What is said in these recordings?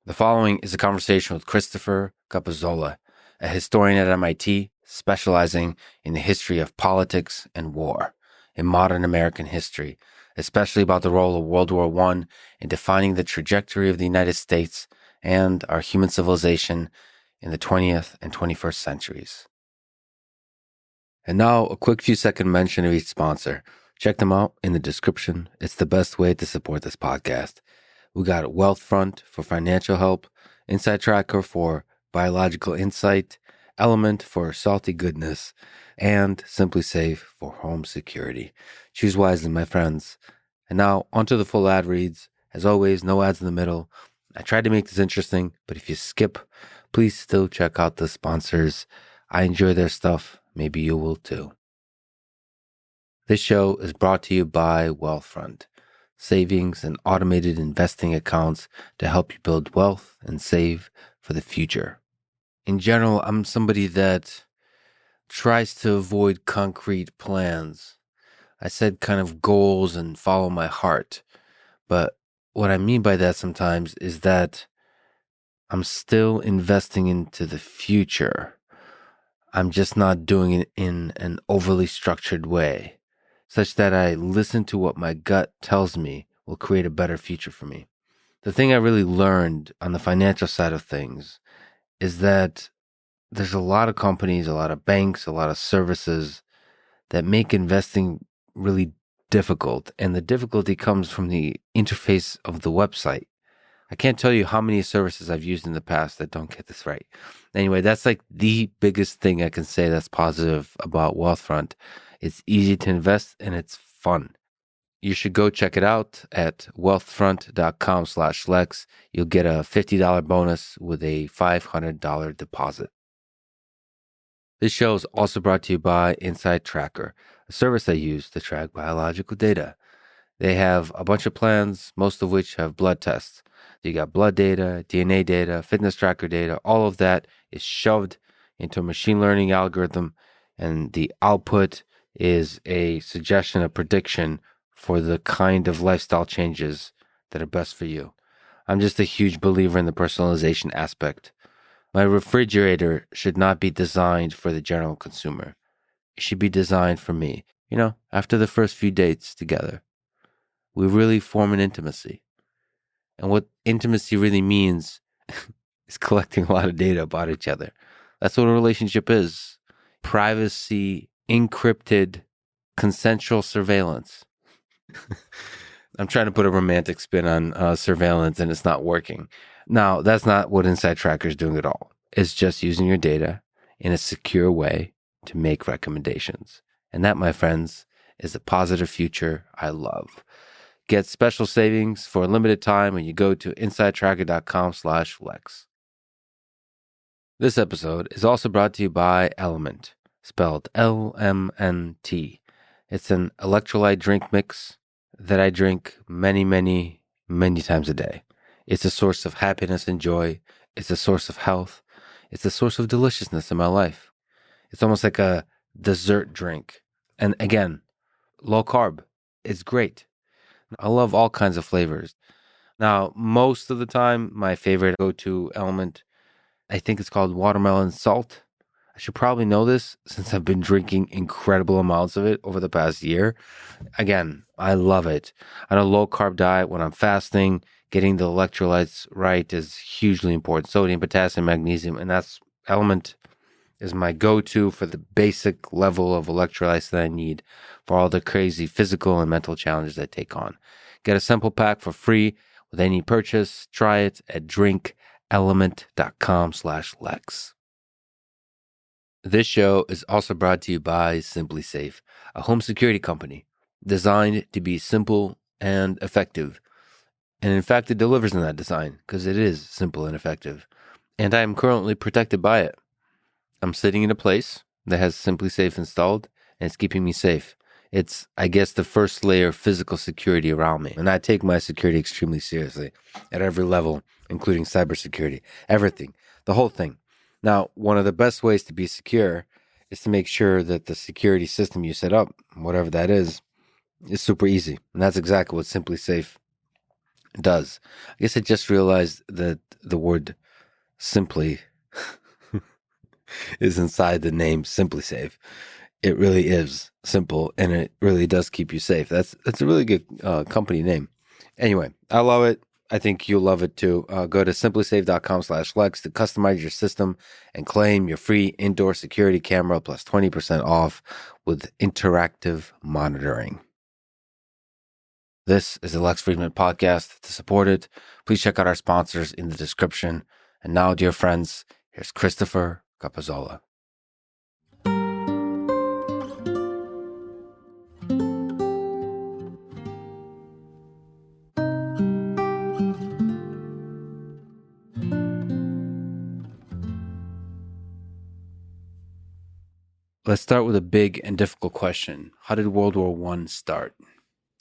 The following is a conversation with Christopher Capozzola, a historian at MIT specializing in the history of politics and war in modern American history, especially about the role of World War I in defining the trajectory of the United States and our human civilization in the 20th and 21st centuries. And now, a quick few second mention of each sponsor. Check them out in the description. It's the best way to support this podcast. We got Wealthfront for financial help, Inside Tracker for biological insight, Element for salty goodness, and Simply Safe for home security. Choose wisely, my friends. And now, onto the full ad reads. As always, no ads in the middle. I tried to make this interesting, but if you skip, please still check out the sponsors. I enjoy their stuff. Maybe you will too. This show is brought to you by Wealthfront, savings and automated investing accounts to help you build wealth and save for the future. In general, I'm somebody that tries to avoid concrete plans. I said kind of goals and follow my heart. But what I mean by that sometimes is that I'm still investing into the future. I'm just not doing it in an overly structured way, such that I listen to what my gut tells me will create a better future for me. The thing I really learned on the financial side of things is that there's a lot of companies, a lot of banks, a lot of services that make investing really difficult. And the difficulty comes from the interface of the website. I can't tell you how many services I've used in the past that don't get this right. Anyway, that's like the biggest thing I can say that's positive about Wealthfront. It's easy to invest and it's fun. You should go check it out at wealthfront.com/Lex. You'll get a $50 bonus with a $500 deposit. This show is also brought to you by Inside Tracker, a service I use to track biological data. They have a bunch of plans, most of which have blood tests. You got blood data, DNA data, fitness tracker data. All of that is shoved into a machine learning algorithm, and the output is a suggestion, a prediction for the kind of lifestyle changes that are best for you. I'm just a huge believer in the personalization aspect. My refrigerator should not be designed for the general consumer. It should be designed for me. After the first few dates together, we really form an intimacy. And what intimacy really means is collecting a lot of data about each other. That's what a relationship is. Privacy, encrypted, consensual surveillance. I'm trying to put a romantic spin on surveillance, and it's not working. Now, that's not what Inside Tracker is doing at all. It's just using your data in a secure way to make recommendations. And that, my friends, is a positive future I love. Get special savings for a limited time when you go to insidetracker.com/Lex. This episode is also brought to you by Element, spelled LMNT. It's an electrolyte drink mix that I drink many, many, many times a day. It's a source of happiness and joy. It's a source of health. It's a source of deliciousness in my life. It's almost like a dessert drink. And again, low carb. It's great. I love all kinds of flavors. Now, most of the time, my favorite go-to element, I think it's called watermelon salt. I should probably know this since I've been drinking incredible amounts of it over the past year. Again, I love it. On a low-carb diet, when I'm fasting, getting the electrolytes right is hugely important. Sodium, potassium, magnesium, and that's Element is my go-to for the basic level of electrolytes that I need for all the crazy physical and mental challenges I take on. Get a sample pack for free with any purchase. Try it at drinkelement.com/Lex. This show is also brought to you by Simply Safe, a home security company designed to be simple and effective. And in fact, it delivers on that design because it is simple and effective. And I am currently protected by it. I'm sitting in a place that has Simply Safe installed, and it's keeping me safe. It's, I guess, the first layer of physical security around me. And I take my security extremely seriously at every level, including cybersecurity, everything, the whole thing. Now, one of the best ways to be secure is to make sure that the security system you set up, whatever that is super easy. And that's exactly what Simply Safe It does. I guess I just realized that the word simply is inside the name Simply Safe. It really is simple, and it really does keep you safe. That's a really good company name. Anyway, I love it. I think you'll love it too. Go to simplysave.com/Lex to customize your system and claim your free indoor security camera plus 20% off with interactive monitoring. This is the Lex Friedman podcast. To support it, please check out our sponsors in the description. And now, dear friends, here's Christopher Capozzola. Let's start with a big and difficult question. How did World War I start?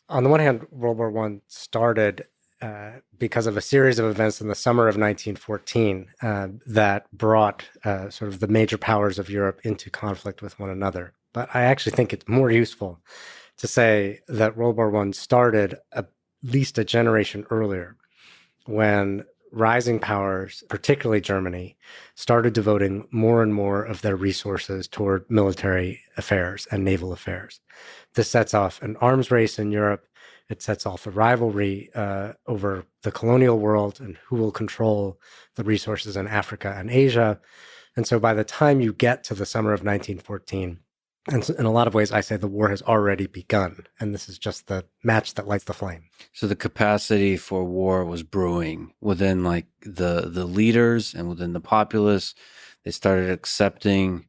On the one hand, World War I started because of a series of events in the summer of 1914 that brought sort of the major powers of Europe into conflict with one another. But I actually think it's more useful to say that World War I started at least a generation earlier, when rising powers, particularly Germany, started devoting more and more of their resources toward military affairs and naval affairs. This sets off an arms race in Europe. It sets off a rivalry over the colonial world and who will control the resources in Africa and Asia. And so by the time you get to the summer of 1914, and in a lot of ways, I say the war has already begun, and this is just the match that lights the flame. So the capacity for war was brewing within like the leaders and within the populace. They started accepting,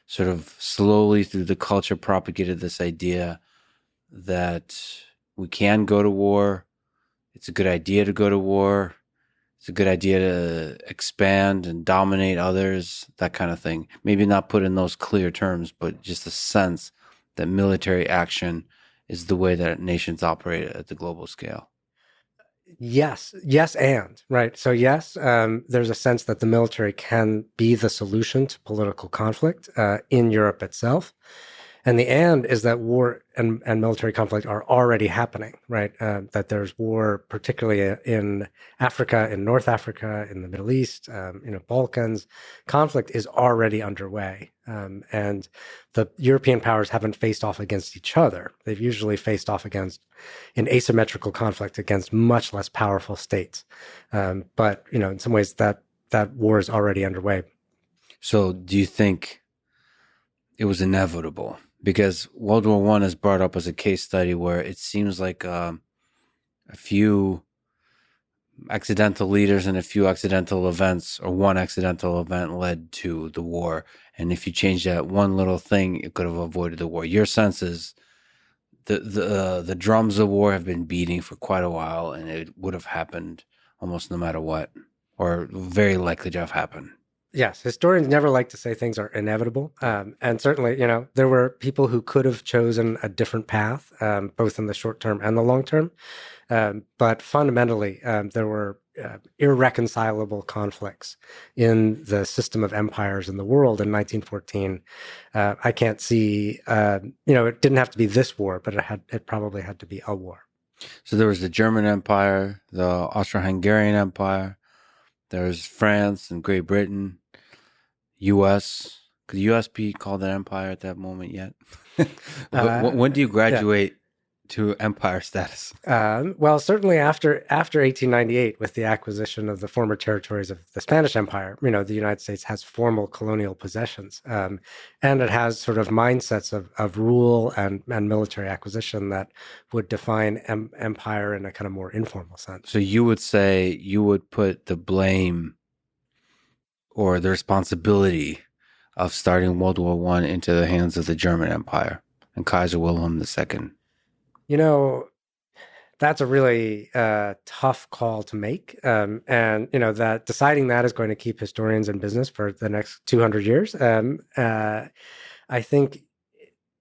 sort of slowly through the culture propagated this idea that we can go to war. It's a good idea to go to war. It's a good idea to expand and dominate others, that kind of thing. Maybe not put in those clear terms, but just a sense that military action is the way that nations operate at the global scale. Yes, and right. So yes, there's a sense that the military can be the solution to political conflict in Europe itself. And the and is that war and military conflict are already happening, right? That there's war, particularly in Africa, in North Africa, in the Middle East, Balkans. Conflict is already underway. And the European powers haven't faced off against each other. They've usually faced off in asymmetrical conflict against much less powerful states. But, in some ways that war is already underway. So do you think it was inevitable? Because World War I is brought up as a case study where it seems like a few accidental leaders and a few accidental events, or one accidental event, led to the war. And if you change that one little thing, it could have avoided the war. Your sense is the drums of war have been beating for quite a while, and it would have happened almost no matter what, or very likely to have happened. Yes, historians never like to say things are inevitable. And certainly, there were people who could have chosen a different path, both in the short term and the long term. But fundamentally, there were irreconcilable conflicts in the system of empires in the world in 1914. I can't see, it didn't have to be this war, but it probably had to be a war. So there was the German Empire, the Austro-Hungarian Empire, there was France and Great Britain, U.S. Could the U.S. be called an empire at that moment yet? When do you graduate to empire status? Well, certainly after 1898, with the acquisition of the former territories of the Spanish Empire, the United States has formal colonial possessions, and it has sort of mindsets of rule and military acquisition that would define empire in a kind of more informal sense. So you would say you would put the blame or the responsibility of starting World War I into the hands of the German Empire and Kaiser Wilhelm II. That's a really tough call to make. And, that deciding that is going to keep historians in business for the next 200 years. I think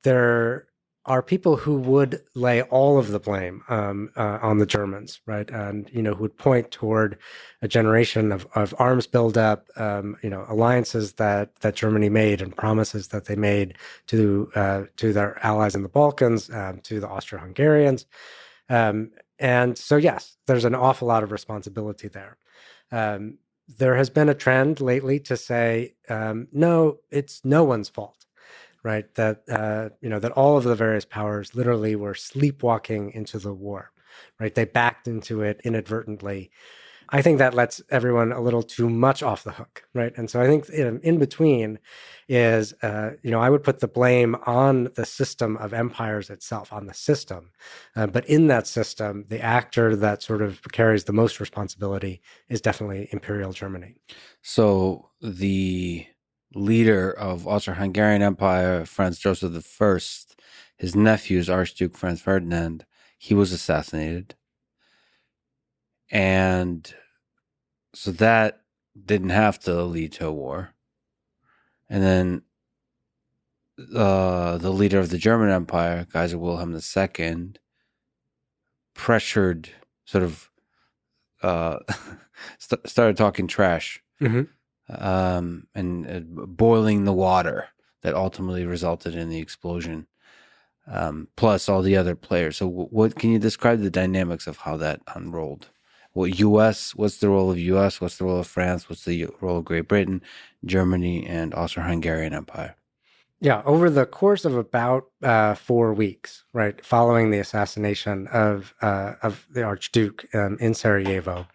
there are people who would lay all of the blame on the Germans, right? And, who would point toward a generation of arms buildup, alliances that Germany made and promises that they made to their allies in the Balkans, to the Austro-Hungarians. And so, yes, there's an awful lot of responsibility there. Um, there has been a trend lately to say, no, it's no one's fault, right? That that all of the various powers literally were sleepwalking into the war, right? They backed into it inadvertently. I think that lets everyone a little too much off the hook, right? And so I think in between is, I would put the blame on the system of empires itself, on the system. But in that system, the actor that sort of carries the most responsibility is definitely Imperial Germany. So the leader of Austro-Hungarian Empire, Franz Joseph I, his nephews, Archduke Franz Ferdinand, he was assassinated. And so that didn't have to lead to a war. And then the leader of the German Empire, Kaiser Wilhelm II, pressured, sort of uh, started talking trash, Mm-hmm. and boiling the water that ultimately resulted in the explosion. Plus all the other players. So, what can you describe the dynamics of how that unrolled? What U.S. What's the role of U.S.? What's the role of France? What's the role of Great Britain, Germany, and Austro-Hungarian Empire? Yeah, over the course of about 4 weeks, right, following the assassination of the Archduke in Sarajevo,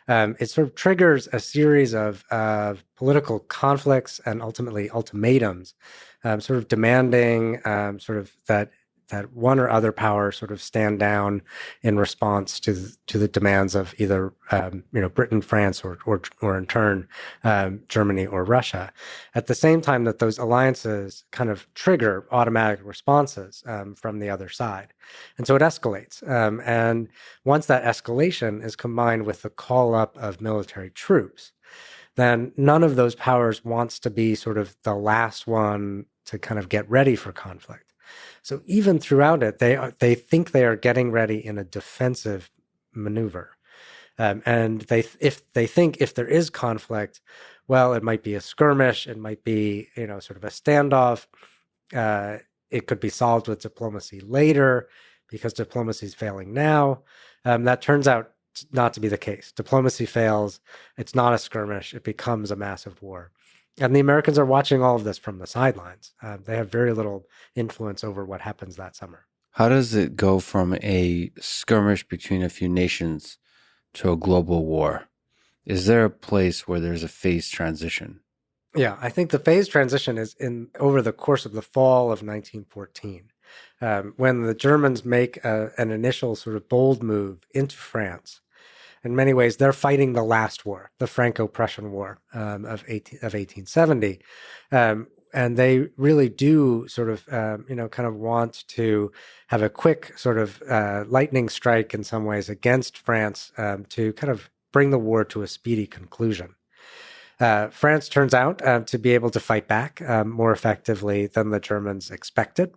it sort of triggers a series of political conflicts and ultimately ultimatums, sort of demanding sort of that one or other power sort of stand down in response to the demands of either Britain, France, or in turn Germany or Russia. At the same time that those alliances kind of trigger automatic responses from the other side, and so it escalates. And once that escalation is combined with the call up of military troops, then none of those powers wants to be sort of the last one to kind of get ready for conflict. So even throughout it, they think they are getting ready in a defensive maneuver, and they think if there is conflict, well, it might be a skirmish, it might be sort of a standoff. Uh, it could be solved with diplomacy later because diplomacy is failing now. That turns out not to be the case. Diplomacy fails. It's not a skirmish. It becomes a massive war. And the Americans are watching all of this from the sidelines. They have very little influence over what happens that summer. How does it go from a skirmish between a few nations to a global war? Is there a place where there's a phase transition? Yeah, I think the phase transition is in over the course of the fall of 1914, when the Germans make an initial sort of bold move into France. In many ways, they're fighting the last war, the Franco-Prussian War of 1870. And they really do sort of, kind of want to have a quick sort of lightning strike in some ways against France to kind of bring the war to a speedy conclusion. France turns out to be able to fight back more effectively than the Germans expected.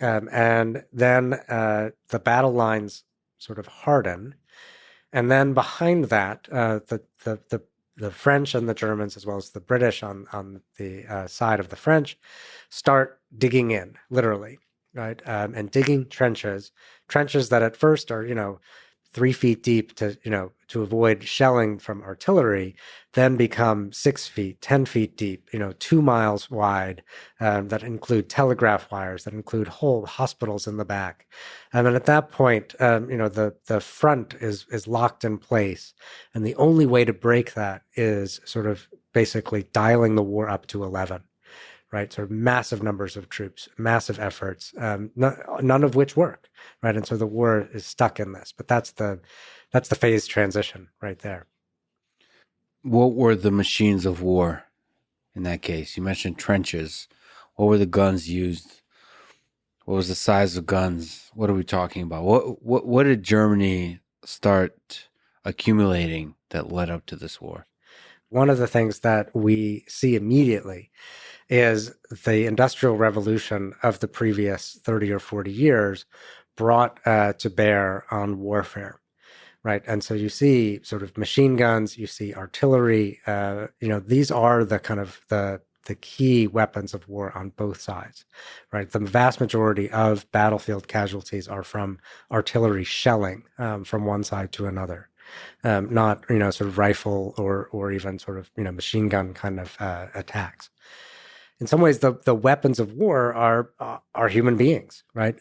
And then the battle lines sort of harden. And then behind that, the French and the Germans, as well as the British on the side of the French, start digging in, literally, right? And digging trenches that at first are 3 feet deep to avoid shelling from artillery, then become 6 feet, 10 feet deep, 2 miles wide, that include telegraph wires, that include whole hospitals in the back. And at that point, the front is locked in place. And the only way to break that is sort of basically dialing the war up to 11. Right, sort of massive numbers of troops, massive efforts, none of which work, right, and so the war is stuck in this. But that's the phase transition right there. What were the machines of war in that case? You mentioned trenches. What were the guns used? What was the size of guns? What are we talking about? What did Germany start accumulating that led up to this war? One of the things that we see immediately is the industrial revolution of the previous 30 or 40 years brought to bear on warfare. Right. And so you see sort of machine guns, you see artillery, these are the kind of the key weapons of war on both sides, right? The vast majority of battlefield casualties are from artillery shelling from one side to another, not sort of rifle or even sort of machine gun kind of attacks. In some ways, the weapons of war are human beings, right?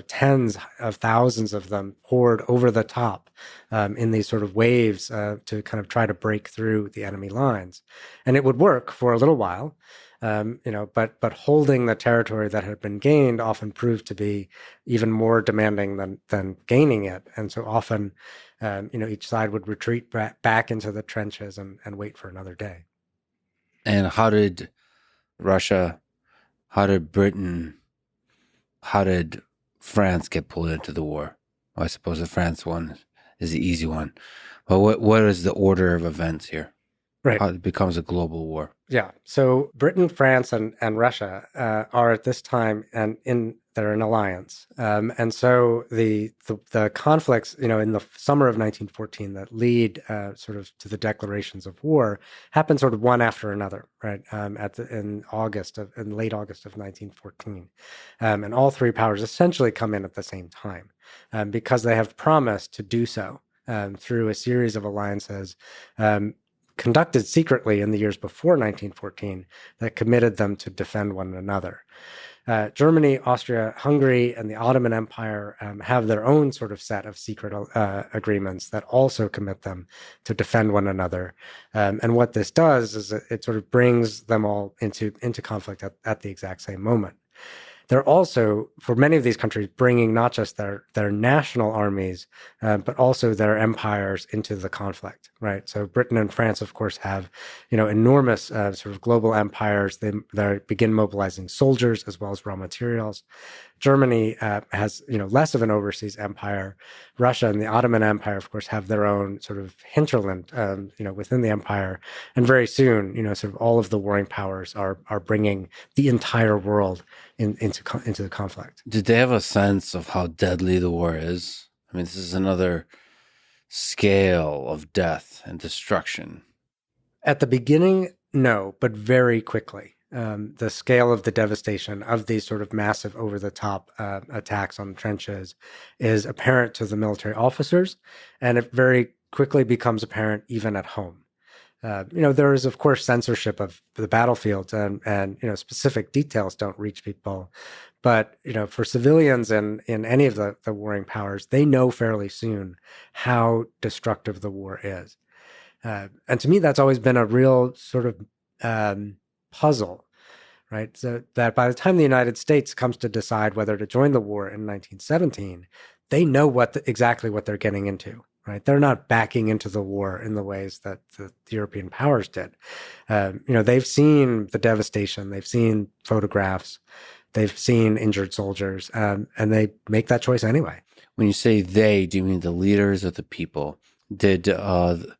Tens of thousands of them poured over the top in these sort of waves to kind of try to break through the enemy lines, and it would work for a little while, but holding the territory that had been gained often proved to be even more demanding than gaining it, and so often, each side would retreat back into the trenches and wait for another day. And how did Russia, how did Britain, how did France get pulled into the war? Well, I suppose the France one is the easy one. But what is the order of events here? Right. How it becomes a global war? Yeah. So Britain, France, and Russia are at this time they're in alliance, and so the conflicts, in the summer of 1914 that lead sort of to the declarations of war happen sort of one after another, right? In late August of 1914, and all three powers essentially come in at the same time, because they have promised to do so through a series of alliances. Conducted secretly in the years before 1914 that committed them to defend one another. Germany, Austria, Hungary, and the Ottoman Empire have their own sort of set of secret agreements that also commit them to defend one another. And what this does is it sort of brings them all into conflict at the exact same moment. They're also, for many of these countries, bringing not just their national armies, but also their empires into the conflict, right? So Britain and France, of course, have, enormous sort of global empires. They begin mobilizing soldiers as well as raw materials. Germany has, less of an overseas empire. Russia and the Ottoman Empire, of course, have their own sort of hinterland, within the empire. And very soon, sort of all of the warring powers are bringing the entire world into the conflict. Did they have a sense of how deadly the war is? I mean, this is another scale of death and destruction. At the beginning, no, but very quickly. The scale of the devastation of these sort of massive over-the-top attacks on trenches is apparent to the military officers, and it very quickly becomes apparent even at home. There is, of course, censorship of the battlefield, and specific details don't reach people. But, for civilians in any of the warring powers, they know fairly soon how destructive the war is. And to me, that's always been a real sort of puzzle, right? So that by the time the United States comes to decide whether to join the war in 1917, they know exactly what they're getting into. Right, they're not backing into the war in the ways that the European powers did. They've seen the devastation, they've seen photographs, they've seen injured soldiers, and they make that choice anyway. When you say they, do you mean the leaders of the people? Did the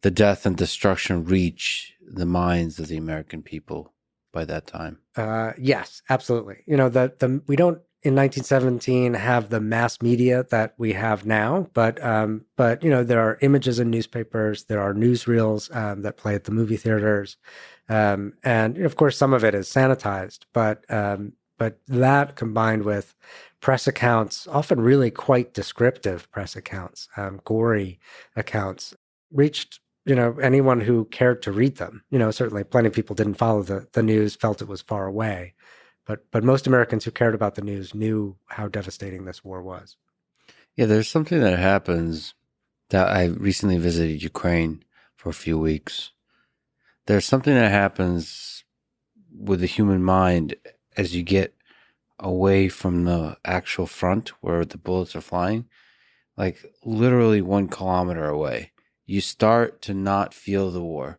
death and destruction reach the minds of the American people by that time? Yes, absolutely. We don't in 1917 have the mass media that we have now, but there are images in newspapers, there are newsreels that play at the movie theaters, and of course some of it is sanitized, but that combined with press accounts, often really quite descriptive press accounts, gory accounts, reached anyone who cared to read them. Certainly plenty of people didn't follow the news, felt it was far away. But most Americans who cared about the news knew how devastating this war was. Yeah, there's something that happens that I recently visited Ukraine for a few weeks. There's something that happens with the human mind as you get away from the actual front where the bullets are flying, like literally 1 kilometer away. You start to not feel the war.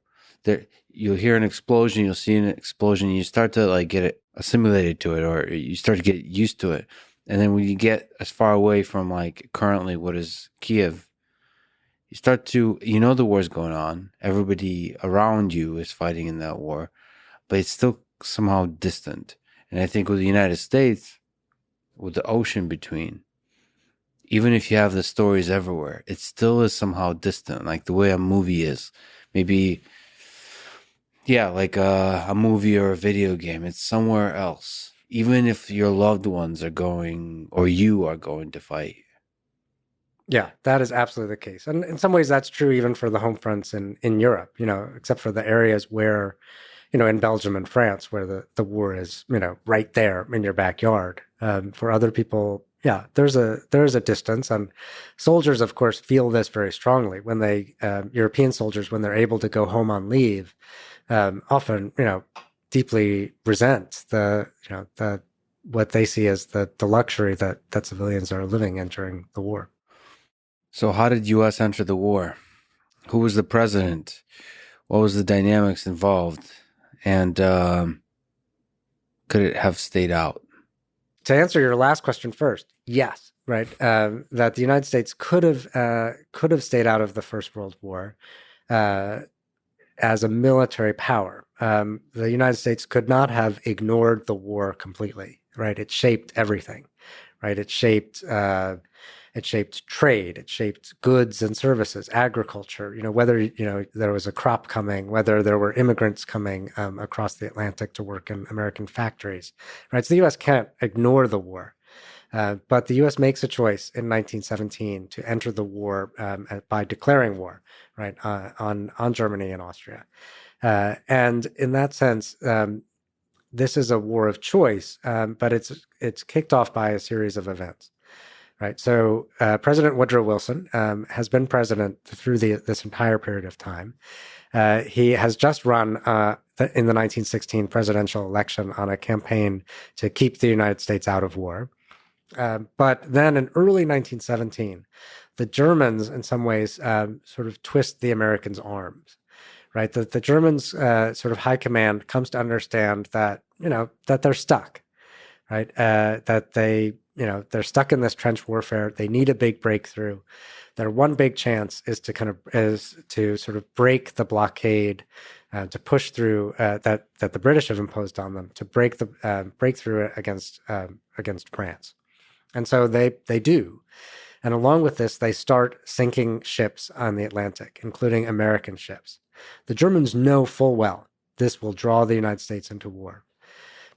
You'll hear an explosion, you'll see an explosion, you start to get it assimilated to it, or you start to get used to it. And then when you get as far away from currently what is Kiev, you start to, the war's going on. Everybody around you is fighting in that war, but it's still somehow distant. And I think with the United States, with the ocean between, even if you have the stories everywhere, it still is somehow distant, like the way a movie is. Maybe Yeah, like a movie or a video game. It's somewhere else. Even if your loved ones are going or you are going to fight. Yeah, that is absolutely the case. And in some ways, that's true even for the home fronts in Europe, except for the areas where, in Belgium and France, where the war is, right there in your backyard. For other people, yeah, there's a distance. And soldiers, of course, feel this very strongly when European soldiers, when they're able to go home on leave, often, deeply resent what they see as the luxury that civilians are living in during the war. So how did US enter the war? Who was the president? What was the dynamics involved? And could it have stayed out? To answer your last question first, yes, right. That the United States could have stayed out of the First World War uh, as a military power. The United States could not have ignored the war completely. Right, it shaped everything. Right, it shaped trade, it shaped goods and services, agriculture. Whether there was a crop coming, whether there were immigrants coming across the Atlantic to work in American factories. Right, so the U.S. can't ignore the war. But the U.S. makes a choice in 1917 to enter the war by declaring war, right, on Germany and Austria. And in that sense, this is a war of choice, but it's kicked off by a series of events. Right. So President Woodrow Wilson has been president through this entire period of time. He has just run in the 1916 presidential election on a campaign to keep the United States out of war. But then in early 1917, the Germans, in some ways, sort of twist the Americans' arms. Right. The Germans' sort of high command comes to understand that, that they're stuck. Right. That they're stuck in this trench warfare. They need a big breakthrough. Their one big chance is to sort of break the blockade, to push through that the British have imposed on them, to break through it against France. And so they do. And along with this, they start sinking ships on the Atlantic, including American ships. The Germans know full well this will draw the United States into war.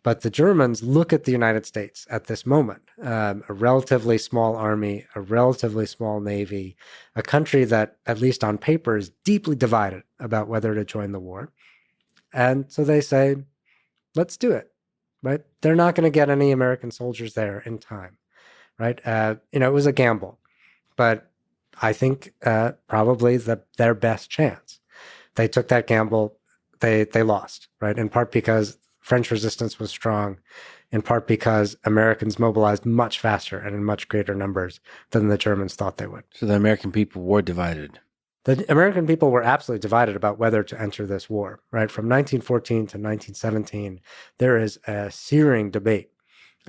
But the Germans look at the United States at this moment, a relatively small army, a relatively small navy, a country that, at least on paper, is deeply divided about whether to join the war. And so they say, let's do it, right? They're not going to get any American soldiers there in time, right? It was a gamble, but I think probably their best chance. They took that gamble. They lost, right? In part because French resistance was strong, in part because Americans mobilized much faster and in much greater numbers than the Germans thought they would. So the American people were divided. The American people were absolutely divided about whether to enter this war, right? From 1914 to 1917, there is a searing debate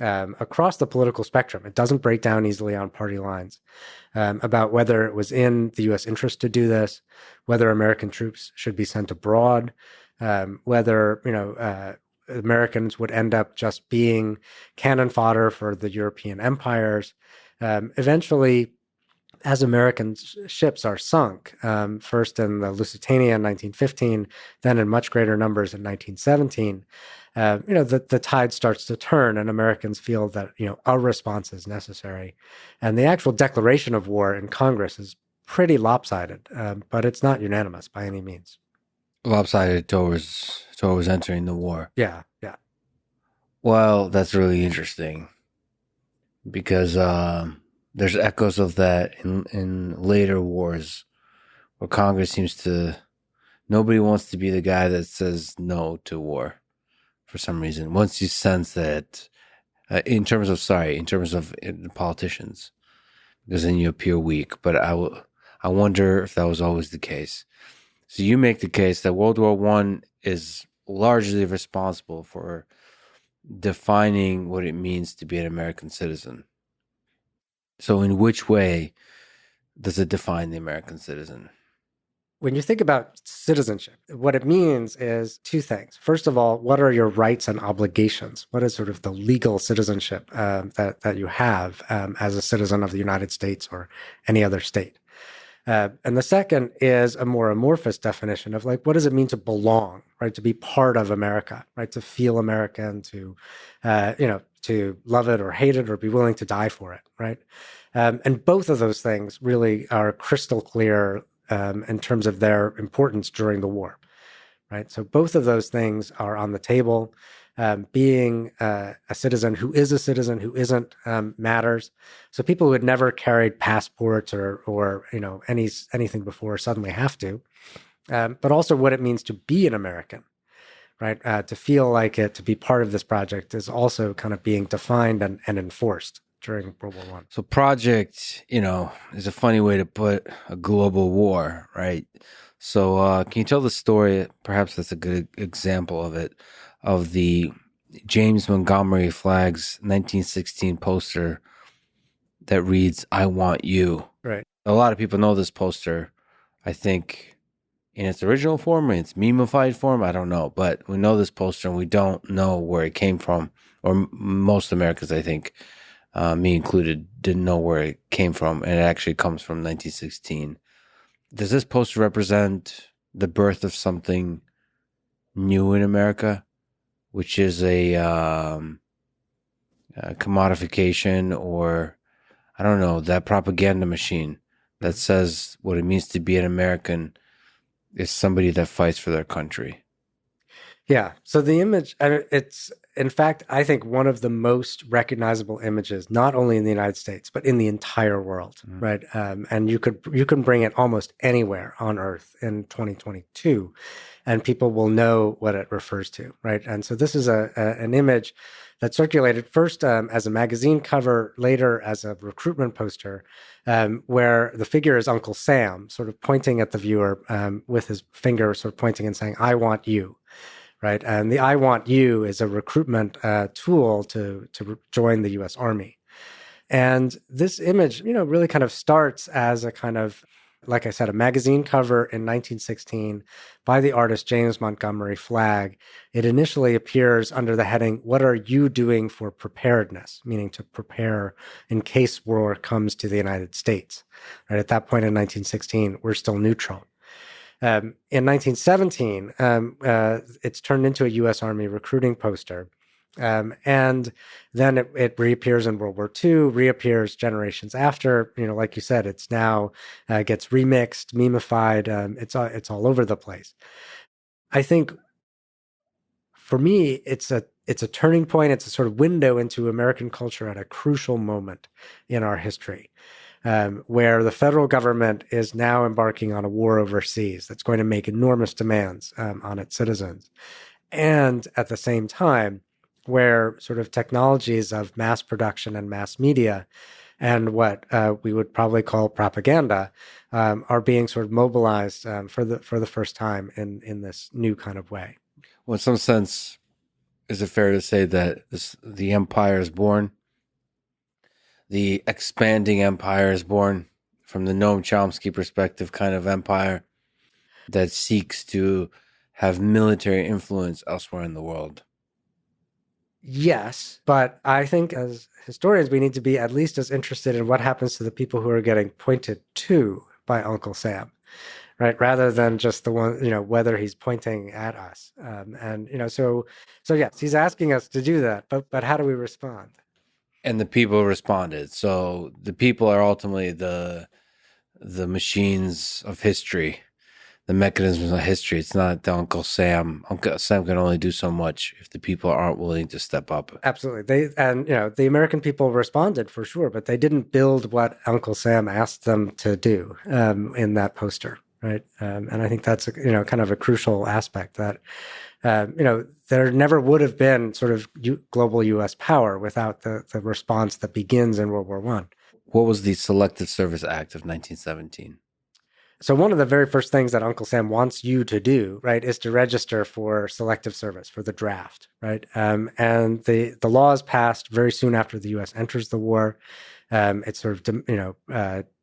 across the political spectrum. It doesn't break down easily on party lines about whether it was in the U.S. interest to do this, whether American troops should be sent abroad, whether, Americans would end up just being cannon fodder for the European empires. Eventually, as American ships are sunk, first in the Lusitania in 1915, then in much greater numbers in 1917, the tide starts to turn, and Americans feel that a response is necessary, and the actual declaration of war in Congress is pretty lopsided, but it's not unanimous by any means. Lopsided towards entering the war. Yeah, yeah. Well, that's really interesting because there's echoes of that in later wars where Congress seems to, nobody wants to be the guy that says no to war for some reason. Once you sense that, in terms of politicians, because then you appear weak. But I wonder if that was always the case. So you make the case that World War I is largely responsible for defining what it means to be an American citizen. So in which way does it define the American citizen? When you think about citizenship, what it means is two things. First of all, what are your rights and obligations? What is sort of the legal citizenship that you have as a citizen of the United States or any other state? And the second is a more amorphous definition of like, what does it mean to belong, right? To be part of America, right? To feel American, to love it or hate it or be willing to die for it, right? And both of those things really are crystal clear in terms of their importance during the war, right? So both of those things are on the table. Being a citizen who is a citizen who isn't matters. So people who had never carried passports or anything before suddenly have to. But also what it means to be an American, right? To feel like it, to be part of this project is also kind of being defined and enforced during World War One. So project, is a funny way to put a global war, right? So can you tell the story? Perhaps that's a good example of it, of the James Montgomery Flag's 1916 poster that reads, "I want you." Right. A lot of people know this poster, I think, in its original form, in its memeified form. I don't know, but we know this poster and we don't know where it came from. Or most Americans, I think, me included, didn't know where it came from. And it actually comes from 1916. Does this poster represent the birth of something new in America, which is a commodification, or I don't know, that propaganda machine that says what it means to be an American is somebody that fights for their country? Yeah. So the image, it's in fact, I think one of the most recognizable images, not only in the United States but in the entire world, right? And you can bring it almost anywhere on Earth in 2022, and people will know what it refers to, right? And so this is an image that circulated first as a magazine cover, later as a recruitment poster, where the figure is Uncle Sam, sort of pointing at the viewer with his finger, sort of pointing and saying, "I want you." Right. And the I Want You is a recruitment tool to join the US Army. And this image, really kind of starts as a kind of, like I said, a magazine cover in 1916 by the artist James Montgomery Flagg. It initially appears under the heading, "What are you doing for preparedness?" Meaning to prepare in case war comes to the United States. Right. At that point in 1916, we're still neutral. In 1917, it's turned into a U.S. Army recruiting poster. And then it reappears in World War II, reappears generations after. Like you said, it's now gets remixed, memeified. It's all over the place. I think for me, it's a turning point. It's a sort of window into American culture at a crucial moment in our history. Where the federal government is now embarking on a war overseas that's going to make enormous demands on its citizens. And at the same time, where sort of technologies of mass production and mass media and what we would probably call propaganda are being sort of mobilized for the first time in this new kind of way. Well, in some sense, is it fair to say that the empire is born? The expanding empire is born from the Noam Chomsky perspective, kind of empire that seeks to have military influence elsewhere in the world. Yes, but I think as historians, we need to be at least as interested in what happens to the people who are getting pointed to by Uncle Sam, right? Rather than just the one, whether he's pointing at us. So yes, he's asking us to do that, but how do we respond? And the people responded. So the people are ultimately the machines of history, the mechanisms of history. It's not the Uncle Sam. Uncle Sam can only do so much if the people aren't willing to step up. Absolutely. The American people responded for sure, but they didn't build what Uncle Sam asked them to do in that poster, right? And I think that's kind of a crucial aspect that there never would have been sort of global U.S. power without the response that begins in World War One. What was the Selective Service Act of 1917? So one of the very first things that Uncle Sam wants you to do, right, is to register for selective service, for the draft, right? And the law is passed very soon after the U.S. enters the war. It's sort of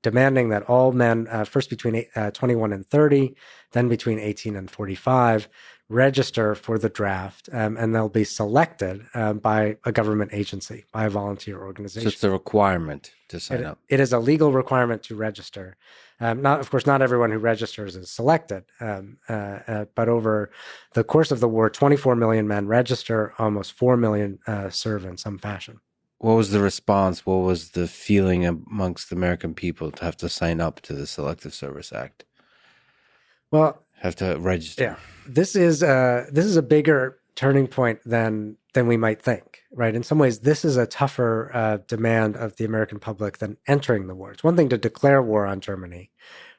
demanding that all men, first between 21 and 30, then between 18 and 45, register for the draft, and they'll be selected by a government agency, by a volunteer So organization. it's a requirement to sign up. It is a legal requirement to register. Of course, not everyone who registers is selected, but over the course of the war, 24 million men register, almost 4 million serve in some fashion. What was the response? What was the feeling amongst the American people to have to sign up to the Selective Service Act? Well, Have to register. yeah, this is a bigger turning point than we might think, right? In some ways, this is a tougher demand of the American public than entering the war. It's one thing to declare war on Germany,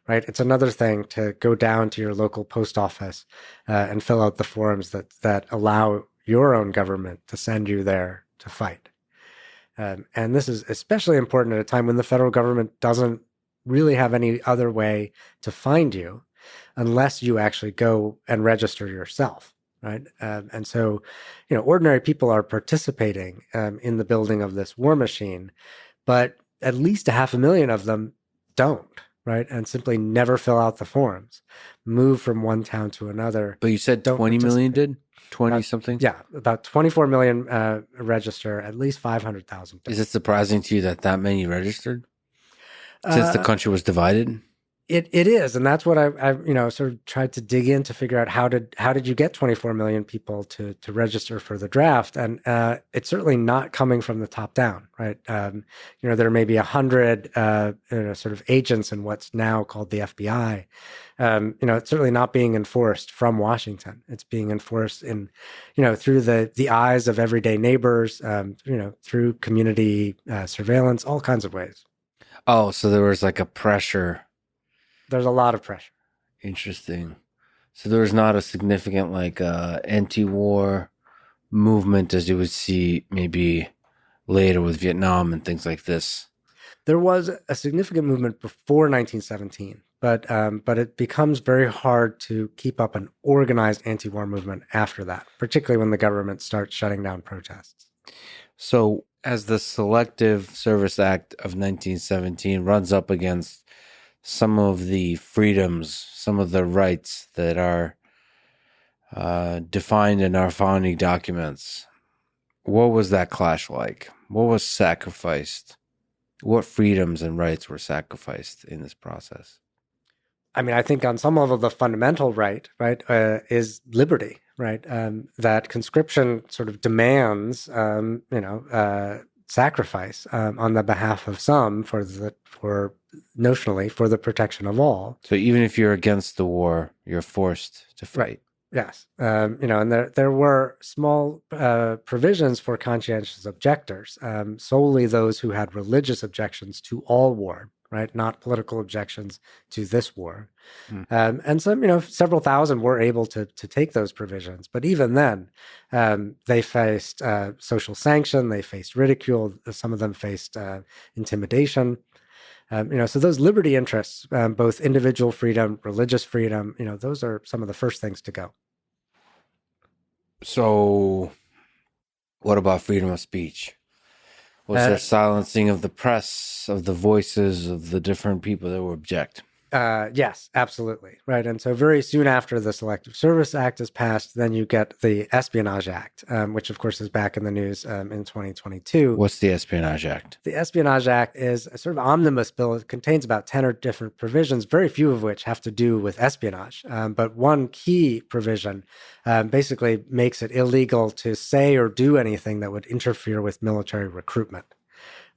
right? It's another thing to go down to your local post office and fill out the forms that allow your own government to send you there to fight. And this is especially important at a time when the federal government doesn't really have any other way to find you unless you actually go and register yourself, right? And so, ordinary people are participating in the building of this war machine, but at least 500,000 of them don't, right? And simply never fill out the forms, move from one town to another. But you said 20 million did? 20 something? Yeah, about 24 million register, at least 500,000. Is it surprising to you that many registered? Since the country was divided? It is, and that's what I sort of tried to dig in to figure out how did you get 24 million people to register for the draft, and it's certainly not coming from the top down, right? There may be 100 sort of agents in what's now called the FBI. It's certainly not being enforced from Washington. It's being enforced in through the eyes of everyday neighbors, through community surveillance, all kinds of ways. Oh, so there was like a pressure. There's a lot of pressure. Interesting. So there was not a significant anti-war movement as you would see maybe later with Vietnam and things like this. There was a significant movement before 1917, but it becomes very hard to keep up an organized anti-war movement after that, particularly when the government starts shutting down protests. So as the Selective Service Act of 1917 runs up against some of the freedoms, some of the rights that are defined in our founding documents, what was that clash like? What was sacrificed? What freedoms and rights were sacrificed in this process? I mean, I think on some level, the fundamental right, is liberty, right? That conscription sort of demands, sacrifice on the behalf of some notionally for the protection of all. So even if you're against the war, you're forced to fight. Right. Yes. And there were small provisions for conscientious objectors, solely those who had religious objections to all war, right? Not political objections to this war. And some, several thousand were able to take those provisions. But even then, they faced social sanction, they faced ridicule, some of them faced intimidation. So those liberty interests, both individual freedom, religious freedom, those are some of the first things to go. So what about freedom of speech? Was there silencing of the press, of the voices of the different people that would object? Yes, absolutely. Right. And so very soon after the Selective Service Act is passed, then you get the Espionage Act, which of course is back in the news in 2022. What's the Espionage Act? The Espionage Act is a sort of omnibus bill. It contains about 10 or different provisions, very few of which have to do with espionage. But one key provision basically makes it illegal to say or do anything that would interfere with military recruitment.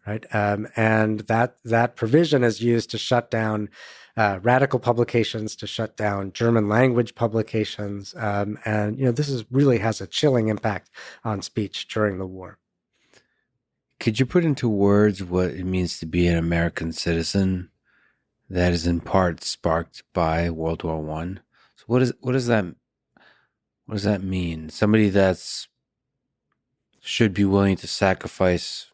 Right. And that provision is used to shut down radical publications, to shut down German language publications. And this really has a chilling impact on speech during the war. Could you put into words what it means to be an American citizen that is in part sparked by World War I? So what does that mean? Somebody that's should be willing to sacrifice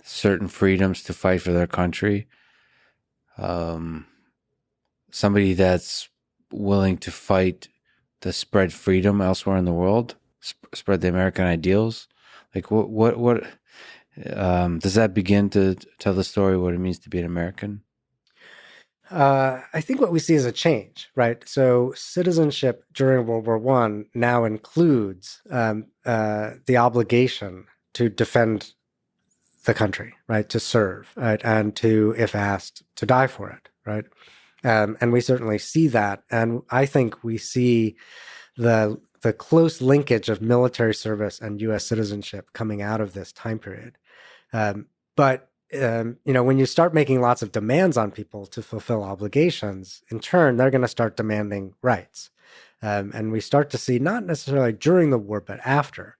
certain freedoms to fight for their country. Somebody that's willing to fight to spread freedom elsewhere in the world, spread the American ideals. Like what Does that begin to tell the story what it means to be an American? I think what we see is a change, right? So citizenship during World War One now includes the obligation to defend the country, right? To serve, right? And to, if asked, to die for it, right? And we certainly see that. And I think we see the close linkage of military service and U.S. citizenship coming out of this time period. But when you start making lots of demands on people to fulfill obligations, in turn, they're going to start demanding rights. And we start to see, not necessarily during the war, but after,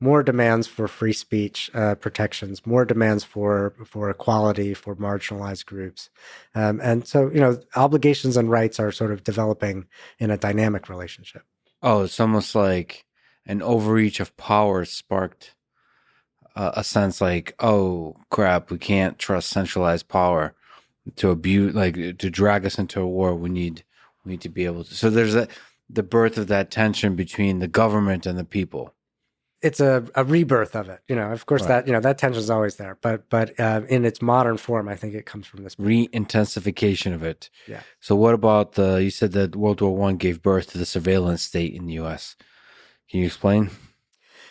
more demands for free speech protections, more demands for equality for marginalized groups. And so, obligations and rights are sort of developing in a dynamic relationship. Oh, it's almost like an overreach of power sparked a sense like, oh crap, we can't trust centralized power to abuse, like to drag us into a war. We need to be able to. So there's the birth of that tension between the government and the people. It's a rebirth of it. Of course, Right. that tension is always there, but in its modern form, I think it comes from this. Re-intensification of it. Yeah. So what about you said that World War One gave birth to the surveillance state in the U.S. Can you explain?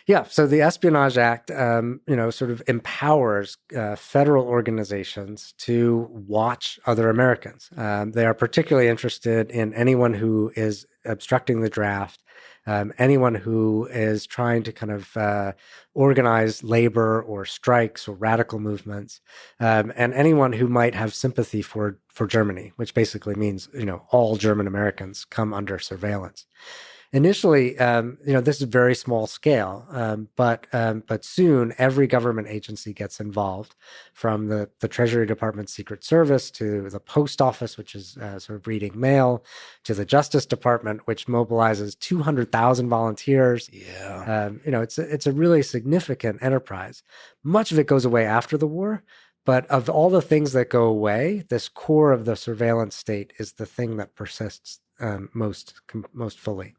Yeah, so the Espionage Act, sort of empowers federal organizations to watch other Americans. They are particularly interested in anyone who is obstructing the draft, anyone who is trying to kind of organize labor or strikes or radical movements, and anyone who might have sympathy for Germany, which basically means all German Americans come under surveillance. Initially, this is very small scale, but soon every government agency gets involved, from the Treasury Department Secret Service to the Post Office, which is sort of reading mail, to the Justice Department, which mobilizes 200,000 volunteers. Yeah. It's a really significant enterprise. Much of it goes away after the war. But of all the things that go away, this core of the surveillance state is the thing that persists most fully.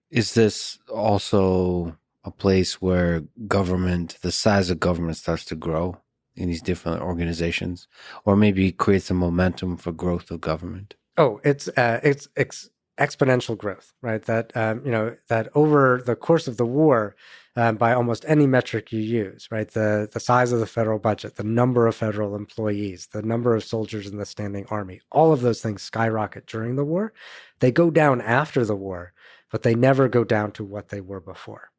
Is this also a place where government, the size of government starts to grow in these different organizations, or maybe creates a momentum for growth of government? Oh, it's exponential growth, right? That over the course of the war, by almost any metric you use, right? The size of the federal budget, the number of federal employees, the number of soldiers in the standing army, all of those things skyrocket during the war. They go down after the war, but they never go down to what they were before.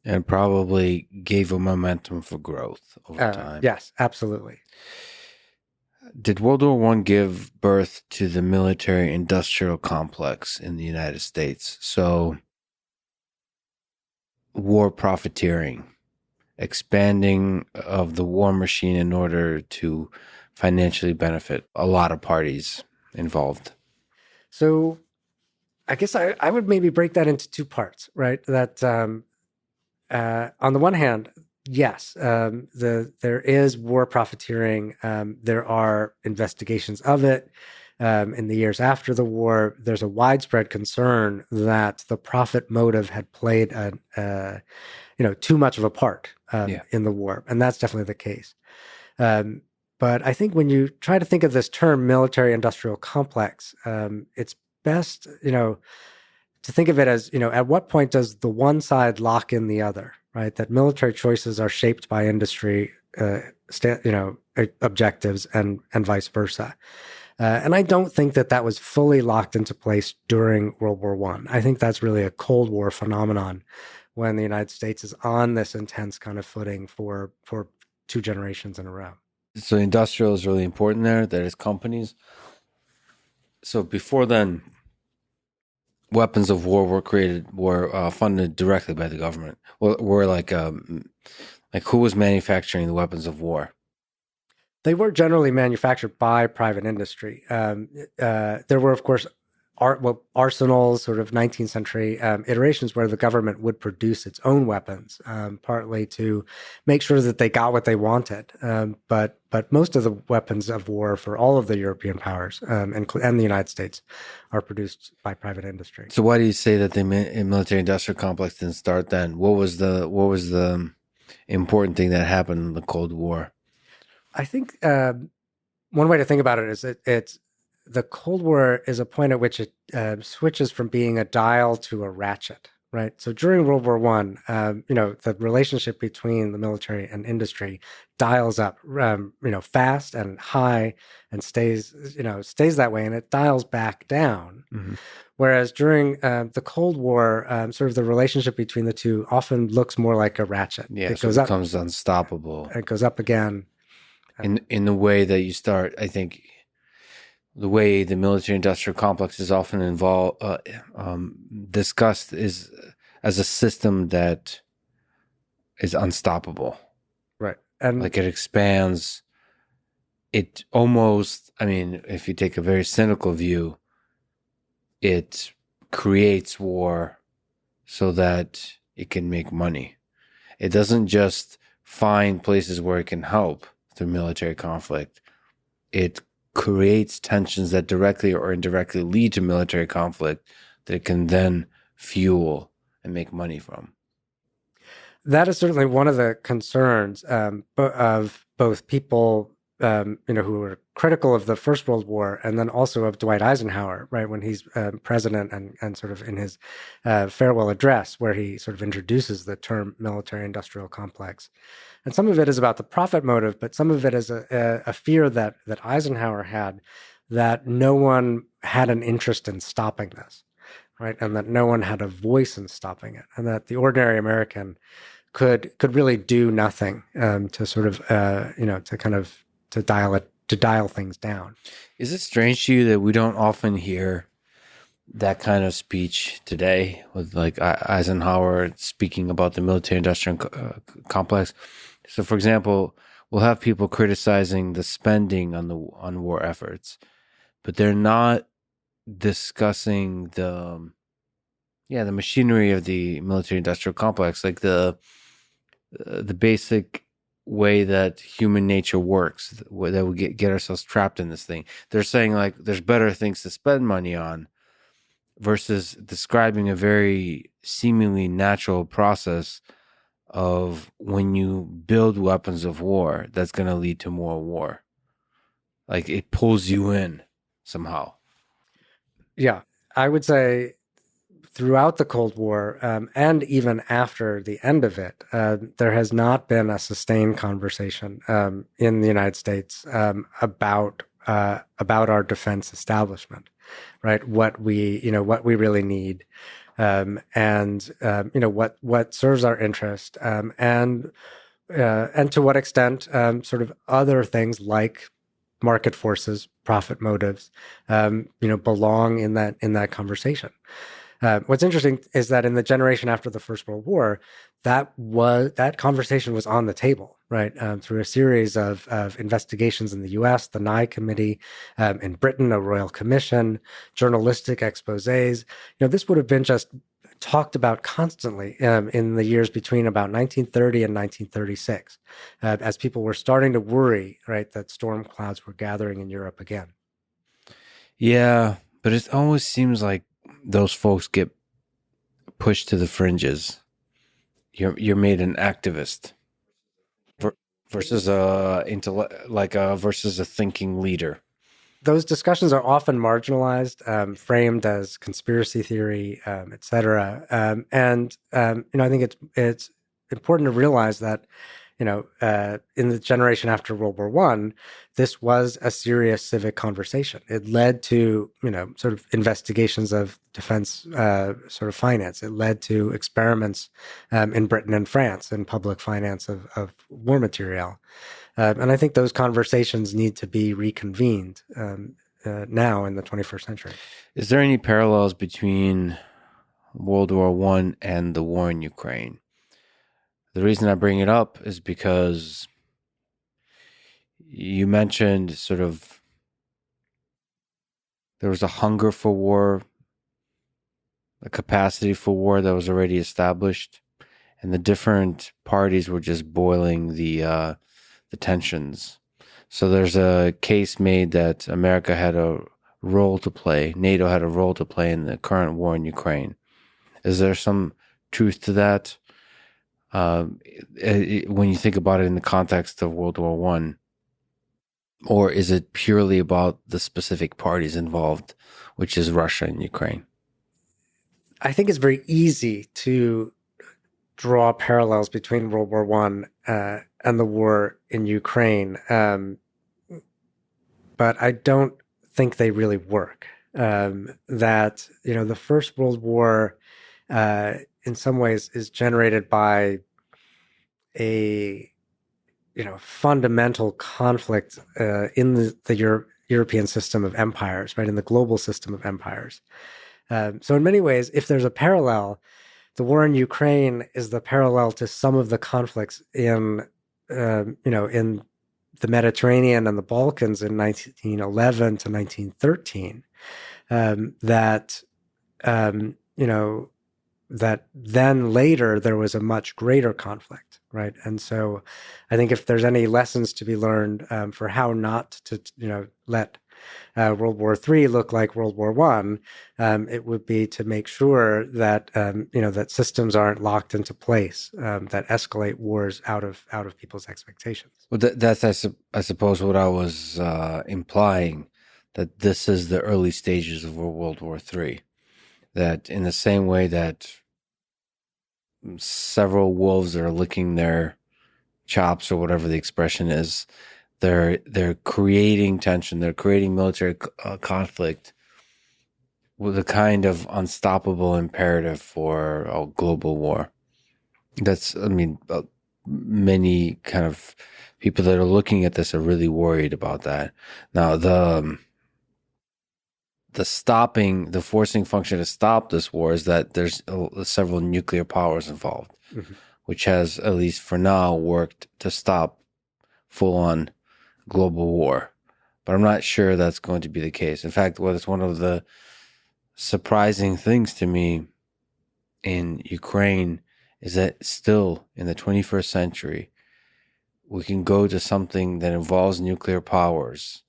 And probably gave a momentum for growth over time. Yes, absolutely. Did World War One give birth to the military industrial complex in the United States? So, war profiteering, expanding of the war machine in order to financially benefit a lot of parties involved. So I guess I would maybe break that into two parts, right? That on the one hand, yes, there is war profiteering. There are investigations of it. In the years after the war, there's a widespread concern that the profit motive had played too much of a part Yeah. in the war, and that's definitely the case. Um, but I think when you try to think of this term military industrial complex, it's best, to think of it as, at what point does the one side lock in the other, right? That military choices are shaped by industry, objectives and vice versa. And I don't think that was fully locked into place during World War One. I think that's really a Cold War phenomenon when the United States is on this intense kind of footing for two generations in a row. So industrial is really important there. There's companies. So before then, weapons of war were funded directly by the government. Were like who was manufacturing the weapons of war? They were generally manufactured by private industry. There were, of course, arsenals, sort of 19th century iterations where the government would produce its own weapons, partly to make sure that they got what they wanted. But most of the weapons of war for all of the European powers and the United States are produced by private industry. So why do you say that the military industrial complex didn't start then? What was the important thing that happened in the Cold War. I think one way to think about it is it's the Cold War is a point at which it switches from being a dial to a ratchet, right? So during World War One, the relationship between the military and industry dials up, fast and high, and stays that way, and it dials back down. Mm-hmm. Whereas during the Cold War, sort of the relationship between the two often looks more like a ratchet. Yeah, It so it goes up, becomes unstoppable it goes up again. in the way that you start. I think the way the military-industrial complex is often discussed is as a system that is unstoppable. Right. And Like it expands. It almost. I mean, if you take a very cynical view, it creates war so that it can make money. It doesn't just find places where it can help through military conflict. It creates tensions that directly or indirectly lead to military conflict that it can then fuel and make money from. that is certainly one of the concerns of both people, who were critical of the First World War, and then also of Dwight Eisenhower, right, when he's president and sort of in his farewell address, where he sort of introduces the term military-industrial complex. And some of it is about the profit motive, but some of it is a fear that Eisenhower had, that no one had an interest in stopping this, right, and that no one had a voice in stopping it, and that the ordinary American could really do nothing to sort of to dial things down. Is it strange to you that we don't often hear that kind of speech today, with like Eisenhower speaking about the military-industrial complex? So, for example, we'll have people criticizing the spending on war efforts, but they're not discussing the machinery of the military-industrial complex, like the basic way that human nature works, that we get ourselves trapped in this thing. They're saying like there's better things to spend money on, versus describing a very seemingly natural process of when you build weapons of war, that's going to lead to more war. Like it pulls you in somehow. Yeah, I would say throughout the Cold War, and even after the end of it, there has not been a sustained conversation in the United States about our defense establishment, right? What we really need, and what serves our interest, and to what extent sort of other things like market forces, profit motives, belong in that conversation. What's interesting is that in the generation after the First World War, that conversation was on the table, right? Through a series of investigations in the U.S., the Nye Committee, in Britain, a royal commission, journalistic exposés. This would have been just talked about constantly in the years between about 1930 and 1936, as people were starting to worry, right, that storm clouds were gathering in Europe again. Yeah, but it always seems like those folks get pushed to the fringes. You're made an activist versus versus a thinking leader. Those discussions are often marginalized, framed as conspiracy theory, et cetera. I think it's important to realize that, in the generation after World War One, this was a serious civic conversation. It led to, sort of investigations of defense sort of finance. It led to experiments in Britain and France in public finance of war material. And I think those conversations need to be reconvened now in the 21st century. Is there any parallels between World War I and the war in Ukraine? The reason I bring it up is because you mentioned sort of there was a hunger for war, a capacity for war that was already established, and the different parties were just boiling the tensions. So there's a case made that America had a role to play, NATO had a role to play in the current war in Ukraine. Is there some truth to that? when you think about it in the context of World War One, or is it purely about the specific parties involved, which is Russia and Ukraine? I think it's very easy to draw parallels between World War One and the war in Ukraine, but I don't think they really work. That the First World War, in some ways, is generated by a fundamental conflict in the European system of empires, right, in the global system of empires. So in many ways, if there's a parallel, the war in Ukraine is the parallel to some of the conflicts in the Mediterranean and the Balkans in 1911 to 1913. That you know that then later there was a much greater conflict, right? And so, I think if there's any lessons to be learned for how not to let World War III look like World War One, it would be to make sure that that systems aren't locked into place that escalate wars out of people's expectations. Well, that's I suppose what I was implying, that this is the early stages of World War III. That in the same way that several wolves are licking their chops, or whatever the expression is, they're creating tension, they're creating military conflict with a kind of unstoppable imperative for a global war. That's, I mean, many kind of people that are looking at this are really worried about that. Now, the forcing function to stop this war is that there's several nuclear powers involved, Mm-hmm. which has, at least for now, worked to stop full-on global war. But I'm not sure that's going to be the case. In fact, what is one of the surprising things to me in Ukraine is that still in the 21st century, we can go to something that involves nuclear powers,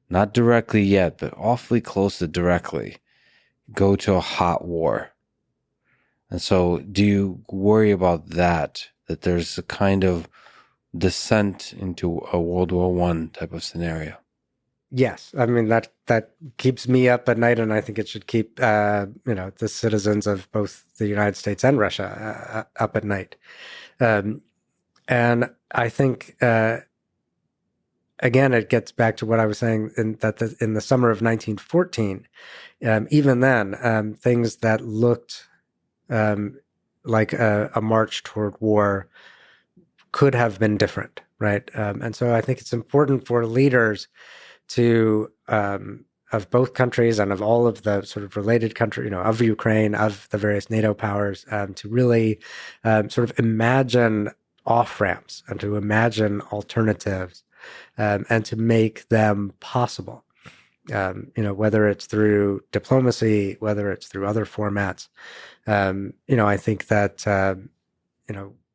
not directly yet, but awfully close to directly, go to a hot war. And so, do you worry about that there's a kind of descent into a World War One type of scenario? Yes, I mean that keeps me up at night, and I think it should keep the citizens of both the United States and Russia up at night. Um, and I think again, it gets back to what I was saying in the summer of 1914. Even then, things that looked like a march toward war could have been different, right? And so I think it's important for leaders to of both countries and of all of the sort of related countries, of Ukraine, of the various NATO powers, to really sort of imagine off ramps and to imagine alternatives and to make them possible. Whether it's through diplomacy, whether it's through other formats, I think that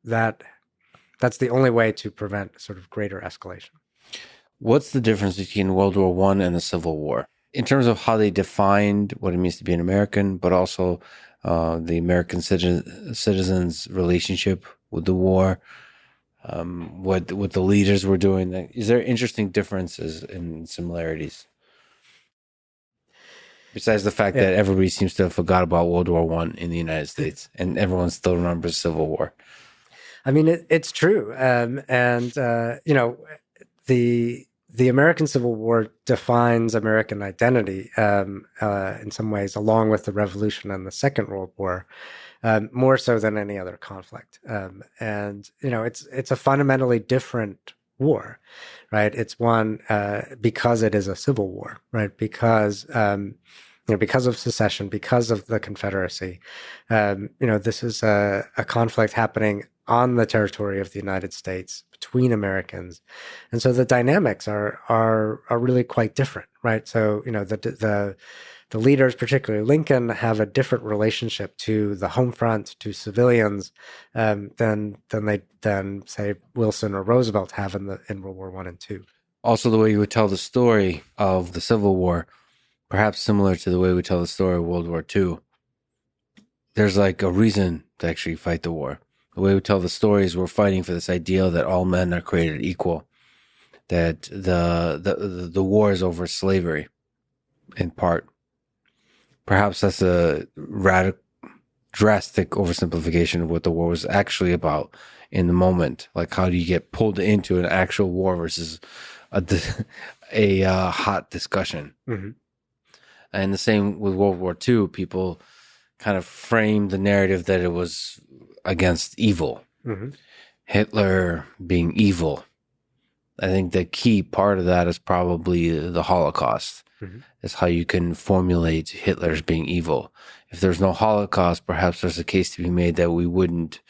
that that's the only way to prevent sort of greater escalation. What's the difference between World War One and the Civil War in terms of how they defined what it means to be an American, but also the American citizens' relationship with the war, what the leaders were doing? Is there interesting differences and similarities besides the fact Yeah, that everybody seems to have forgot about World War One in the United States and everyone still remembers Civil War? I mean it's true, and the American Civil War defines American identity in some ways, along with the Revolution and the Second World War, more so than any other conflict. And it's a fundamentally different war, right? It's one because it is a civil war, right? Because of secession, because of the Confederacy, this is a conflict happening on the territory of the United States between Americans, and so the dynamics are really quite different, right? So the leaders, particularly Lincoln, have a different relationship to the home front, to civilians, than say Wilson or Roosevelt have in World War One and Two. Also, the way you would tell the story of the Civil War, perhaps similar to the way we tell the story of World War II. There's like a reason to actually fight the war. The way we tell the stories, we're fighting for this ideal that all men are created equal. That the war is over slavery, in part. Perhaps that's a drastic oversimplification of what the war was actually about in the moment. Like, how do you get pulled into an actual war versus a hot discussion? Mm-hmm. And the same with World War II. People kind of framed the narrative that it was against evil, Mm-hmm. Hitler being evil. I think the key part of that is probably the Holocaust. Mm-hmm. Is how you can formulate Hitler's being evil. If there's no Holocaust, perhaps there's a case to be made that we wouldn't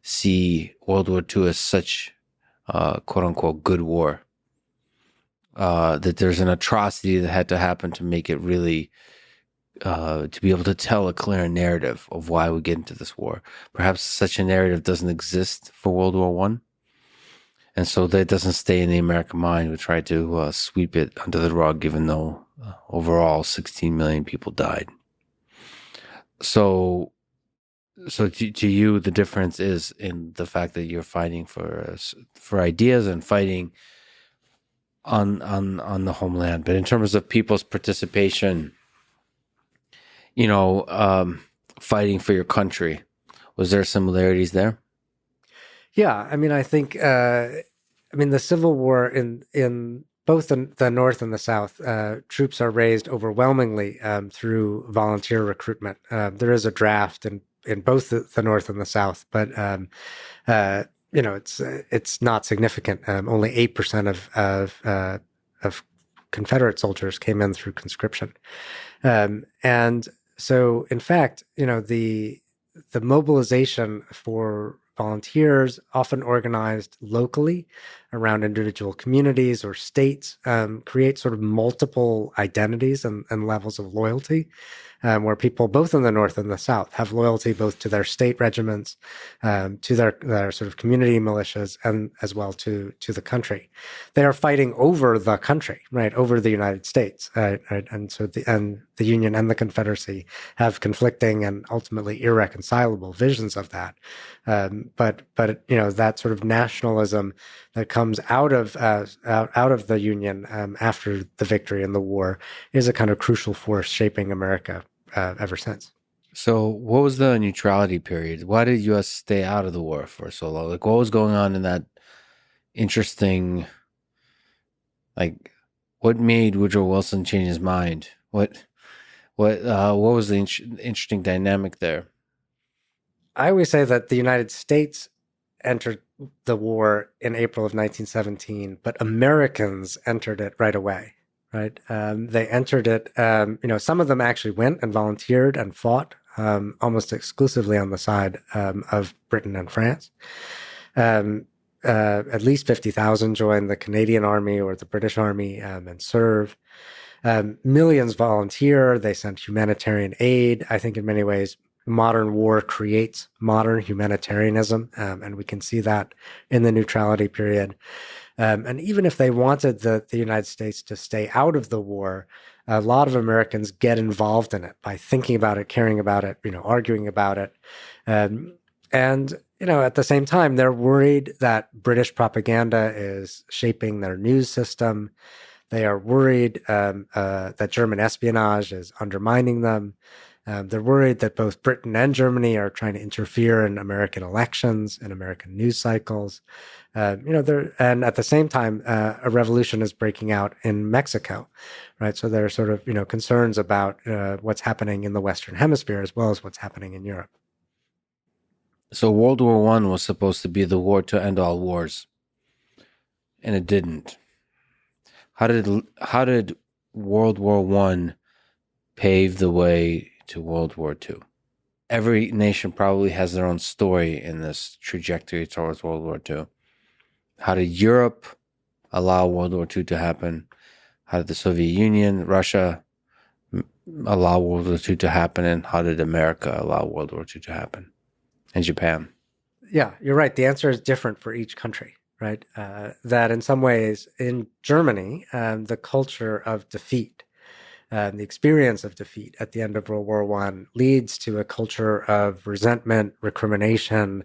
see World War II as such, quote unquote, good war. That there's an atrocity that had to happen to make it really, to be able to tell a clear narrative of why we get into this war. Perhaps such a narrative doesn't exist for World War One. And so that doesn't stay in the American mind. We try to sweep it under the rug, even though overall 16 million people died. So to you, the difference is in the fact that you're fighting for ideas and fighting on the homeland. But in terms of people's participation, fighting for your country, was there similarities there? Yeah, I mean, I think, the Civil War in both the North and the South, troops are raised overwhelmingly through volunteer recruitment. There is a draft in both the North and the South, but it's not significant. Only 8% of Confederate soldiers came in through conscription, and so in fact, the mobilization for volunteers, often organized locally around individual communities or states, create sort of multiple identities and levels of loyalty, where people both in the North and the South have loyalty both to their state regiments, to their sort of community militias, and as well to the country. They are fighting over the country, right, over the United States, right? And so the Union and the Confederacy have conflicting and ultimately irreconcilable visions of that. But that sort of nationalism that comes out of the Union after the victory in the war is a kind of crucial force shaping America ever since. So what was the neutrality period? Why did U.S. stay out of the war for so long? Like, what was going on in that interesting, like, what made Woodrow Wilson change his mind? What was the interesting dynamic there? I always say that the United States entered the war in April of 1917, but Americans entered it right away. Right? They entered it. Some of them actually went and volunteered and fought almost exclusively on the side of Britain and France. At least 50,000 joined the Canadian Army or the British Army and served. Millions volunteer. They sent humanitarian aid. I think in many ways, modern war creates modern humanitarianism, and we can see that in the neutrality period. And even if they wanted the United States to stay out of the war, a lot of Americans get involved in it by thinking about it, caring about it, arguing about it. And at the same time, they're worried that British propaganda is shaping their news system. They are worried that German espionage is undermining them. They're worried that both Britain and Germany are trying to interfere in American elections and American news cycles. And at the same time, a revolution is breaking out in Mexico, right? So there are sort of, concerns about what's happening in the Western Hemisphere as well as what's happening in Europe. So World War One was supposed to be the war to end all wars, and it didn't. How did World War One pave the way to World War Two? Every nation probably has their own story in this trajectory towards World War Two. How did Europe allow World War II to happen? How did the Soviet Union, Russia allow World War II to happen? And how did America allow World War II to happen? And Japan? Yeah, you're right. The answer is different for each country, right? That in some ways, in Germany, the culture of defeat, the experience of defeat at the end of World War I leads to a culture of resentment, recrimination,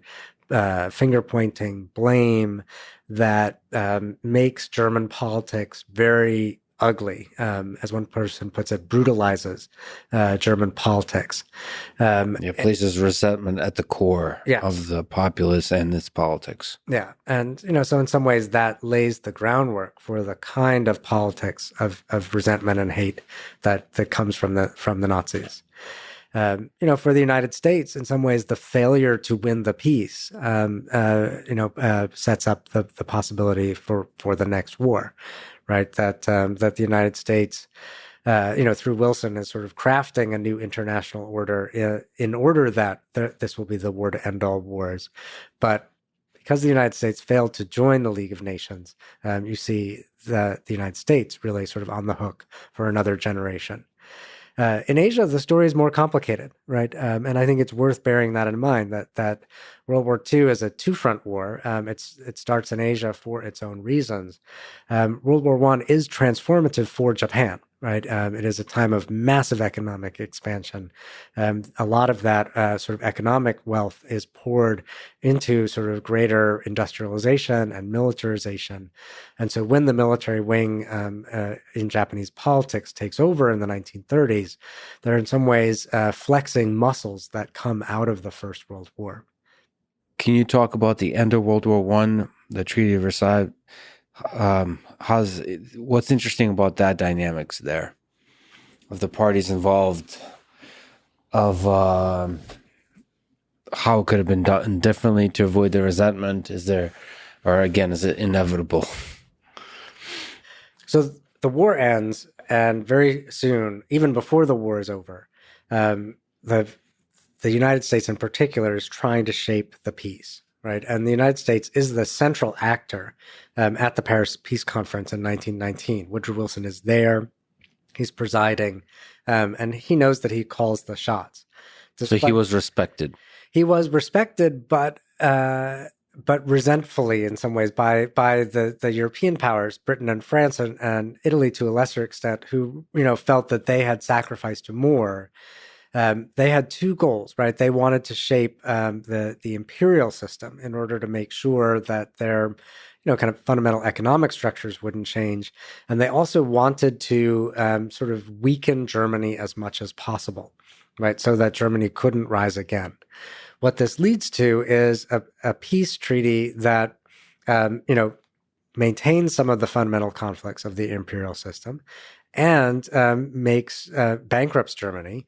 finger pointing, blame that makes German politics very ugly, as one person puts it, brutalizes German politics. It places resentment at the core Yes. of the populace and its politics. Yeah. And, so in some ways that lays the groundwork for the kind of politics of resentment and hate that comes from the Nazis. For the United States, in some ways, the failure to win the peace, sets up the possibility for the next war, right? That the United States, through Wilson, is sort of crafting a new international order in order that this will be the war to end all wars, but because the United States failed to join the League of Nations, you see the United States really sort of on the hook for another generation. In Asia, the story is more complicated, right? And I think it's worth bearing that in mind, that World War II is a two-front war. It starts in Asia for its own reasons. World War I is transformative for Japan, right? It is a time of massive economic expansion. A lot of that sort of economic wealth is poured into sort of greater industrialization and militarization. And so when the military wing in Japanese politics takes over in the 1930s, they're in some ways flexing muscles that come out of the First World War. Can you talk about the end of World War I, the Treaty of Versailles? What's interesting about that dynamics there of the parties involved, of how it could have been done differently to avoid the resentment? Is it inevitable? So the war ends, and very soon, even before the war is over, the United States in particular is trying to shape the peace, right? And the United States is the central actor at the Paris Peace Conference in 1919. Woodrow Wilson is there. He's presiding, and he knows that he calls the shots. So he was respected. He was respected, but resentfully in some ways by the European powers, Britain and France and Italy to a lesser extent, who felt that they had sacrificed more. They had two goals, right? They wanted to shape the imperial system in order to make sure that their kind of fundamental economic structures wouldn't change, and they also wanted to sort of weaken Germany as much as possible, right? So that Germany couldn't rise again. What this leads to is a peace treaty that, maintains some of the fundamental conflicts of the imperial system and bankrupts Germany,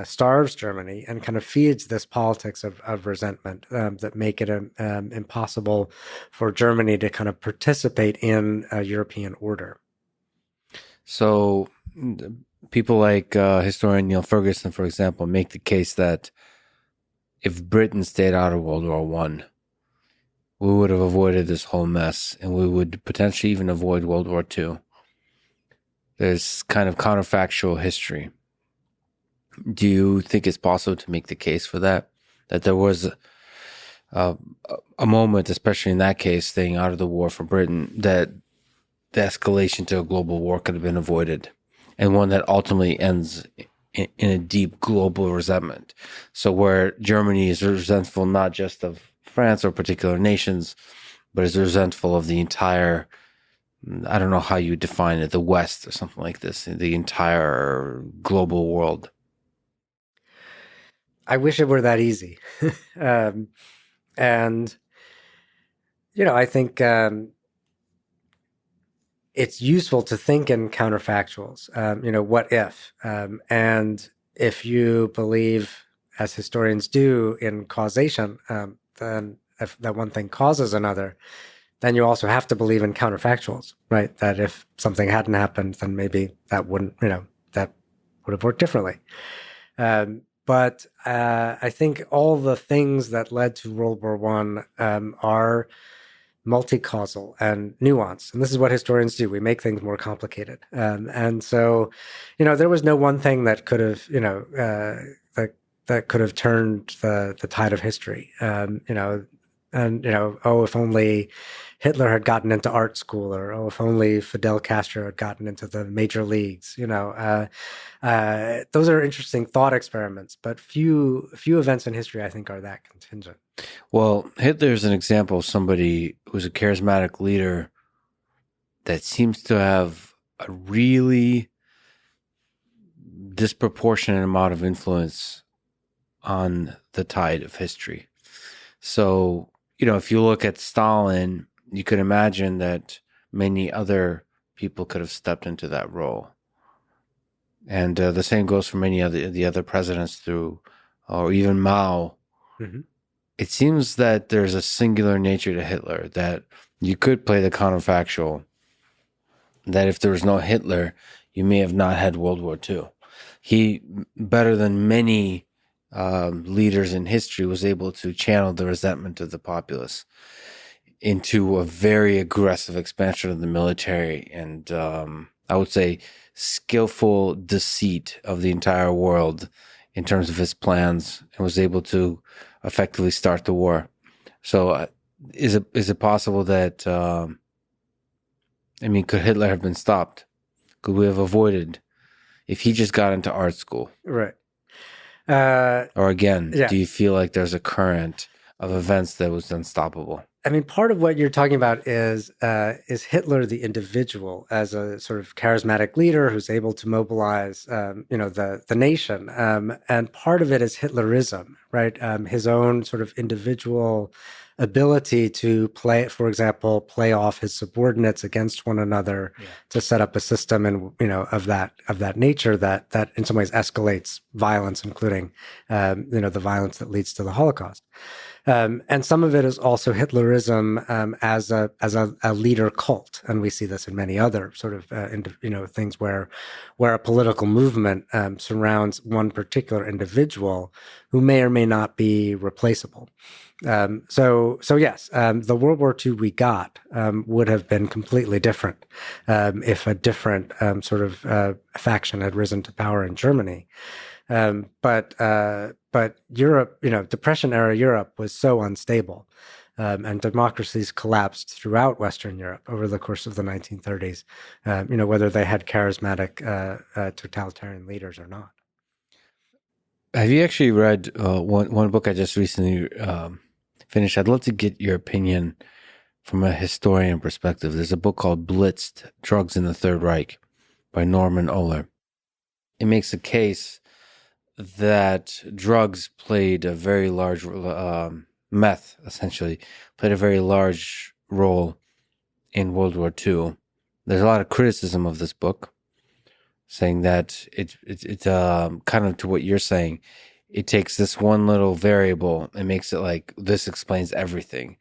starves Germany, and kind of feeds this politics of resentment that make it impossible for Germany to kind of participate in a European order. So people like historian Neil Ferguson, for example, make the case that if Britain stayed out of World War I, we would have avoided this whole mess, and we would potentially even avoid World War II. There's kind of counterfactual history. Do you think it's possible to make the case for that? That there was a moment, especially in that case, staying out of the war for Britain, that the escalation to a global war could have been avoided, and one that ultimately ends in a deep global resentment. So where Germany is resentful not just of France or particular nations, but is resentful of the entire, I don't know how you define it, the West or something like this, the entire global world. I wish it were that easy. And, I think it's useful to think in counterfactuals, what if? And if you believe, as historians do, in causation, then if that one thing causes another, then you also have to believe in counterfactuals, right? That if something hadn't happened, then maybe that wouldn't, that would have worked differently. But I think all the things that led to World War I are multi-causal and nuanced. And this is what historians do. We make things more complicated. And so, there was no one thing that could have, that could have turned the tide of history. And, oh, if only Hitler had gotten into art school, or oh, if only Fidel Castro had gotten into the major leagues. Those are interesting thought experiments, but few events in history, I think, are that contingent. Well, Hitler is an example of somebody who's a charismatic leader that seems to have a really disproportionate amount of influence on the tide of history. So, if you look at Stalin, you could imagine that many other people could have stepped into that role. And the same goes for many of the other presidents through, or even Mao. Mm-hmm. It seems that there's a singular nature to Hitler, that you could play the counterfactual, that if there was no Hitler, you may have not had World War II. He, better than many leaders in history, was able to channel the resentment of the populace into a very aggressive expansion of the military and I would say skillful deceit of the entire world in terms of his plans, and was able to effectively start the war. So is it possible that could Hitler have been stopped? Could we have avoided if he just got into art school? Right. Or again, Yeah. do you feel like there's a current of events that was unstoppable? I mean, part of what you're talking about is Hitler the individual as a sort of charismatic leader who's able to mobilize, the nation, and part of it is Hitlerism, right? His own sort of individual ability to play off his subordinates against one another, to set up a system and of that nature that in some ways escalates violence, including the violence that leads to the Holocaust. And some of it is also Hitlerism as a leader cult, and we see this in many other sort of things where a political movement surrounds one particular individual who may or may not be replaceable. So yes, the World War II we got would have been completely different if a different faction had risen to power in Germany. But Europe, Depression era Europe was so unstable, and democracies collapsed throughout Western Europe over the course of the 1930s. Whether they had charismatic totalitarian leaders or not. Have you actually read one book I just recently finished? I'd love to get your opinion from a historian perspective. There's a book called Blitzed: Drugs in the Third Reich by Norman Ohler. It makes a case that drugs played a very large meth essentially played a very large role in World War II. There's a lot of criticism of this book, saying that it's kind of to what you're saying. It takes this one little variable and makes it like this explains everything.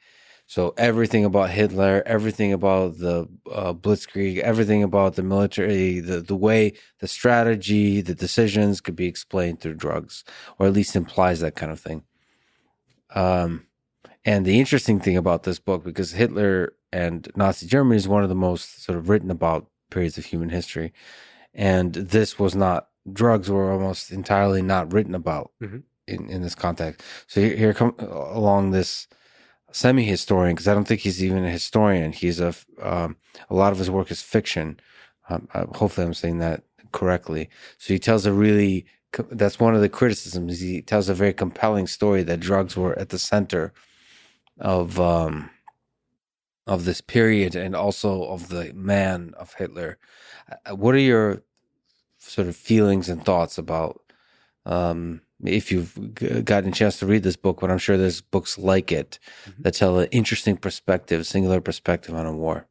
So everything about Hitler, everything about the Blitzkrieg, everything about the military, the way, the strategy, the decisions could be explained through drugs, or at least implies that kind of thing. And the interesting thing about this book, because Hitler and Nazi Germany is one of the most sort of written about periods of human history, and this was not, drugs were almost entirely not written about in this context. So here come along this semi-historian, because I don't think he's even a historian. He's a lot of his work is fiction. Hopefully I'm saying that correctly. So he tells that's one of the criticisms. He tells a very compelling story that drugs were at the center of this period, and also of the man of Hitler. What are your sort of feelings and thoughts about, if you've gotten a chance to read this book, but I'm sure there's books like it that tell an interesting perspective, singular perspective on a war.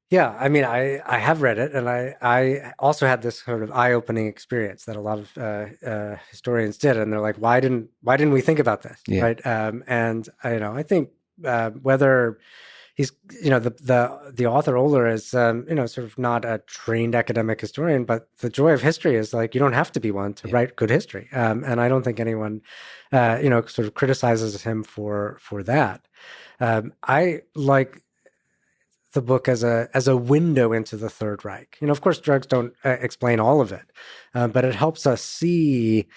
Yeah, I mean, I have read it, and I also had this sort of eye-opening experience that a lot of historians did, and they're like, why didn't we think about this, right? And I think whether he's the author Oler is sort of not a trained academic historian, but the joy of history is like you don't have to be one to write good history, and I don't think anyone sort of criticizes him for that. I like the book as a window into the Third Reich. Of course, drugs don't explain all of it, but it helps us see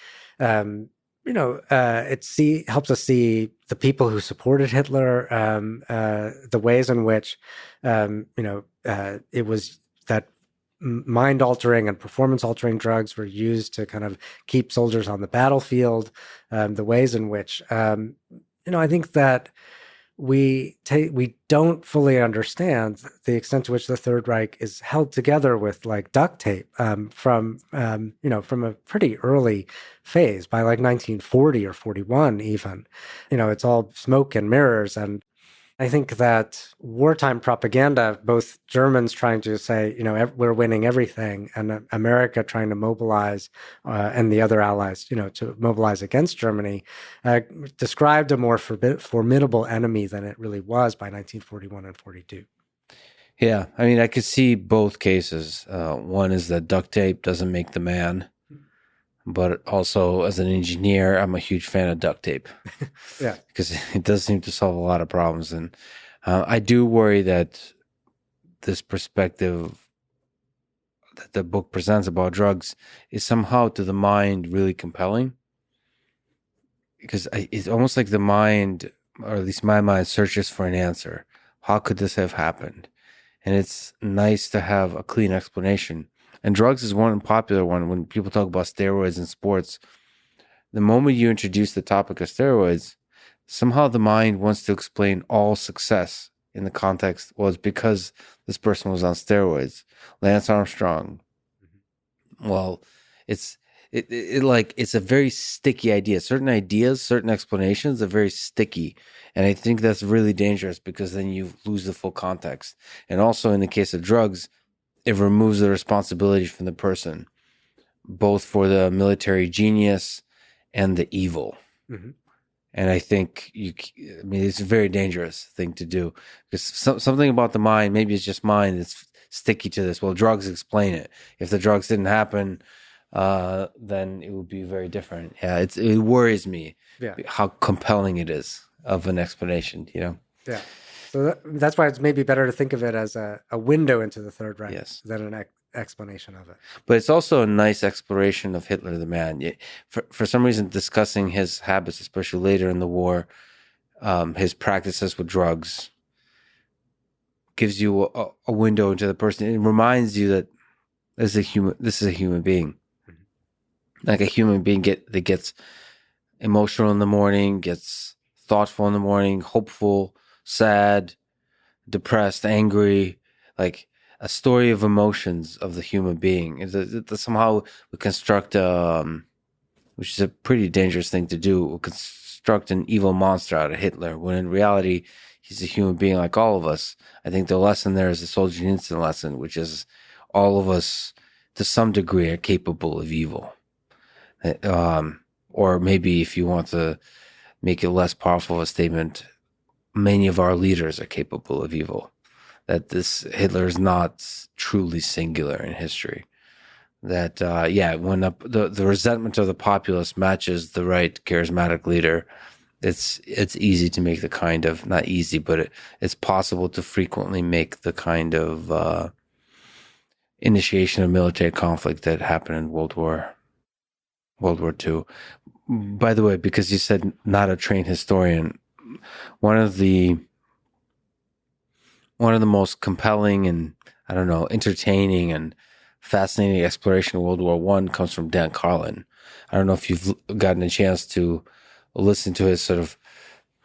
it helps us see the people who supported Hitler, the ways in which, it was that mind altering and performance altering drugs were used to kind of keep soldiers on the battlefield, the ways in which, I think that we don't fully understand the extent to which the Third Reich is held together with like duct tape from a pretty early phase by like 1940 or 41 even. It's all smoke and mirrors, and I think that wartime propaganda, both Germans trying to say, we're winning everything, and America trying to mobilize, and the other allies, to mobilize against Germany, described a more formidable enemy than it really was by 1941 and 42. Yeah, I mean, I could see both cases. One is that duct tape doesn't make the man, but also as an engineer, I'm a huge fan of duct tape. Yeah, because it does seem to solve a lot of problems. And I do worry that this perspective that the book presents about drugs is somehow to the mind really compelling, because it's almost like the mind, or at least my mind, searches for an answer. How could this have happened? And it's nice to have a clean explanation. And drugs is one popular one. When people talk about steroids in sports, the moment you introduce the topic of steroids, somehow the mind wants to explain all success in the context. Well, it's because this person was on steroids. Lance Armstrong. Well, it's it's a very sticky idea. Certain ideas, certain explanations are very sticky, and I think that's really dangerous because then you lose the full context. And also, in the case of drugs, it removes the responsibility from the person, both for the military genius and the evil. mm-hmm. And I think it's a very dangerous thing to do, because something about the mind, maybe it's just mind, it's sticky to this. Well, drugs explain it. If the drugs didn't happen, then it would be very different. Yeah, it worries me, Yeah, how compelling it is of an explanation, yeah. So that's why it's maybe better to think of it as a window into the Third Reich Yes. than an explanation of it. But it's also a nice exploration of Hitler the man. For some reason, discussing his habits, especially later in the war, his practices with drugs, gives you a window into the person. It reminds you that this is a human being, like a human being that gets emotional in the morning, gets thoughtful in the morning, hopeful, sad, depressed, angry, like a story of emotions of the human being. Somehow we construct, which is a pretty dangerous thing to do, we construct an evil monster out of Hitler, when in reality, he's a human being like all of us. I think the lesson there is the Solzhenitsyn lesson, which is all of us, to some degree, are capable of evil. Or maybe if you want to make it less powerful of a statement, many of our leaders are capable of evil. That this Hitler is not truly singular in history. That when the resentment of the populace matches the right charismatic leader, it's easy to make the kind of, not easy, but it's possible to frequently make the kind of initiation of military conflict that happened in World War II. By the way, because you said not a trained historian, one of the most compelling and, I don't know, entertaining and fascinating exploration of World War I comes from Dan Carlin. I don't know if you've gotten a chance to listen to his sort of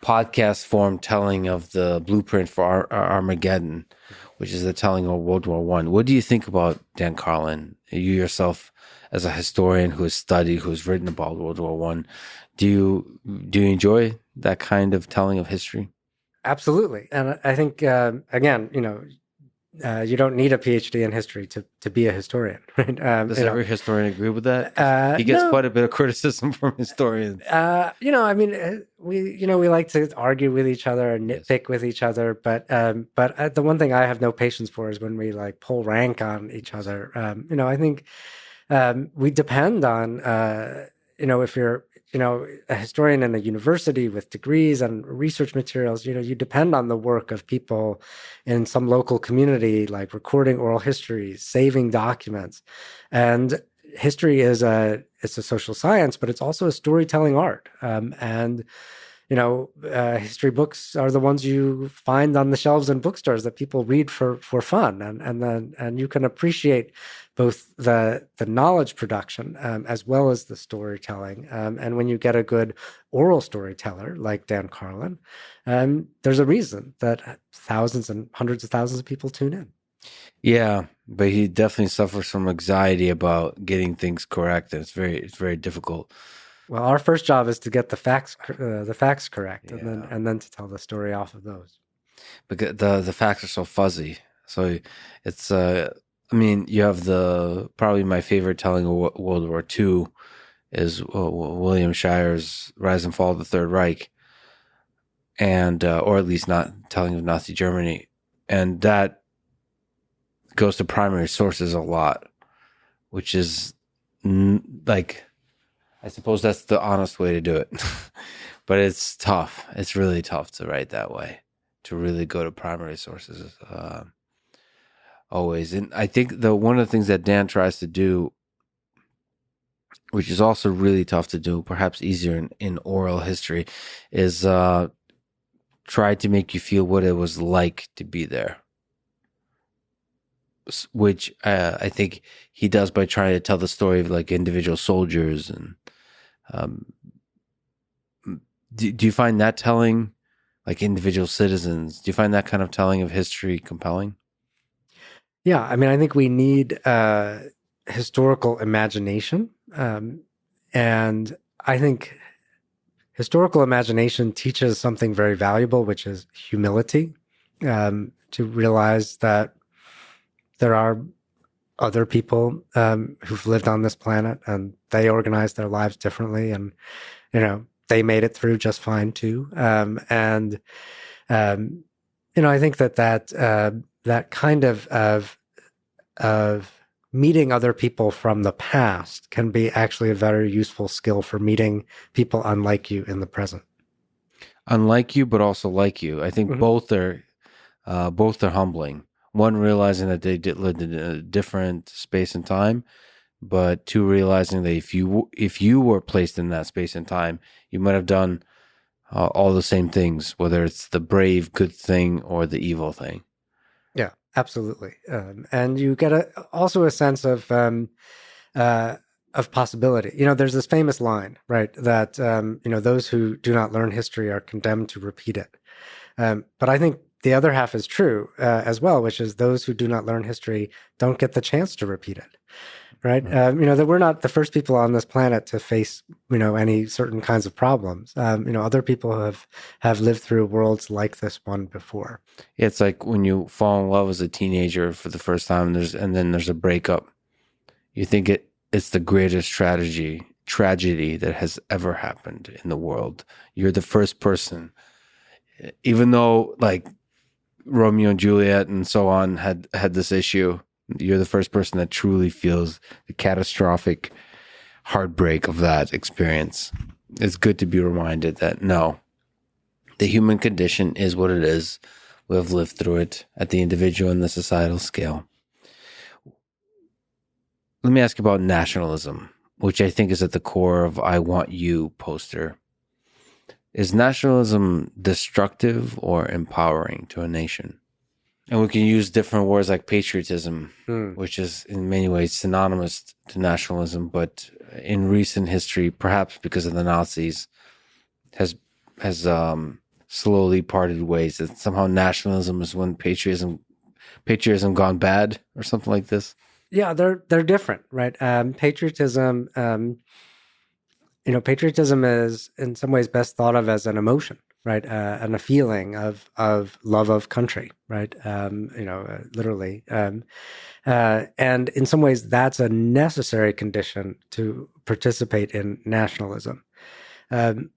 podcast form telling of the blueprint for Armageddon, which is the telling of World War I. What do you think about Dan Carlin? You yourself, as a historian who has studied, who has written about World War I, do you enjoy that kind of telling of history? Absolutely. And I think, again, you don't need a PhD in history to be a historian, right? Does every historian agree with that? He gets No. quite a bit of criticism from historians. I mean, we like to argue with each other and nitpick with each other, but the one thing I have no patience for is when we like pull rank on each other. I think we depend on, if you're, a historian in a university with degrees and research materials, you depend on the work of people in some local community, like recording oral histories, saving documents. And, history is it's a social science, but it's also a storytelling art. And history books are the ones you find on the shelves in bookstores that people read for fun, and you can appreciate both the knowledge production as well as the storytelling. And when you get a good oral storyteller like Dan Carlin, there's a reason that thousands and hundreds of thousands of people tune in. Yeah, but he definitely suffers from anxiety about getting things correct, and it's very difficult. Well, our first job is to get the facts correct, Yeah, and then to tell the story off of those. because the facts are so fuzzy. So it's I mean, you have the probably my favorite telling of World War II is William Shire's Rise and Fall of the Third Reich, and or at least not telling of Nazi Germany, and that goes to primary sources a lot, which is like I suppose that's the honest way to do it. But it's tough. It's really tough to write that way, to really go to primary sources always. And I think the one of the things that Dan tries to do, which is also really tough to do, perhaps easier in oral history, is try to make you feel what it was like to be there. Which I think he does by trying to tell the story of like individual soldiers. And um, do you find that telling, like individual citizens, do you find that kind of telling of history compelling? Yeah, I mean, I think we need historical imagination, and I think historical imagination teaches something very valuable, which is humility. To realize that there are other people who've lived on this planet and they organize their lives differently, and they made it through just fine too. And I think that kind of meeting other people from the past can be actually a very useful skill for meeting people unlike you in the present. Unlike you, but also like you. I think Mhm. both are humbling. One realizing that they did lived in a different space and time, but two realizing that if you were placed in that space and time, you might have done all the same things, whether it's the brave good thing or the evil thing. Yeah, absolutely. And you get also a sense uh, of possibility. There's this famous line, right, that those who do not learn history are condemned to repeat it. But I think the other half is true as well, which is those who do not learn history don't get the chance to repeat it. Right. Mm. That we're not the first people on this planet to face, any certain kinds of problems. Other people have lived through worlds like this one before. Yeah, it's like when you fall in love as a teenager for the first time, and then there's a breakup. You think it's the greatest tragedy that has ever happened in the world. You're the first person, even though like Romeo and Juliet and so on had this issue. You're the first person that truly feels the catastrophic heartbreak of that experience. It's good to be reminded that no, the human condition is what it is. We have lived through it at the individual and the societal scale. Let me ask you about nationalism, which I think is at the core of I Want You poster. Is nationalism destructive or empowering to a nation? And we can use different words like patriotism, Hmm. which is in many ways synonymous to nationalism, but in recent history, perhaps because of the Nazis, has has slowly parted ways. That somehow nationalism is when patriotism gone bad or something like this. Yeah, they're different, right? Patriotism is in some ways best thought of as an emotion, right? And a feeling of love of country, right? Literally. And in some ways, that's a necessary condition to participate in nationalism. Um,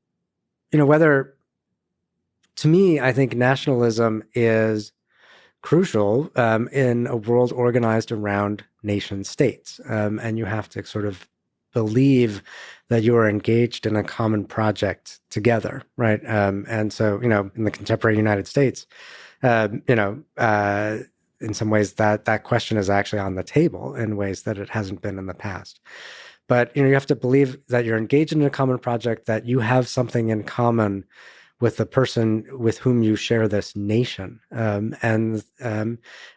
whether to me, I think nationalism is crucial in a world organized around nation states. And you have to sort of believe that you are engaged in a common project together, right? And so, in the contemporary United States, uh, you know, uh, in some ways that question is actually on the table in ways that it hasn't been in the past. But you have to believe that you're engaged in a common project, that you have something in common with the person with whom you share this nation, and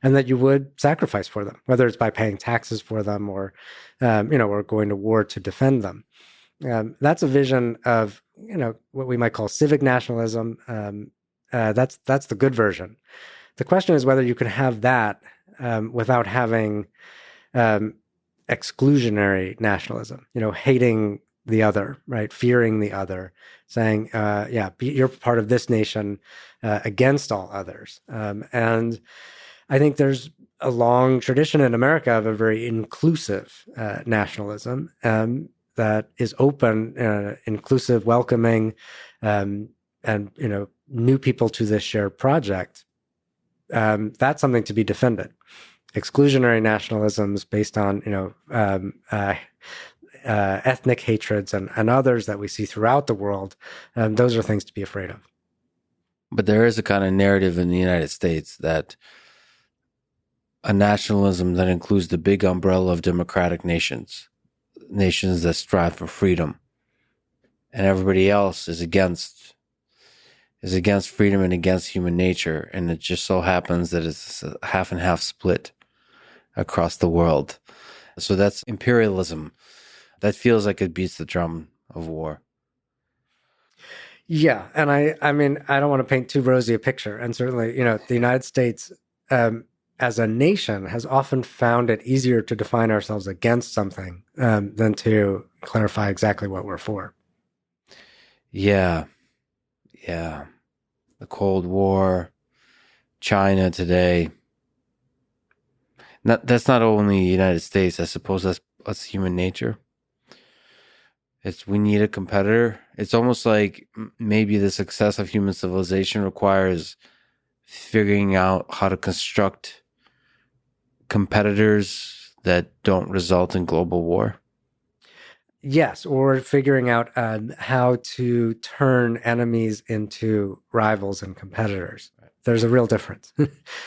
that you would sacrifice for them, whether it's by paying taxes for them or or going to war to defend them. That's a vision of what we might call civic nationalism. That's the good version. The question is whether you can have that without having um, exclusionary nationalism. Hating the other, right? Fearing the other, saying, you're part of this nation against all others. And I think there's a long tradition in America of a very inclusive nationalism that is open, inclusive, welcoming, and new people to this shared project. That's something to be defended. Exclusionary nationalisms based on ethnic hatreds and others that we see throughout the world, those are things to be afraid of. But there is a kind of narrative in the United States that a nationalism that includes the big umbrella of democratic nations that strive for freedom, and everybody else is against freedom and against human nature. And it just so happens that it's a half and half split across the world. So that's imperialism. That feels like it beats the drum of war. Yeah, and I mean, I don't want to paint too rosy a picture, and certainly, the United States, as a nation, has often found it easier to define ourselves against something than to clarify exactly what we're for. Yeah, yeah. The Cold War, China today. That's not only the United States. I suppose that's human nature. We need a competitor. It's almost like maybe the success of human civilization requires figuring out how to construct competitors that don't result in global war. Yes, or figuring out how to turn enemies into rivals and competitors. There's a real difference.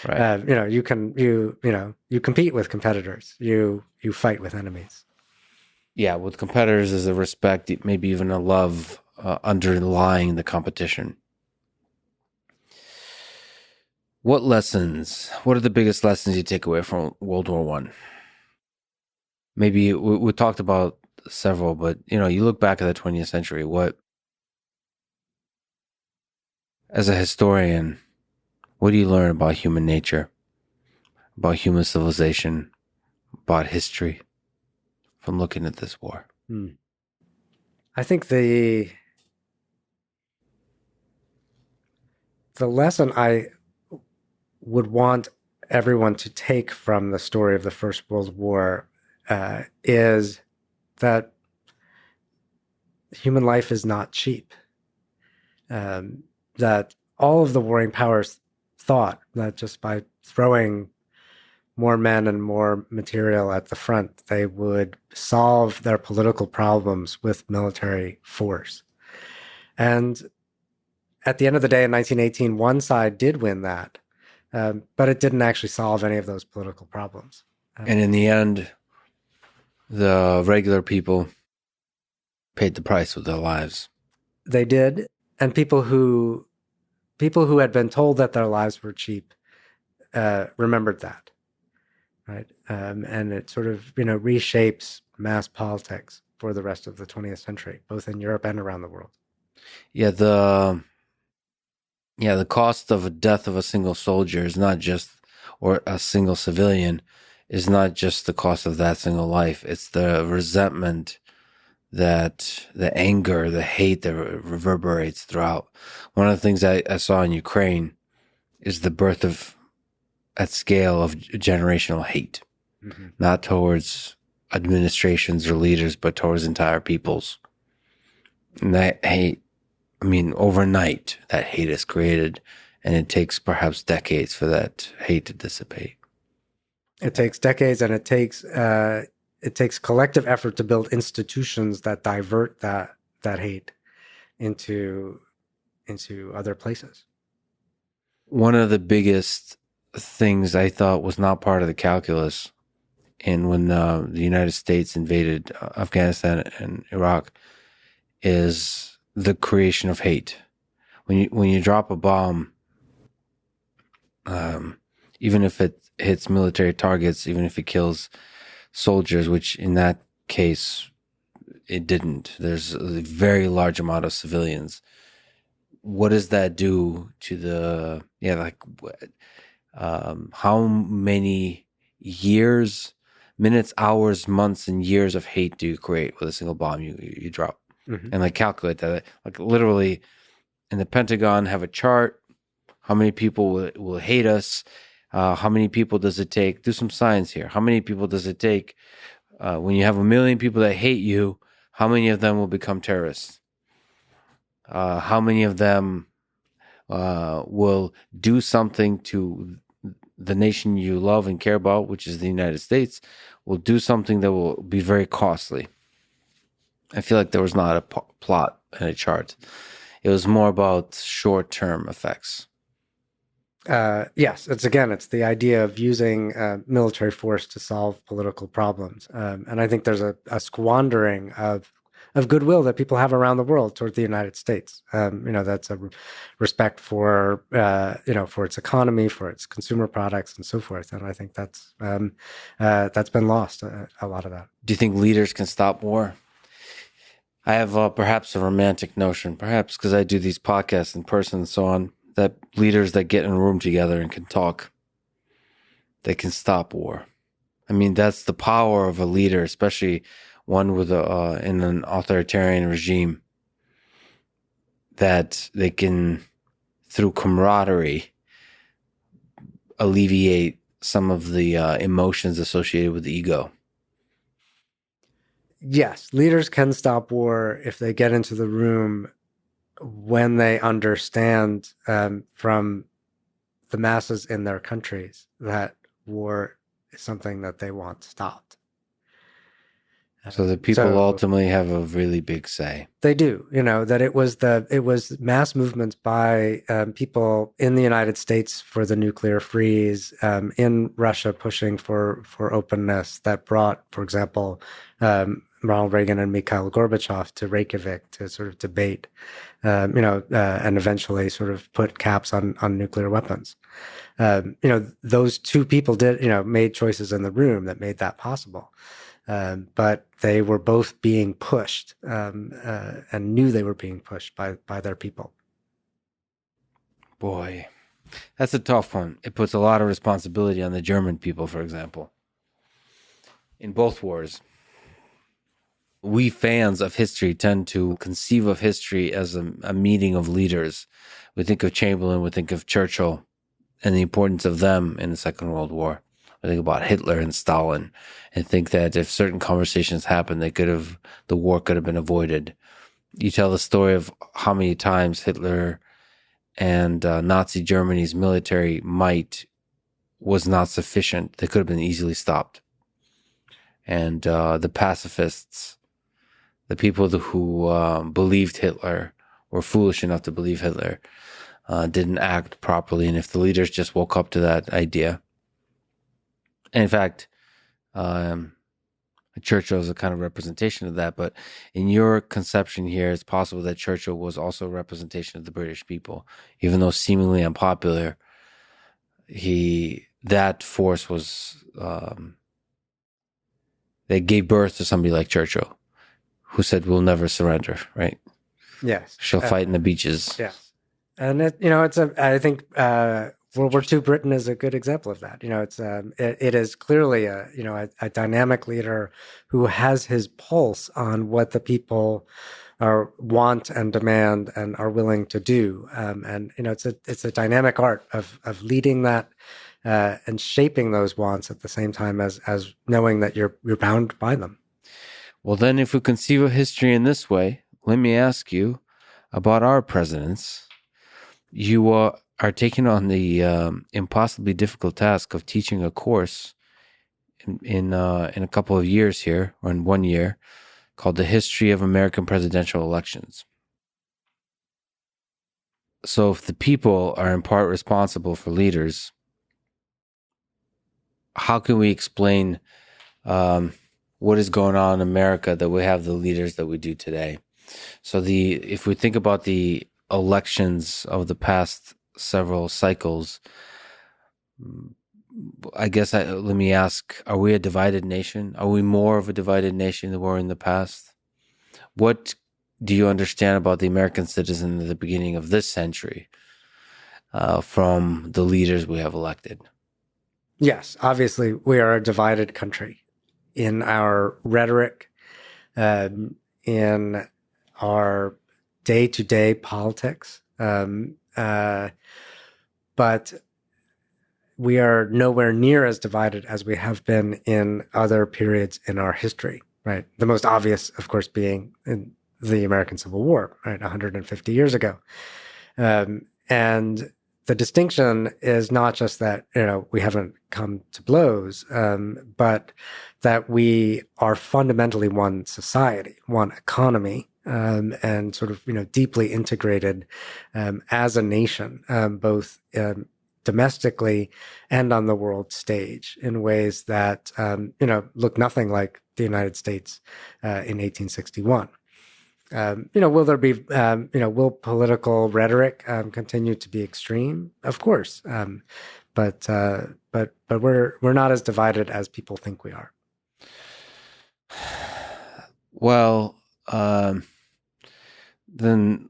Right. You compete with competitors. You fight with enemies. Yeah, with competitors is a respect, maybe even a love underlying the competition. What are the biggest lessons you take away from World War One? Maybe we talked about several, but you look back at the 20th century. As a historian, what do you learn about human nature, about human civilization, about history from looking at this war? I think the lesson I would want everyone to take from the story of the First World War is that human life is not cheap. That all of the warring powers thought that just by throwing more men and more material at the front, they would solve their political problems with military force. And at the end of the day, in 1918, one side did win that, but it didn't actually solve any of those political problems. And in the end, the regular people paid the price with their lives. They did, and people who had been told that their lives were cheap remembered that, right? And it sort of reshapes mass politics for the rest of the 20th century, both in Europe and around the world. Yeah, the cost of a death of a single soldier is not just, or a single civilian, is not just the cost of that single life. It's the resentment, that the anger, the hate that reverberates throughout. One of the things I saw in Ukraine is the birth of, at scale, of generational hate, not towards administrations or leaders, but towards entire peoples. And that hate, overnight, that hate is created, and it takes perhaps decades for that hate to dissipate. It takes decades, and it takes collective effort to build institutions that divert that hate into other places. One of the biggest things I thought was not part of the calculus, and when the United States invaded Afghanistan and Iraq, is the creation of hate. When you drop a bomb, even if it hits military targets, even if it kills soldiers, which in that case it didn't. There's a very large amount of civilians. What does that do to the how many years, minutes, hours, months, and years of hate do you create with a single bomb you drop? Mm-hmm. And like calculate that, like literally in the Pentagon have a chart. How many people will hate us? How many people does it take? Do some science here. How many people does it take when you have 1 million people that hate you? How many of them will become terrorists? How many of them will do something to the nation you love and care about, which is the United States, will do something that will be very costly? I feel like there was not a plot and a chart. It was more about short-term effects. Yes, it's the idea of using military force to solve political problems, and I think there's a squandering of goodwill that people have around the world toward the United States. That's a respect for for its economy, for its consumer products, and so forth. And I think that's been lost. A lot of that. Do you think leaders can stop war? I have perhaps a romantic notion, perhaps because I do these podcasts in person and so on, that leaders that get in a room together and can talk, they can stop war. I mean, that's the power of a leader, especially one with in an authoritarian regime, that they can, through camaraderie, alleviate some of the emotions associated with ego. Yes, leaders can stop war if they get into the room when they understand from the masses in their countries that war is something that they want stopped. So the people ultimately have a really big say. They do, that it was mass movements by people in the United States for the nuclear freeze, in Russia pushing for openness, that brought, for example, Ronald Reagan and Mikhail Gorbachev to Reykjavik to sort of debate, and eventually sort of put caps on nuclear weapons. Those two people made choices in the room that made that possible. But they were both being pushed and knew they were being pushed by their people. Boy, that's a tough one. It puts a lot of responsibility on the German people, for example. In both wars, we fans of history tend to conceive of history as a meeting of leaders. We think of Chamberlain, we think of Churchill, and the importance of them in the Second World War. I think about Hitler and Stalin, and think that if certain conversations happened, the war could have been avoided. You tell the story of how many times Hitler and Nazi Germany's military might was not sufficient. They could have been easily stopped. And the pacifists, the people who believed Hitler, were foolish enough to believe Hitler, didn't act properly. And if the leaders just woke up to that idea, and in fact, Churchill is a kind of representation of that. But in your conception here, it's possible that Churchill was also a representation of the British people, even though seemingly unpopular. That force was they gave birth to somebody like Churchill, who said, "We'll never surrender." Right? Yes, she'll fight in the beaches. Yes, and I think World War II Britain is a good example of that. It is clearly a dynamic leader who has his pulse on what the people want and demand and are willing to do. And it's a dynamic art of leading that and shaping those wants at the same time as knowing that you're bound by them. Well, then, if we conceive of history in this way, let me ask you about our presidents. You are taking on the impossibly difficult task of teaching a course in a couple of years here, or in 1 year, called The History of American Presidential Elections. So if the people are in part responsible for leaders, how can we explain um, what is going on in America that we have the leaders that we do today? So if we think about the elections of the past several cycles, I guess let me ask: are we a divided nation? Are we more of a divided nation than we were in the past? What do you understand about the American citizen at the beginning of this century from the leaders we have elected? Yes, obviously, we are a divided country in our rhetoric, in our day to day politics. But we are nowhere near as divided as we have been in other periods in our history, right? The most obvious, of course, being in the American Civil War, right? 150 years ago. And the distinction is not just that, we haven't come to blows, but that we are fundamentally one society, one economy, and sort of, deeply integrated as a nation, both domestically and on the world stage in ways that, look nothing like the United States in 1861. Will there be, will political rhetoric continue to be extreme? Of course, but we're not as divided as people think we are. Well, then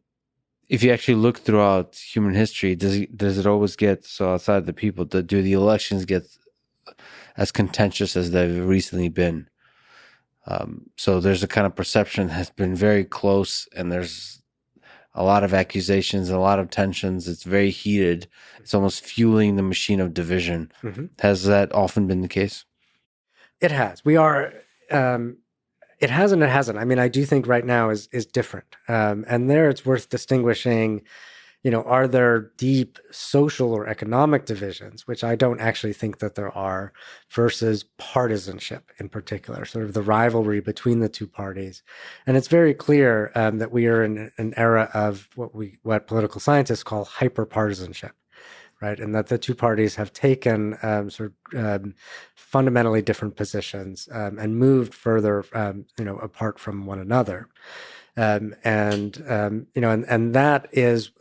if you actually look throughout human history, does it always get so outside the people? Do the elections get as contentious as they've recently been? So there's a kind of perception has been very close, and there's a lot of accusations, a lot of tensions. It's very heated. It's almost fueling the machine of division. Mm-hmm. Has that often been the case? It has. We are. It has and it hasn't. I mean, I do think right now is different, and there it's worth distinguishing. Are there deep social or economic divisions, which I don't actually think that there are, versus partisanship in particular, sort of the rivalry between the two parties. And it's very clear that we are in an era of what political scientists call hyperpartisanship, right? And that the two parties have taken fundamentally different positions and moved further, apart from one another. And that is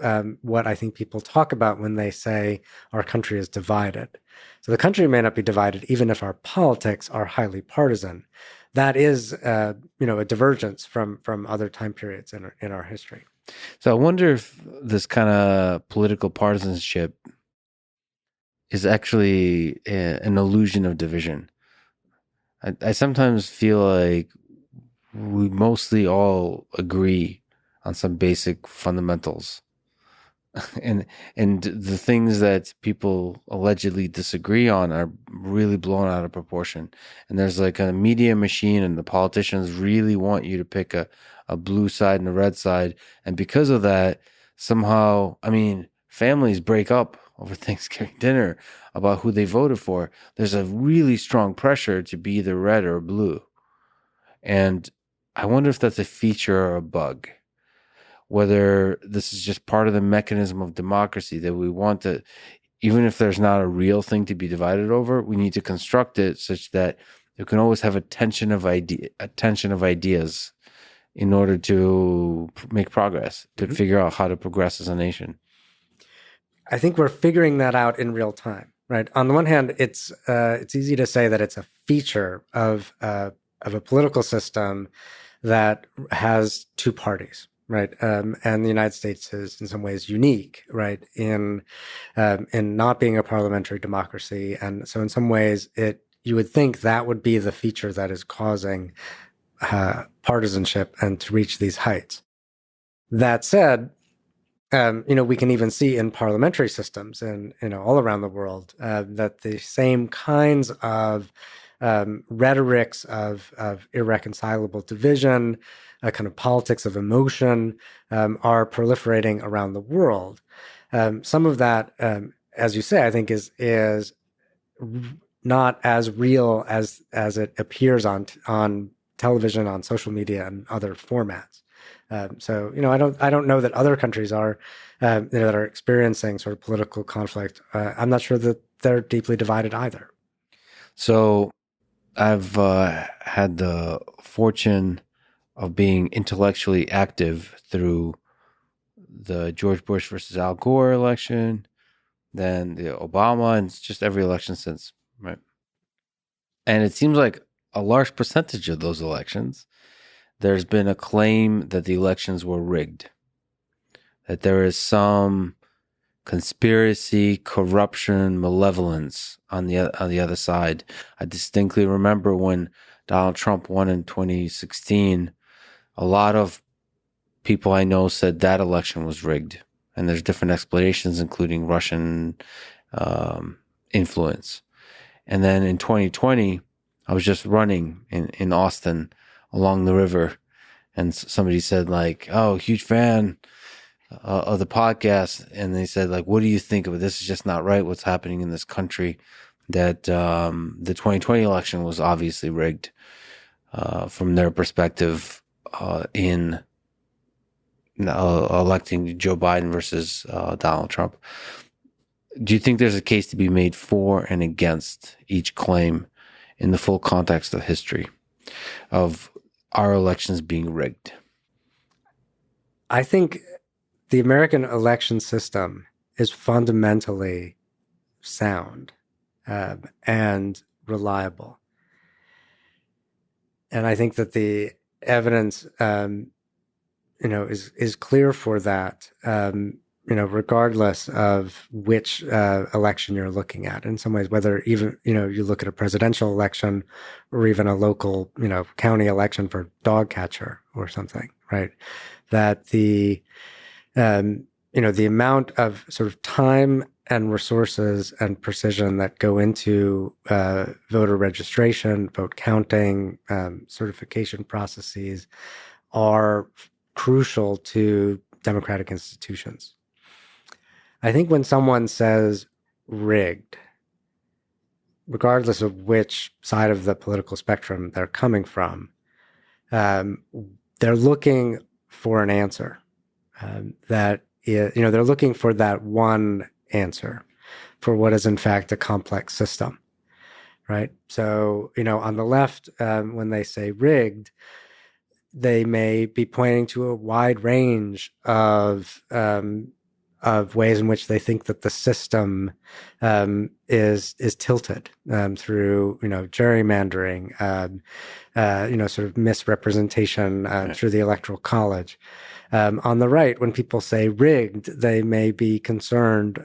what I think people talk about when they say our country is divided. So the country may not be divided, even if our politics are highly partisan. That is, a divergence from other time periods in our history. So I wonder if this kind of political partisanship is actually an illusion of division. I sometimes feel like we mostly all agree on some basic fundamentals. and the things that people allegedly disagree on are really blown out of proportion. And there's like a media machine, and the politicians really want you to pick a blue side and a red side. And because of that, somehow, I mean, families break up over Thanksgiving dinner about who they voted for. There's a really strong pressure to be either red or blue. And I wonder if that's a feature or a bug, whether this is just part of the mechanism of democracy that we want to, even if there's not a real thing to be divided over, we need to construct it such that you can always have a tension of ideas in order to make progress, to figure out how to progress as a nation. I think we're figuring that out in real time, right? On the one hand, it's easy to say that it's a feature of a political system that has two parties, right? And the United States is in some ways unique, right, in not being a parliamentary democracy. And so in some ways, you would think that would be the feature that is causing partisanship and to reach these heights. That said, we can even see in parliamentary systems and, all around the world that the same kinds of rhetorics of irreconcilable division, kind of politics of emotion, are proliferating around the world. Some of that, as you say, I think is not as real as it appears on television, on social media, and other formats. So I don't know that other countries are that are experiencing sort of political conflict. I'm not sure that they're deeply divided either. So I've had the fortune of being intellectually active through the George Bush versus Al Gore election, then the Obama, and just every election since, right? And it seems like a large percentage of those elections, there's been a claim that the elections were rigged, that there is some conspiracy, corruption, malevolence on the other side. I distinctly remember when Donald Trump won in 2016, a lot of people I know said that election was rigged, and there's different explanations, including Russian influence. And then in 2020, I was just running in Austin along the river, and somebody said like, "Oh, huge fan of the podcast," and they said like, "What do you think of it? This is just not right. What's happening in this country? That the 2020 election was obviously rigged from their perspective in electing Joe Biden versus Donald Trump." Do you think there's a case to be made for and against each claim in the full context of history of our elections being rigged? I think the American election system is fundamentally sound and reliable. And I think that the evidence, is clear for that, regardless of which election you're looking at. In some ways, whether even, you look at a presidential election or even a local, county election for dog catcher or something, right? That the amount of sort of time and resources and precision that go into voter registration, vote counting, certification processes are crucial to democratic institutions. I think when someone says rigged, regardless of which side of the political spectrum they're coming from, they're looking for an answer. They're looking for that one answer for what is in fact a complex system, right? So, on the left, when they say rigged, they may be pointing to a wide range of ways in which they think that the system is tilted through gerrymandering, sort of misrepresentation through the Electoral College. On the right, when people say rigged, they may be concerned,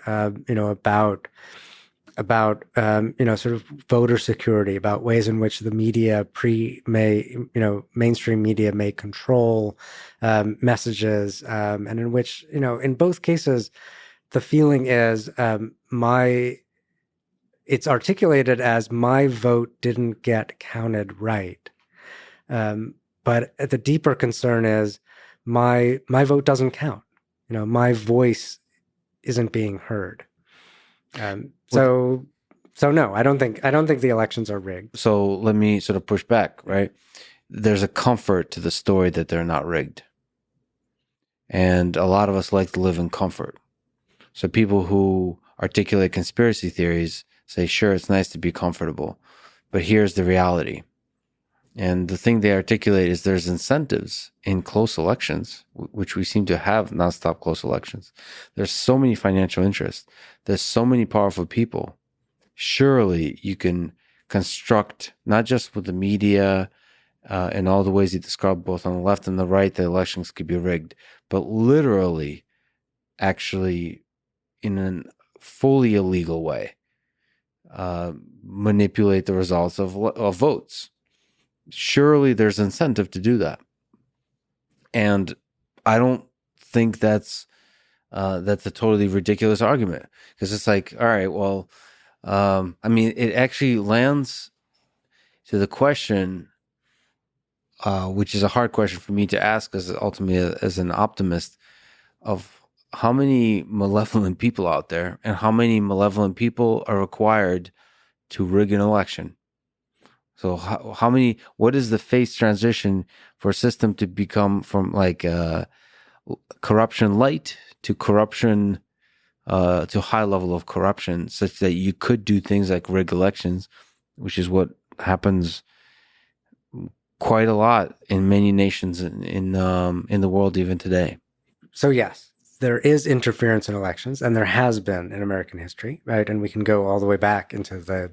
about sort of voter security, about ways in which the media mainstream media may control messages, and in which, in both cases, the feeling is it's articulated as my vote didn't get counted right. But the deeper concern is my vote doesn't count. My voice isn't being heard. So no, I don't think the elections are rigged. So let me sort of push back, right? There's a comfort to the story that they're not rigged. And a lot of us like to live in comfort. So people who articulate conspiracy theories say, sure, it's nice to be comfortable, but here's the reality. And the thing they articulate is there's incentives in close elections, which we seem to have nonstop close elections. There's so many financial interests. There's so many powerful people. Surely you can construct, not just with the media and all the ways you describe both on the left and the right, the elections could be rigged, but literally, actually, in a fully illegal way, manipulate the results of votes. Surely there's incentive to do that. And I don't think that's a totally ridiculous argument, because it's like, all right, well, it actually lands to the question, which is a hard question for me to ask as an optimist, of how many malevolent people out there and how many malevolent people are required to rig an election. So how many, what is the phase transition for a system to become from like corruption light to corruption, to high level of corruption, such that you could do things like rig elections which is what happens quite a lot in many nations in the world even today. So yes, there is interference in elections, and there has been in American history, right? And we can go all the way back into the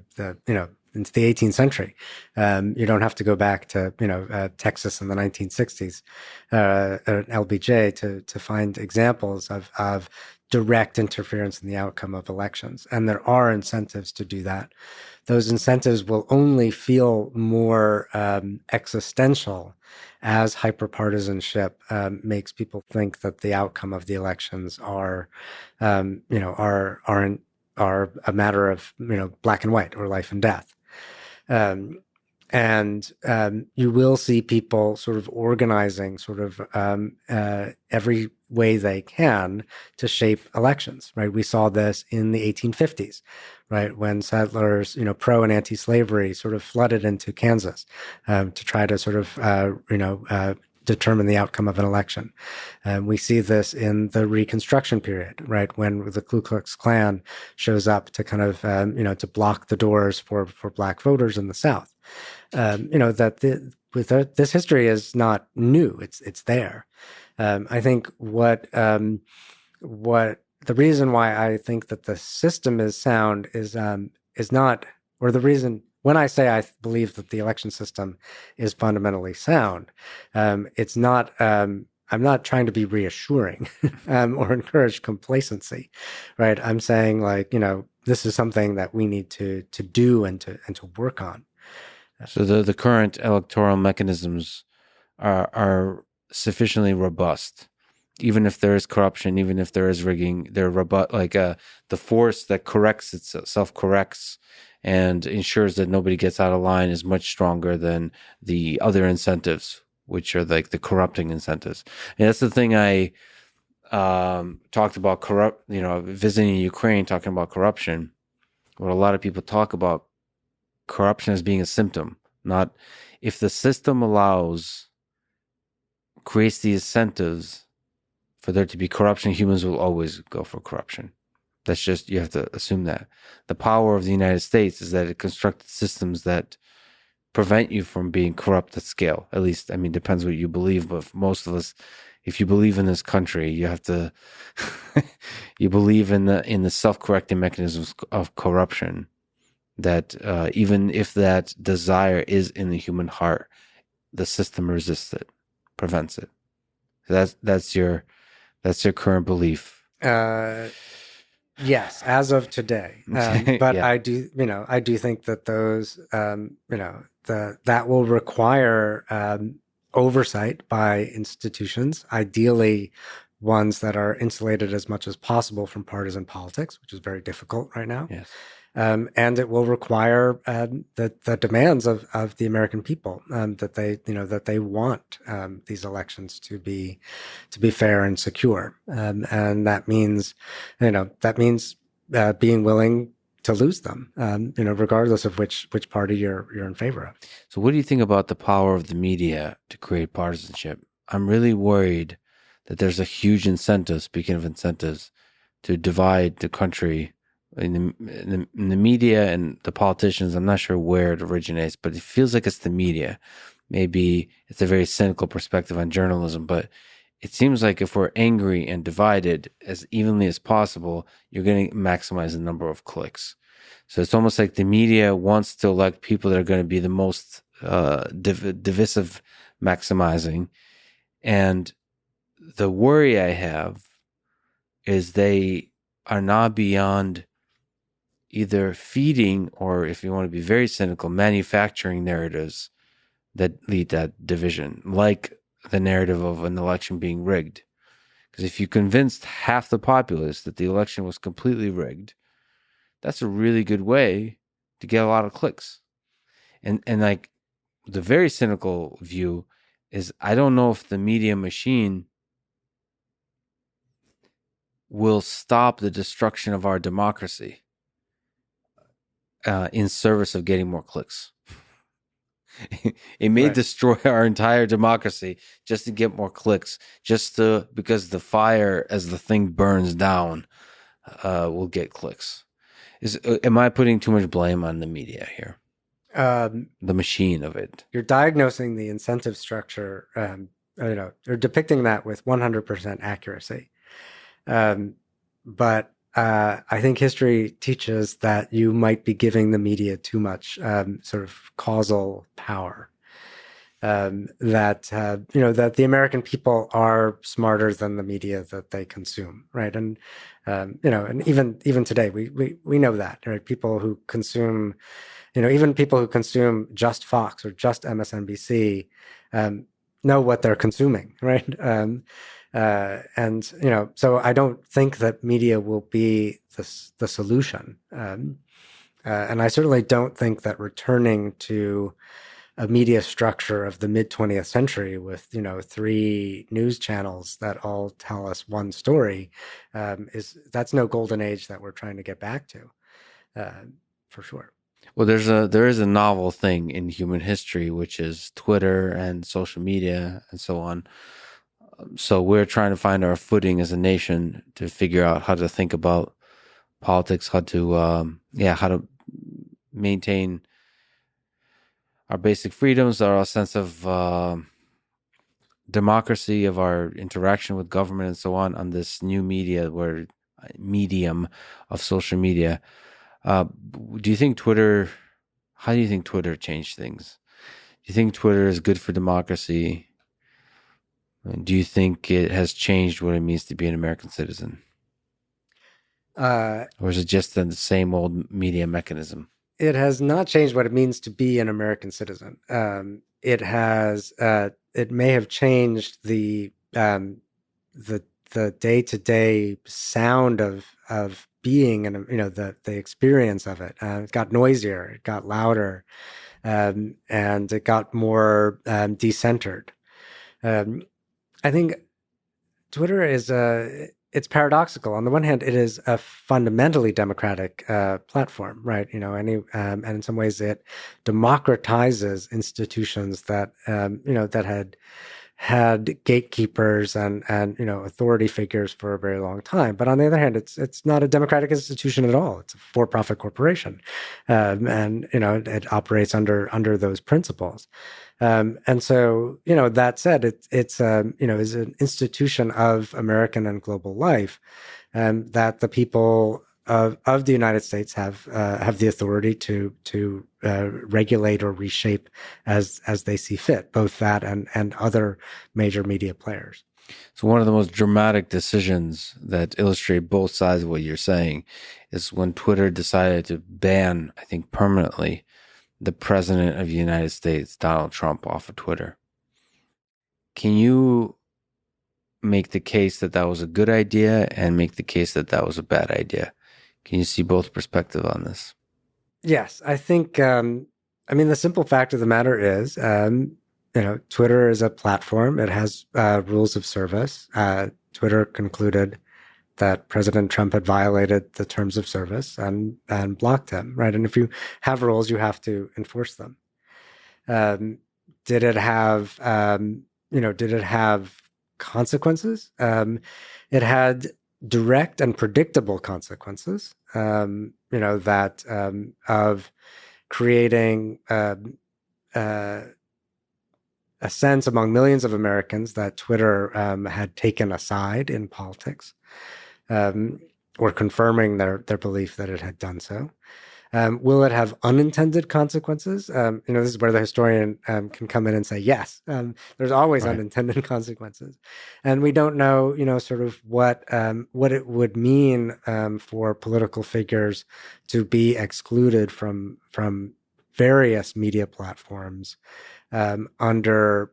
into the 18th century. You don't have to go back to Texas in the 1960s, LBJ to find examples of direct interference in the outcome of elections. And there are incentives to do that. Those incentives will only feel more existential as hyperpartisanship makes people think that the outcome of the elections are a matter of black and white or life and death. And you will see people sort of organizing sort of every way they can to shape elections, right? We saw this in the 1850s, right? When settlers, pro and anti-slavery sort of flooded into Kansas to try to sort of, determine the outcome of an election. We see this in the Reconstruction period, right? When the Ku Klux Klan shows up to kind of, to block the doors for Black voters in the South. This history is not new. It's there. I think what the reason why I think that the system is sound is not, or the reason when I say I believe that the election system is fundamentally sound, it's not. I'm not trying to be reassuring or encourage complacency, right? I'm saying this is something that we need to do and to work on. So the current electoral mechanisms are sufficiently robust, even if there is corruption, even if there is rigging. They're robust, the force that corrects itself corrects and ensures that nobody gets out of line is much stronger than the other incentives, which are like the corrupting incentives. And that's the thing I talked about visiting Ukraine, talking about corruption. What a lot of people talk about corruption as being a symptom, not if the system creates the incentives for there to be corruption, humans will always go for corruption. That's just, you have to assume that. The power of the United States is that it constructed systems that prevent you from being corrupt at scale. At least, depends what you believe, but for most of us, if you believe in this country, you have to, you believe in the self-correcting mechanisms of corruption. That even if that desire is in the human heart, the system resists it, prevents it. That's your current belief. Yes, as of today. But Yeah. I do think that those, that will require oversight by institutions, ideally ones that are insulated as much as possible from partisan politics, which is very difficult right now. Yes. And it will require the demands of the American people that they want these elections to be fair and secure, and that means being willing to lose them, regardless of which party you're in favor of. So, what do you think about the power of the media to create partisanship? I'm really worried that there's a huge incentive. Speaking of incentives, to divide the country. In the media and the politicians, I'm not sure where it originates, but it feels like it's the media. Maybe it's a very cynical perspective on journalism, but it seems like if we're angry and divided as evenly as possible, you're going to maximize the number of clicks. So it's almost like the media wants to elect people that are going to be the most divisive, maximizing. And the worry I have is they are not beyond either feeding or, if you want to be very cynical, manufacturing narratives that lead that division, like the narrative of an election being rigged. Because if you convinced half the populace that the election was completely rigged, that's a really good way to get a lot of clicks. And like the very cynical view is, I don't know if the media machine will stop the destruction of our democracy in service of getting more clicks. It may destroy our entire democracy just to get more clicks, because the fire, as the thing burns down, will get clicks. Am I putting too much blame on the media here? Um, the machine of it. you're diagnosing the incentive structure, you're depicting that with 100% accuracy. But I think history teaches that you might be giving the media too much sort of causal power. That the American people are smarter than the media that they consume, right? And even today, we know that, right? People who consume, even people who consume just Fox or just MSNBC, know what they're consuming, right? So I don't think that media will be the solution. And I certainly don't think that returning to a media structure of the mid 20th century with three news channels that all tell us one story is that's no golden age that we're trying to get back to, uh, for sure. Well, there is a novel thing in human history, which is Twitter and social media and so on. So we're trying to find our footing as a nation to figure out how to think about politics, how to maintain our basic freedoms, our sense of democracy, of our interaction with government, and so on this new medium of social media. Do you think Twitter? How do you think Twitter changed things? Do you think Twitter is good for democracy? Do you think it has changed what it means to be an American citizen? Or is it just the same old media mechanism? It has not changed what it means to be an American citizen. It may have changed the day to day sound of being, and the experience of it. It got noisier, it got louder, and it got more decentered. I think Twitter it's paradoxical. On the one hand, it is a fundamentally democratic platform, right? And in some ways, it democratizes institutions that that had gatekeepers and authority figures for a very long time. But on the other hand, it's not a democratic institution at all. It's a for-profit corporation, and it operates under those principles. And so, that said, it's is an institution of American and global life, that the people of the United States have the authority to regulate or reshape as they see fit, both that and other major media players. So one of the most dramatic decisions that illustrate both sides of what you're saying is when Twitter decided to ban, I think permanently, the president of the United States, Donald Trump, off of Twitter. Can you make the case that that was a good idea and make the case that that was a bad idea? Can you see both perspectives on this? Yes, I think, the simple fact of the matter is, Twitter is a platform. It has rules of service. Twitter concluded that President Trump had violated the terms of service and blocked him, right? And if you have rules, you have to enforce them. Did it have consequences? It had direct and predictable consequences, of creating a sense among millions of Americans that Twitter had taken a side in politics, or confirming their belief that it had done so. Will it have unintended consequences? This is where the historian can come in and say, yes, there's always Right. unintended consequences. And we don't know, sort of what it would mean for political figures to be excluded from various media platforms under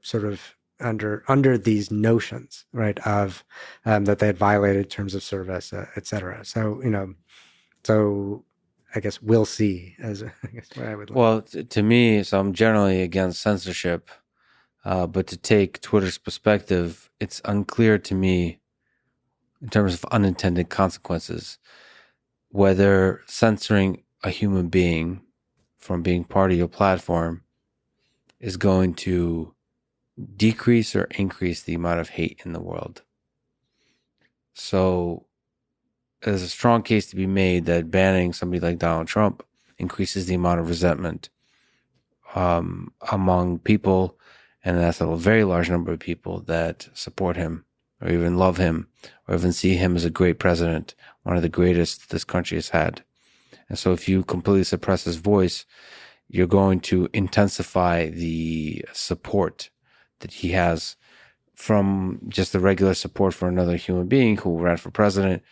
these notions, right, of that they had violated terms of service, et cetera. So I guess we'll see, as I guess what I would like. Well, to me, so I'm generally against censorship, but to take Twitter's perspective, it's unclear to me in terms of unintended consequences whether censoring a human being from being part of your platform is going to decrease or increase the amount of hate in the world. So there's a strong case to be made that banning somebody like Donald Trump increases the amount of resentment among people, and that's a very large number of people that support him or even love him or even see him as a great president, one of the greatest this country has had. And so if you completely suppress his voice, you're going to intensify the support that he has from just the regular support for another human being who ran for president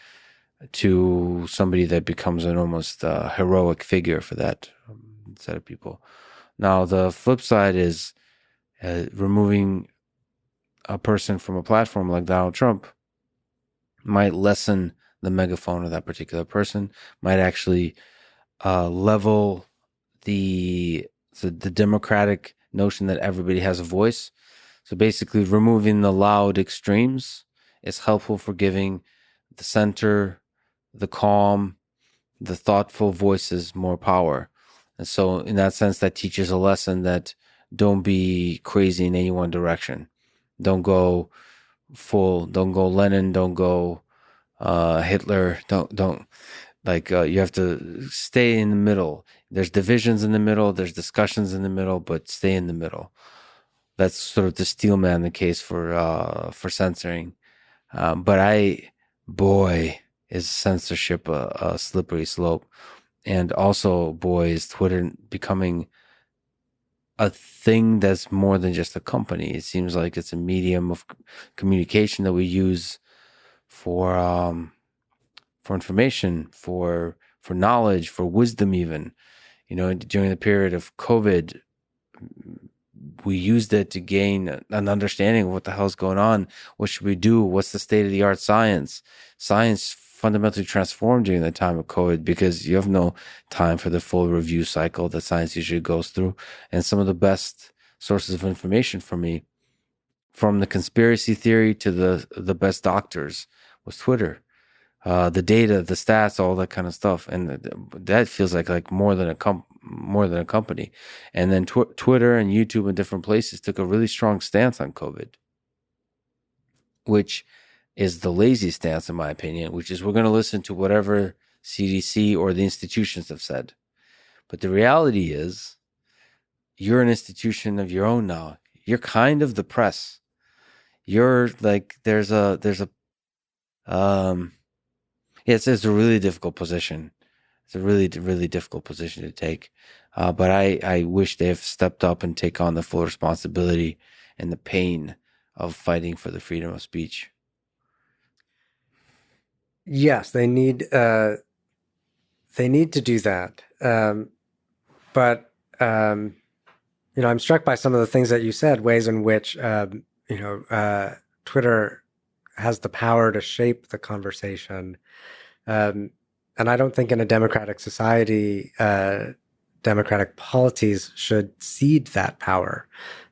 to somebody that becomes an almost heroic figure for that set of people. Now, the flip side is removing a person from a platform like Donald Trump might lessen the megaphone of that particular person, might actually level the democratic notion that everybody has a voice. So basically, removing the loud extremes is helpful for giving the center, the calm, the thoughtful voices more power. And so, in that sense, that teaches a lesson that don't be crazy in any one direction. Don't go don't go Lenin, don't go Hitler, don't like you have to stay in the middle. There's divisions in the middle, there's discussions in the middle, but stay in the middle. That's sort of the steelman the case for censoring. But boy, is censorship a slippery slope. And also, boy, is Twitter becoming a thing that's more than just a company. It seems like it's a medium of communication that we use for information, for knowledge, for wisdom. Even, during the period of COVID, we used it to gain an understanding of what the hell's going on. What should we do? What's the state of the art science? Science fundamentally transformed during the time of COVID because you have no time for the full review cycle that science usually goes through. And some of the best sources of information for me, from the conspiracy theory to the best doctors, was Twitter. The data, the stats, all that kind of stuff, and that feels like more than a company. And then Twitter and YouTube and different places took a really strong stance on COVID, which is the lazy stance, in my opinion, which is we're going to listen to whatever CDC or the institutions have said. But the reality is, you're an institution of your own now. You're kind of the press. You're like it's a really difficult position. It's a really, really difficult position to take. But I wish they have stepped up and take on the full responsibility and the pain of fighting for the freedom of speech. Yes, they need to do that. But I'm struck by some of the things that you said, ways in which Twitter has the power to shape the conversation. And I don't think in a democratic society, democratic polities should cede that power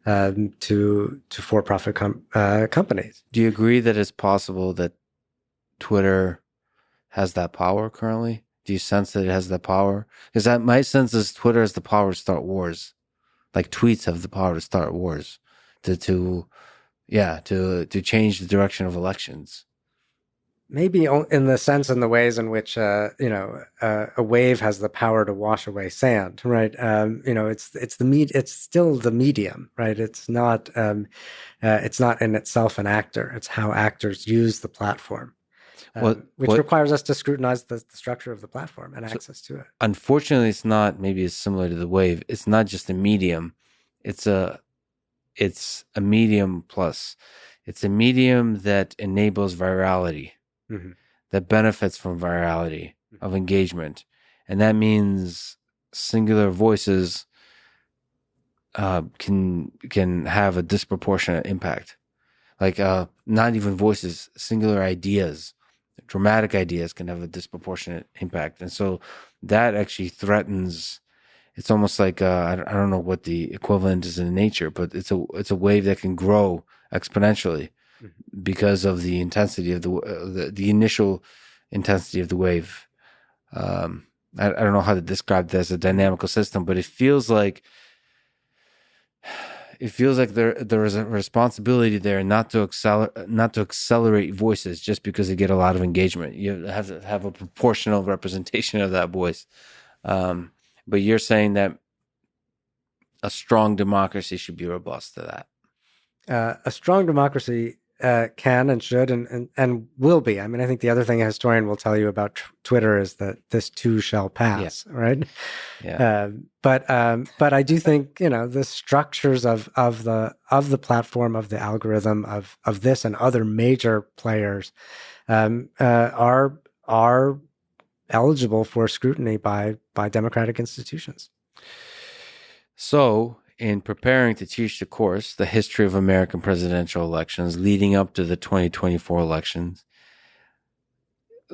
to for-profit companies. Do you agree that it's possible that Twitter has that power currently? Do you sense that it has that power? Because my sense is Twitter has the power to start wars, like tweets have the power to start wars, to change the direction of elections. Maybe in the sense, in the ways in which a wave has the power to wash away sand, right? It's still the medium, right? It's not in itself an actor. It's how actors use the platform, which requires us to scrutinize the structure of the platform and access to it. Unfortunately, it's not. Maybe it's similar to the wave. It's not just a medium. It's a medium plus. It's a medium that enables virality. Mm-hmm. That benefits from virality of engagement. And that means singular voices can have a disproportionate impact. Like not even voices, singular ideas, dramatic ideas can have a disproportionate impact. And so that actually threatens, it's almost like, I don't know what the equivalent is in nature, but it's a wave that can grow exponentially because of the intensity of the initial intensity of the wave. I don't know how to describe that as a dynamical system, but it feels like there is a responsibility there not to accelerate voices just because they get a lot of engagement. You have to have a proportional representation of that voice. But you're saying that a strong democracy should be robust to that? A strong democracy can and should and will be. I mean, I think the other thing a historian will tell you about Twitter is that this too shall pass, right? Yeah. But I do think the structures of the platform, of the algorithm, of this and other major players are eligible for scrutiny by democratic institutions. So, in preparing to teach the course, the history of American presidential elections leading up to the 2024 elections.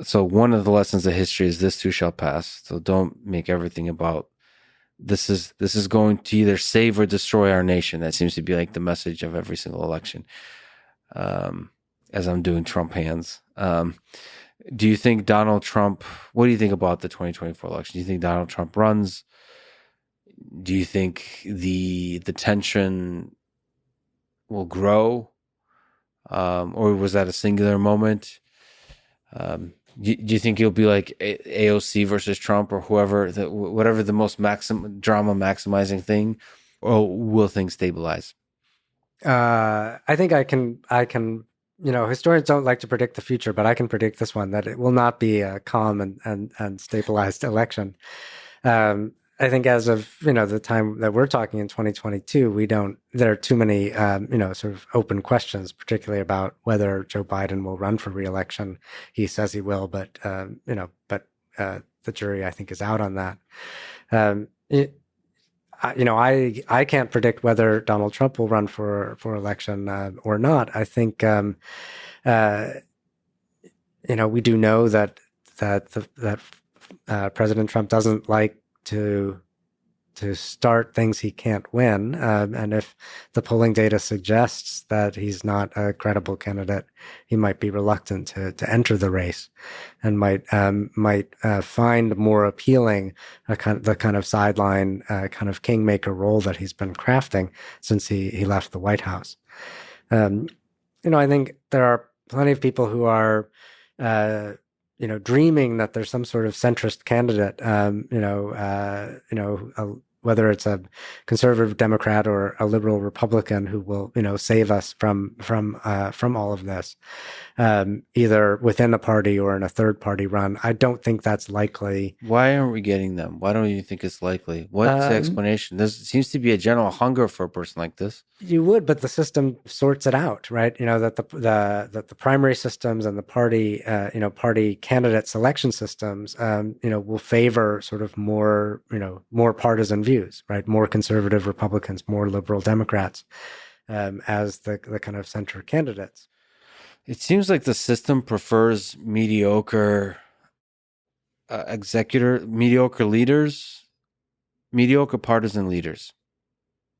So, one of the lessons of history is this too shall pass. So, don't make everything about this is going to either save or destroy our nation. That seems to be like the message of every single election. As I'm doing Trump hands. Do you think Donald Trump, what do you think about the 2024 election? Do you think Donald Trump runs? Do you think the tension will grow? Or was that a singular moment? Do you think it'll be like AOC versus Trump or whoever, whatever the most drama maximizing thing, or will things stabilize? I think I can. Historians don't like to predict the future, but I can predict this one, that it will not be a calm and stabilized election. I think as of the time that we're talking in 2022, there are too many sort of open questions, particularly about whether Joe Biden will run for re-election. He says he will, but the jury, I think, is out on that. I can't predict whether Donald Trump will run for election or not. I think we do know that President Trump doesn't like to start things he can't win, and if the polling data suggests that he's not a credible candidate, he might be reluctant to enter the race, and might find more appealing the kind of sideline kind of kingmaker role that he's been crafting since he left the White House. I think there are plenty of people who are dreaming that there's some sort of centrist candidate, whether it's a conservative Democrat or a liberal Republican who will, save us from all of this, either within a party or in a third party run. I don't think that's likely. Why aren't we getting them? Why don't you think it's likely? What's the explanation? There seems to be a general hunger for a person like this. You would, but the system sorts it out, right? That the primary systems and the party, party candidate selection systems, will favor sort of more partisan views, right? More conservative Republicans, more liberal Democrats, as the kind of center candidates. It seems like the system prefers mediocre mediocre leaders, mediocre partisan leaders.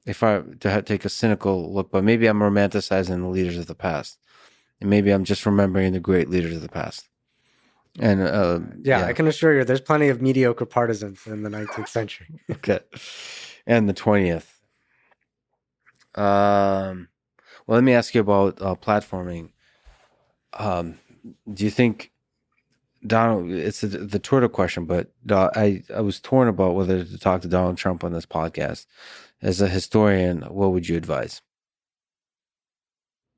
If I to take a cynical look, but maybe I'm romanticizing the leaders of the past, and maybe I'm just remembering the great leaders of the past. And I can assure you, there's plenty of mediocre partisans in the 19th century. Okay, and the 20th. Well, let me ask you about platforming. Do you think Donald? It's the Twitter question, but I was torn about whether to talk to Donald Trump on this podcast. As a historian, what would you advise?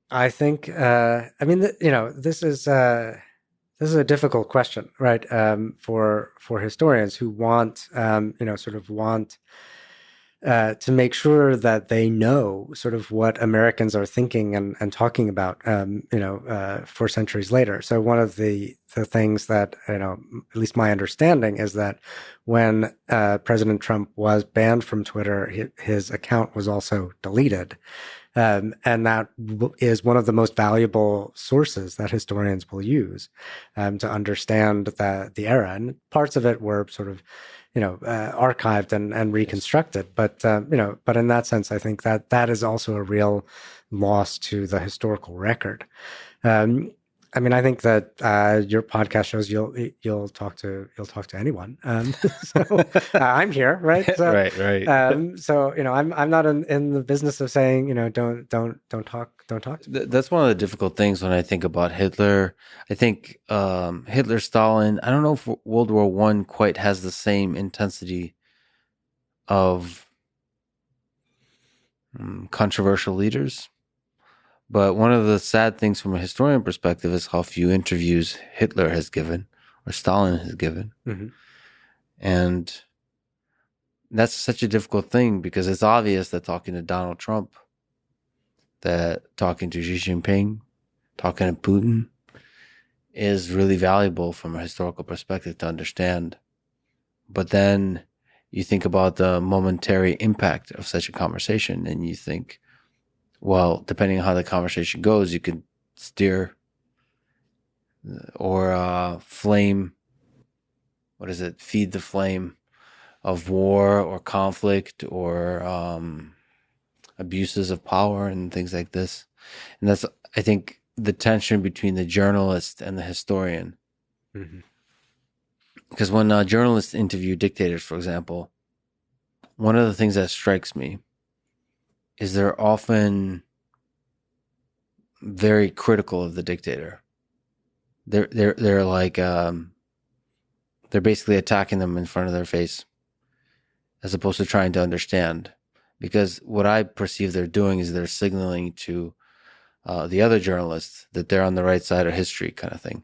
I think, this is a difficult question, right? For historians who want, to make sure that they know sort of what Americans are thinking and talking about, for centuries later. So one of the things that, at least my understanding is that when President Trump was banned from Twitter, his account was also deleted. And that is one of the most valuable sources that historians will use to understand the era. And parts of it were sort of, archived and reconstructed. But in that sense, I think that is also a real loss to the historical record. I think that your podcast shows you'll talk to anyone. So I'm here, right? So, right. I'm not in the business of saying don't talk to me. That's one of the difficult things when I think about Hitler. I think Hitler, Stalin. I don't know if World War I quite has the same intensity of controversial leaders. But one of the sad things from a historian perspective is how few interviews Hitler has given or Stalin has given. Mm-hmm. And that's such a difficult thing because it's obvious that talking to Donald Trump, that talking to Xi Jinping, talking to Putin is really valuable from a historical perspective to understand. But then you think about the momentary impact of such a conversation and you think, well, depending on how the conversation goes, you can steer or flame, what is it, feed the flame of war or conflict or abuses of power and things like this. And that's, I think, the tension between the journalist and the historian. Mm-hmm. Because when journalists interview dictators, for example, one of the things that strikes me is they're often very critical of the dictator. They're like they're basically attacking them in front of their face, as opposed to trying to understand. Because what I perceive they're doing is they're signaling to the other journalists that they're on the right side of history, kind of thing.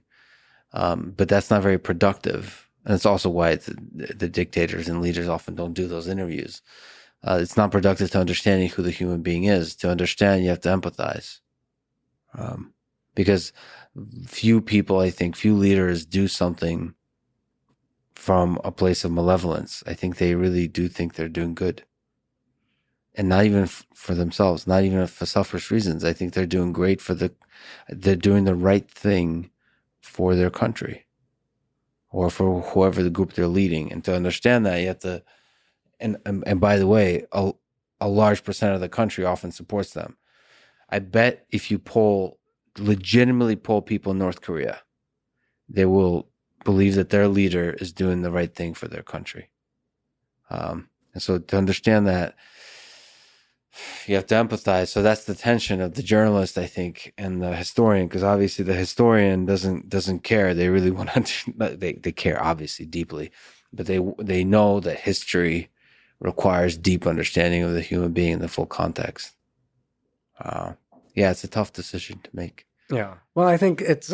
But that's not very productive, and it's also why the dictators and leaders often don't do those interviews. It's not productive to understanding who the human being is. To understand, you have to empathize. Because few people, I think, few leaders do something from a place of malevolence. I think they really do think they're doing good. And not even for themselves, not even for selfish reasons. I think they're doing great they're doing the right thing for their country or for whoever the group they're leading. And to understand that, you have to, and by the way, a large percent of the country often supports them. I bet if you legitimately poll people in North Korea, they will believe that their leader is doing the right thing for their country. And so to understand that, you have to empathize. So that's the tension of the journalist, I think, and the historian, because obviously the historian doesn't care. They really want to, they care obviously deeply, but they know that history requires deep understanding of the human being in the full context. Yeah, it's a tough decision to make. Yeah. Well, I think it's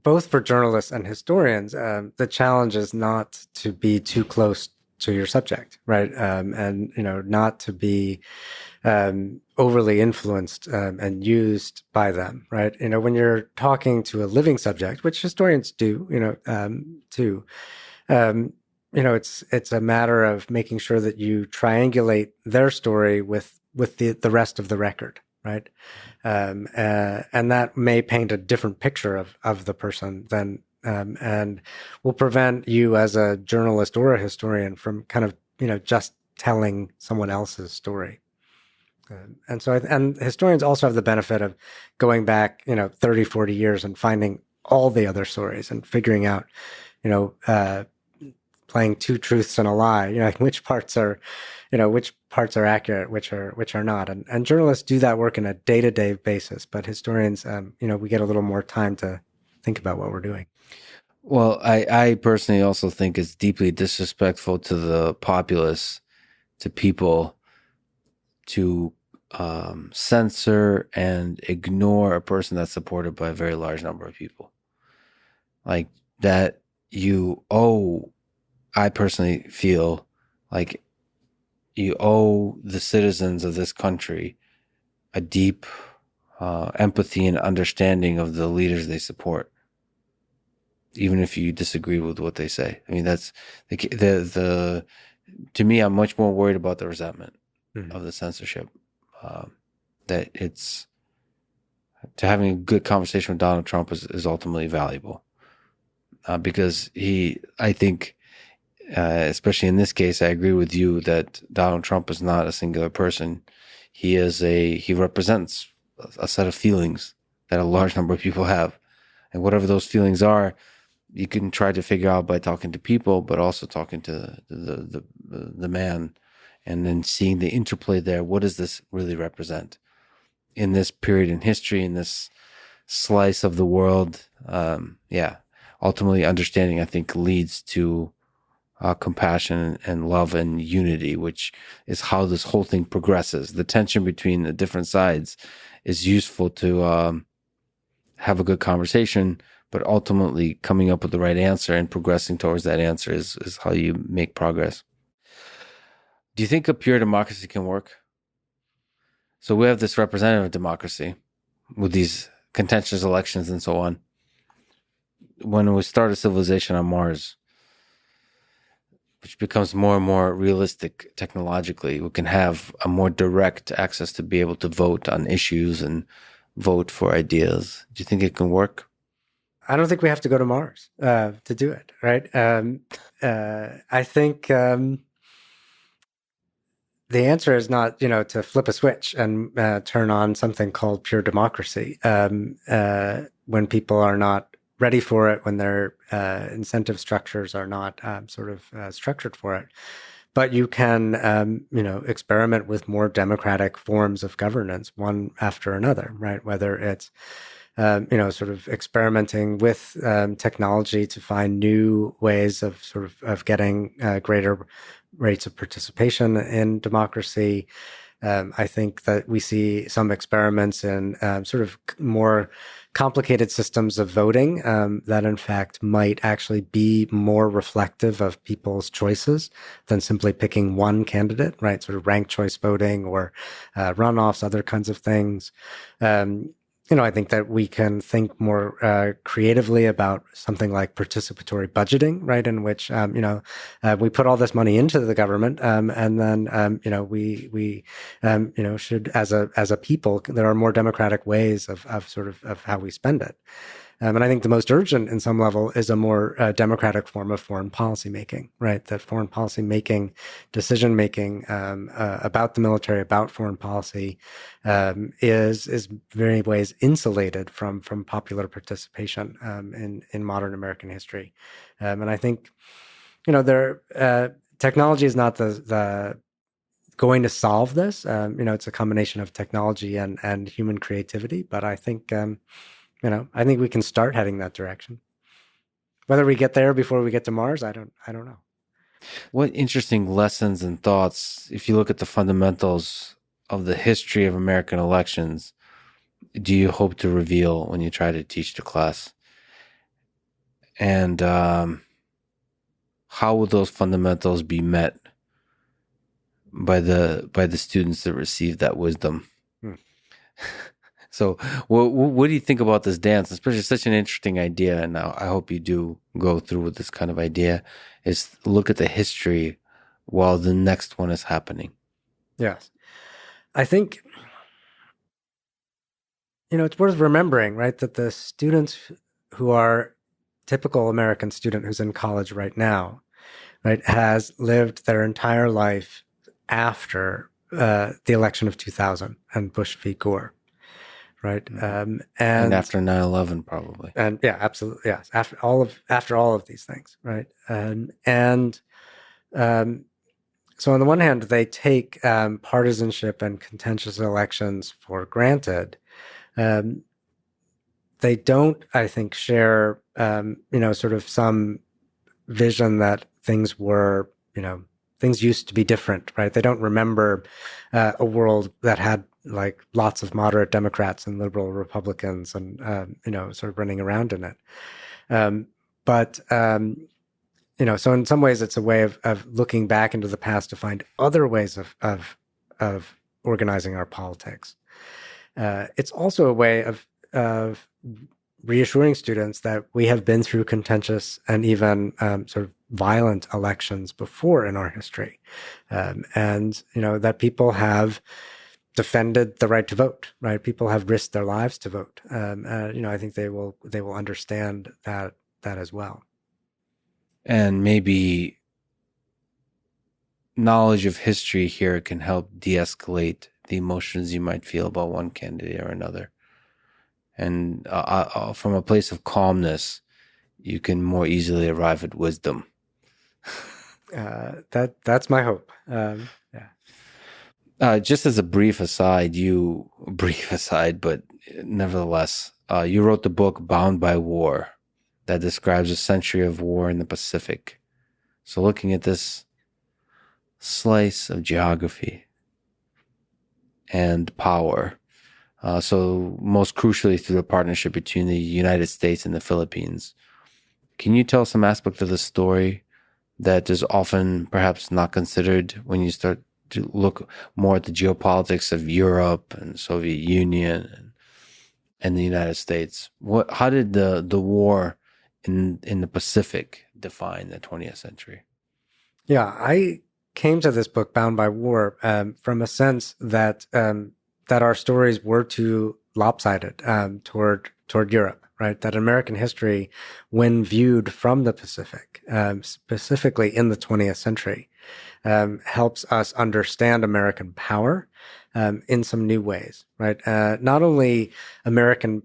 both for journalists and historians. The challenge is not to be too close to your subject, right? And not to be overly influenced and used by them, right? When you're talking to a living subject, which historians do, too. It's a matter of making sure that you triangulate their story with the rest of the record, right? And that may paint a different picture of the person than and will prevent you as a journalist or a historian from kind of just telling someone else's story. And so and historians also have the benefit of going back 30, 40 years and finding all the other stories and figuring out playing two truths and a lie, like which parts are accurate, which are not. And journalists do that work on a day-to-day basis, but historians, we get a little more time to think about what we're doing. Well, I personally also think it's deeply disrespectful to the populace, to people, to censor and ignore a person that's supported by a very large number of people. Like that I personally feel like you owe the citizens of this country a deep empathy and understanding of the leaders they support, even if you disagree with what they say. I mean, that's the to me, I'm much more worried about the resentment of the censorship. That it's to having a good conversation with Donald Trump is ultimately valuable because I think, especially in this case, I agree with you that Donald Trump is not a singular person. He represents a set of feelings that a large number of people have, and whatever those feelings are, you can try to figure out by talking to people, but also talking to the man, and then seeing the interplay there. What does this really represent in this period in history, in this slice of the world? Ultimately understanding, I think, leads to compassion and love and unity, which is how this whole thing progresses. The tension between the different sides is useful to have a good conversation, but ultimately coming up with the right answer and progressing towards that answer is how you make progress. Do you think a pure democracy can work? So we have this representative democracy with these contentious elections and so on. When we start a civilization on Mars, which becomes more and more realistic technologically, we can have a more direct access to be able to vote on issues and vote for ideas. Do you think it can work? I don't think we have to go to Mars to do it, right? I think the answer is not, to flip a switch and turn on something called pure democracy when people are not ready for it, when their incentive structures are not structured for it. But you can, experiment with more democratic forms of governance, one after another, right? Whether it's sort of experimenting with technology to find new ways of getting greater rates of participation in democracy. I think that we see some experiments in more complicated systems of voting that, in fact, might actually be more reflective of people's choices than simply picking one candidate, right? Sort of ranked choice voting or runoffs, other kinds of things. I think that we can think more creatively about something like participatory budgeting, right? In which, we put all this money into the government, and then, we should, as a people, there are more democratic ways of how we spend it. And I think the most urgent, in some level, is a more democratic form of foreign policy making, right? That foreign policy making, decision making about the military, about foreign policy, is very ways insulated from popular participation in modern American history. And I think, technology is not the going to solve this. It's a combination of technology and human creativity, but I think. I think we can start heading that direction. Whether we get there before we get to Mars, I don't know. What interesting lessons and thoughts, if you look at the fundamentals of the history of American elections, do you hope to reveal when you try to teach the class? And how will those fundamentals be met by the students that receive that wisdom? So what do you think about this dance? Especially such an interesting idea. And I hope you do go through with this kind of idea, is look at the history while the next one is happening. Yes. I think, it's worth remembering, right, that the students who are typical American student who's in college right now, right, has lived their entire life after the election of 2000 and Bush v. Gore. Right. And after 9/11, probably. And yeah, absolutely. Yes. After all of these things. Right. So on the one hand, they take partisanship and contentious elections for granted. They don't, I think, share, some vision that things were, things used to be different, right? They don't remember a world that had like lots of moderate Democrats and liberal Republicans and, running around in it. So in some ways it's a way of looking back into the past to find other ways of organizing our politics. It's also a way of reassuring students that we have been through contentious and even violent elections before in our history. And that people have defended the right to vote, right? People have risked their lives to vote. I think they will understand that as well. And maybe knowledge of history here can help de-escalate the emotions you might feel about one candidate or another. And from a place of calmness, you can more easily arrive at wisdom. That's my hope. Yeah. Just as a brief aside, but nevertheless, you wrote the book Bound by War that describes a century of war in the Pacific. So, looking at this slice of geography and power, so most crucially through the partnership between the United States and the Philippines, can you tell some aspect of the story that is often perhaps not considered when you start to look more at the geopolitics of Europe and Soviet Union and the United States? How did the war in the Pacific define the 20th century? Yeah, I came to this book, Bound by War, from a sense that that our stories were too lopsided toward Europe, right? That American history, when viewed from the Pacific, specifically in the 20th century, helps us understand American power in some new ways, right? Not only American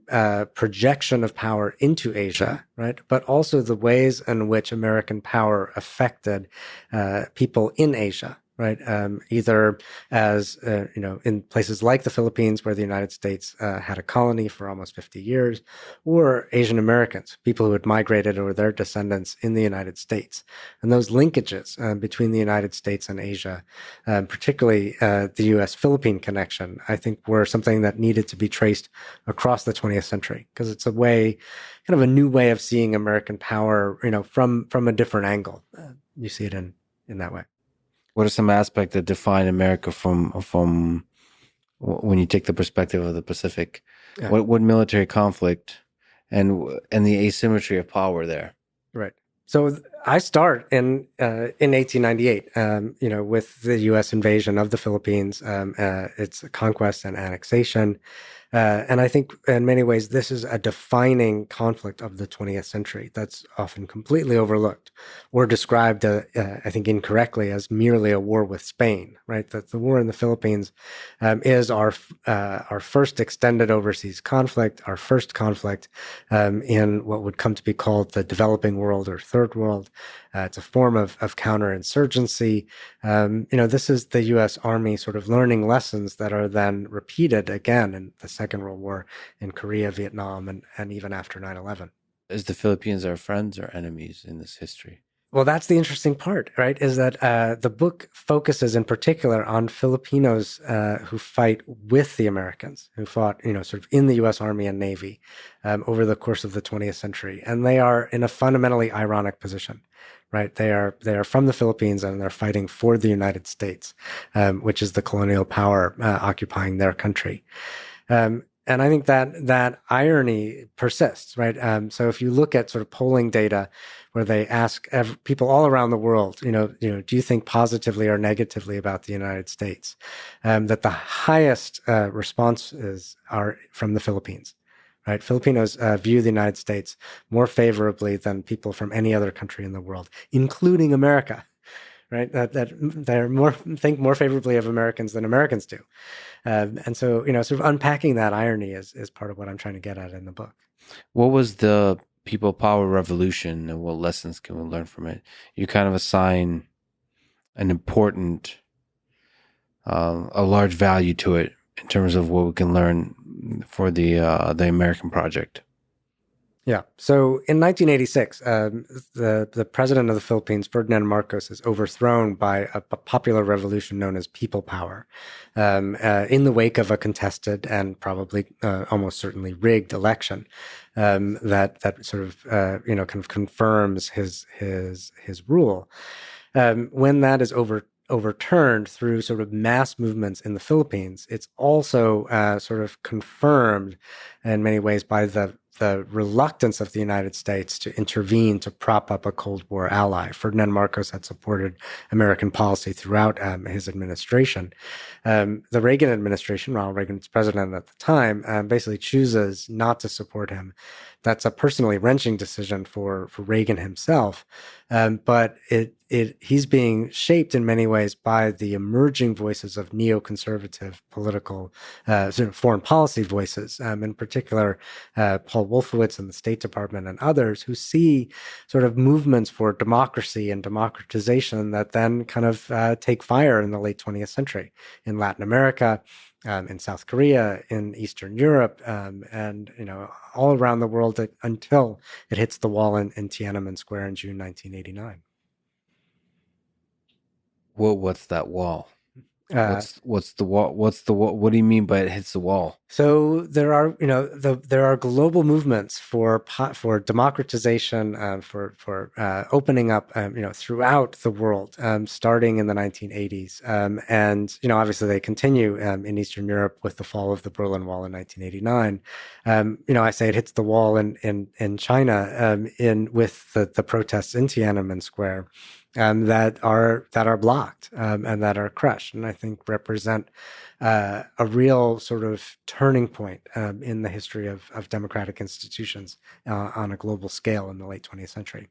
projection of power into Asia, right, but also the ways in which American power affected people in Asia, right? Either as in places like the Philippines, where the United States had a colony for almost 50 years, or Asian Americans, people who had migrated or their descendants in the United States, and those linkages between the United States and Asia, particularly the U.S.-Philippine connection, I think were something that needed to be traced across the 20th century, because it's a way, kind of a new way of seeing American power, from a different angle. You see it in that way. What are some aspects that define America from when you take the perspective of the Pacific? Yeah. What military conflict and the asymmetry of power there? Right. So I start in 1898, with the U.S. invasion of the Philippines, its conquest and annexation. And I think in many ways, this is a defining conflict of the 20th century that's often completely overlooked or described, I think incorrectly, as merely a war with Spain, right? That the war in the Philippines is our first extended overseas conflict, our first conflict in what would come to be called the developing world or third world. It's a form of counterinsurgency. This is the U.S. Army sort of learning lessons that are then repeated again in the Second World War, in Korea, Vietnam, and even after 9/11. Is the Philippines our friends or enemies in this history? Well, that's the interesting part, right? Is that the book focuses in particular on Filipinos who fight with the Americans, who fought, sort of in the U.S. Army and Navy over the course of the 20th century, and they are in a fundamentally ironic position, right? They are from the Philippines and they're fighting for the United States, which is the colonial power occupying their country. And I think that irony persists, right? So if you look at sort of polling data where they ask people all around the world, do you think positively or negatively about the United States? That the highest responses are from the Philippines, right? Filipinos view the United States more favorably than people from any other country in the world, including America, right? That they're think more favorably of Americans than Americans do. And so, sort of unpacking that irony is part of what I'm trying to get at in the book. What was the people power revolution and what lessons can we learn from it? You kind of assign an important, a large value to it in terms of what we can learn for the American project. Yeah. So in 1986, the president of the Philippines, Ferdinand Marcos, is overthrown by a popular revolution known as People Power, in the wake of a contested and probably almost certainly rigged election that sort of kind of confirms his rule. When that is overturned through sort of mass movements in the Philippines, it's also sort of confirmed in many ways by the reluctance of the United States to intervene to prop up a Cold War ally. Ferdinand Marcos had supported American policy throughout his administration. The Reagan administration, Ronald Reagan's president at the time, basically chooses not to support him. That's a personally wrenching decision for Reagan himself, but he's being shaped in many ways by the emerging voices of neoconservative political sort of foreign policy voices, in particular Paul Wolfowitz in the State Department and others who see sort of movements for democracy and democratization that then kind of take fire in the late 20th century in Latin America, in South Korea, in Eastern Europe, and all around the world until it hits the wall in Tiananmen Square in June 1989. What's that wall? Uh, What's the wall? What's the wall? What do you mean by it hits the wall? So there are, there are global movements for democratization, for opening up, throughout the world, starting in the 1980s, and obviously they continue in Eastern Europe with the fall of the Berlin Wall in 1989. I say it hits the wall in China, in with the protests in Tiananmen Square, that are blocked, and that are crushed, and I think represent a real sort of turning point, in the history of democratic institutions, on a global scale in the late 20th century.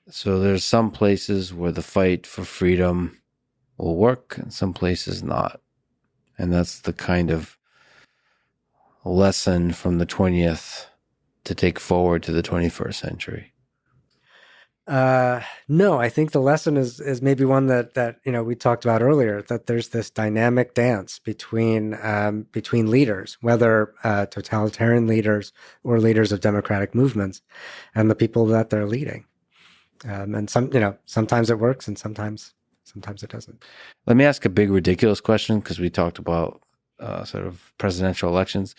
So there's some places where the fight for freedom will work, and some places not, and that's the kind of lesson from the 20th to take forward to the 21st century. No, I think the lesson is maybe one that we talked about earlier, that there's this dynamic dance between leaders, whether totalitarian leaders or leaders of democratic movements, and the people that they're leading. And sometimes it works, and sometimes it doesn't. Let me ask a big ridiculous question, because we talked about sort of presidential elections.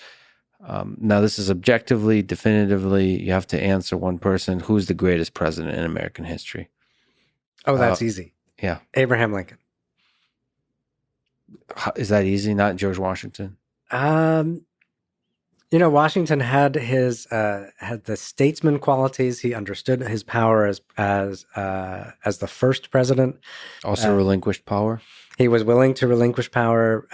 Now, this is objectively, definitively, you have to answer one person. Who's the greatest president in American history? Oh, that's easy. Yeah. Abraham Lincoln. Is that easy? Not George Washington? Washington had had the statesman qualities. He understood his power as the first president. Also relinquished power? He was willing to relinquish power.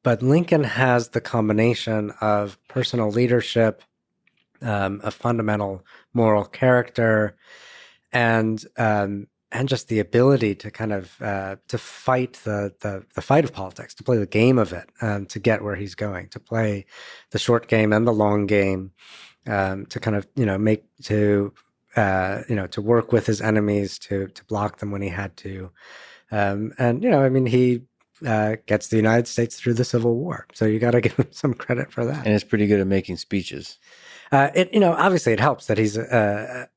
But Lincoln has the combination of personal leadership, a fundamental moral character, and just the ability to kind of to fight the fight of politics, to play the game of it, to get where he's going, to play the short game and the long game, to kind of make to work with his enemies, to block them when he had to, and he gets the United States through the Civil War. So you got to give him some credit for that. And it's pretty good at making speeches. Obviously it helps that he's a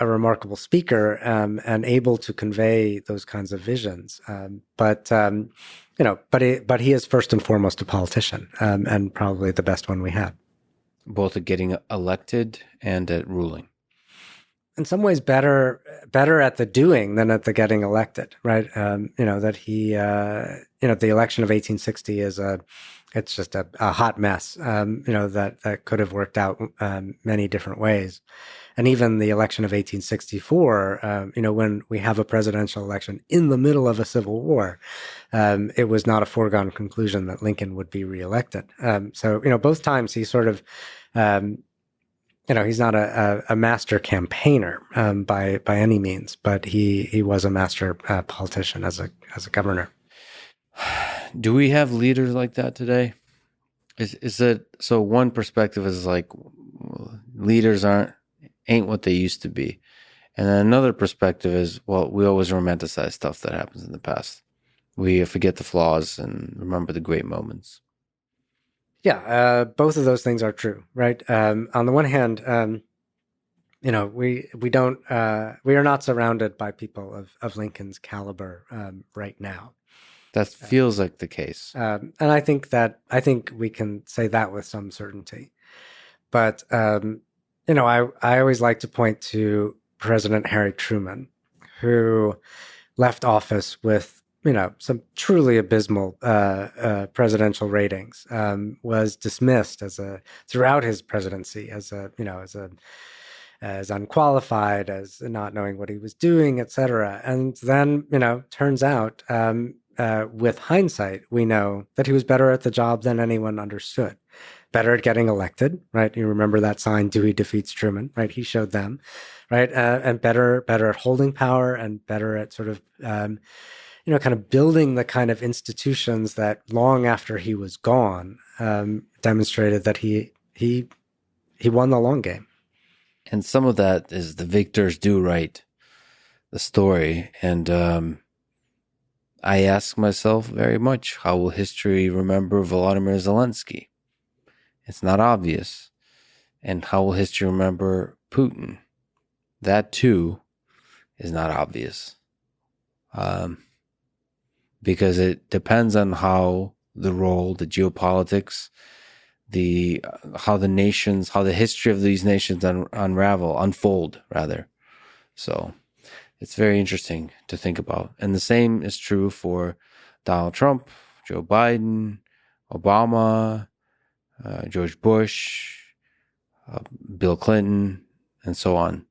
remarkable speaker, and able to convey those kinds of visions. But he is first and foremost a politician, and probably the best one we have. Both at getting elected and at ruling. In some ways, better at the doing than at the getting elected, right? That he, the election of 1860 it's just a hot mess, that could have worked out many different ways. And even the election of 1864, when we have a presidential election in the middle of a civil war, it was not a foregone conclusion that Lincoln would be reelected. So both times he sort of, he's not a master campaigner by any means, but he was a master politician as a governor. Do we have leaders like that today? Is it so? One perspective is like leaders ain't what they used to be, and then another perspective is, well, we always romanticize stuff that happens in the past. We forget the flaws and remember the great moments. Yeah, both of those things are true, right? On the one hand, we are not surrounded by people of Lincoln's caliber right now. That feels like the case. And I think we can say that with some certainty. But, I always like to point to President Harry Truman, who left office with, some truly abysmal presidential ratings, was dismissed throughout his presidency as unqualified, as not knowing what he was doing, et cetera. And then, turns out, with hindsight, we know that he was better at the job than anyone understood. Better at getting elected, right? You remember that sign, Dewey defeats Truman, right? He showed them, right? And better at holding power, and better at sort of, kind of building the kind of institutions that long after he was gone, demonstrated that he won the long game. And some of that is the victors do write the story. And I ask myself very much, how will history remember Volodymyr Zelensky? It's not obvious. And how will history remember Putin? That too is not obvious, um, because it depends on how the role, the geopolitics, the how the nations, how the history of these nations unfold rather. So it's very interesting to think about, and the same is true for Donald Trump, Joe Biden, Obama, George Bush, Bill Clinton, and so on.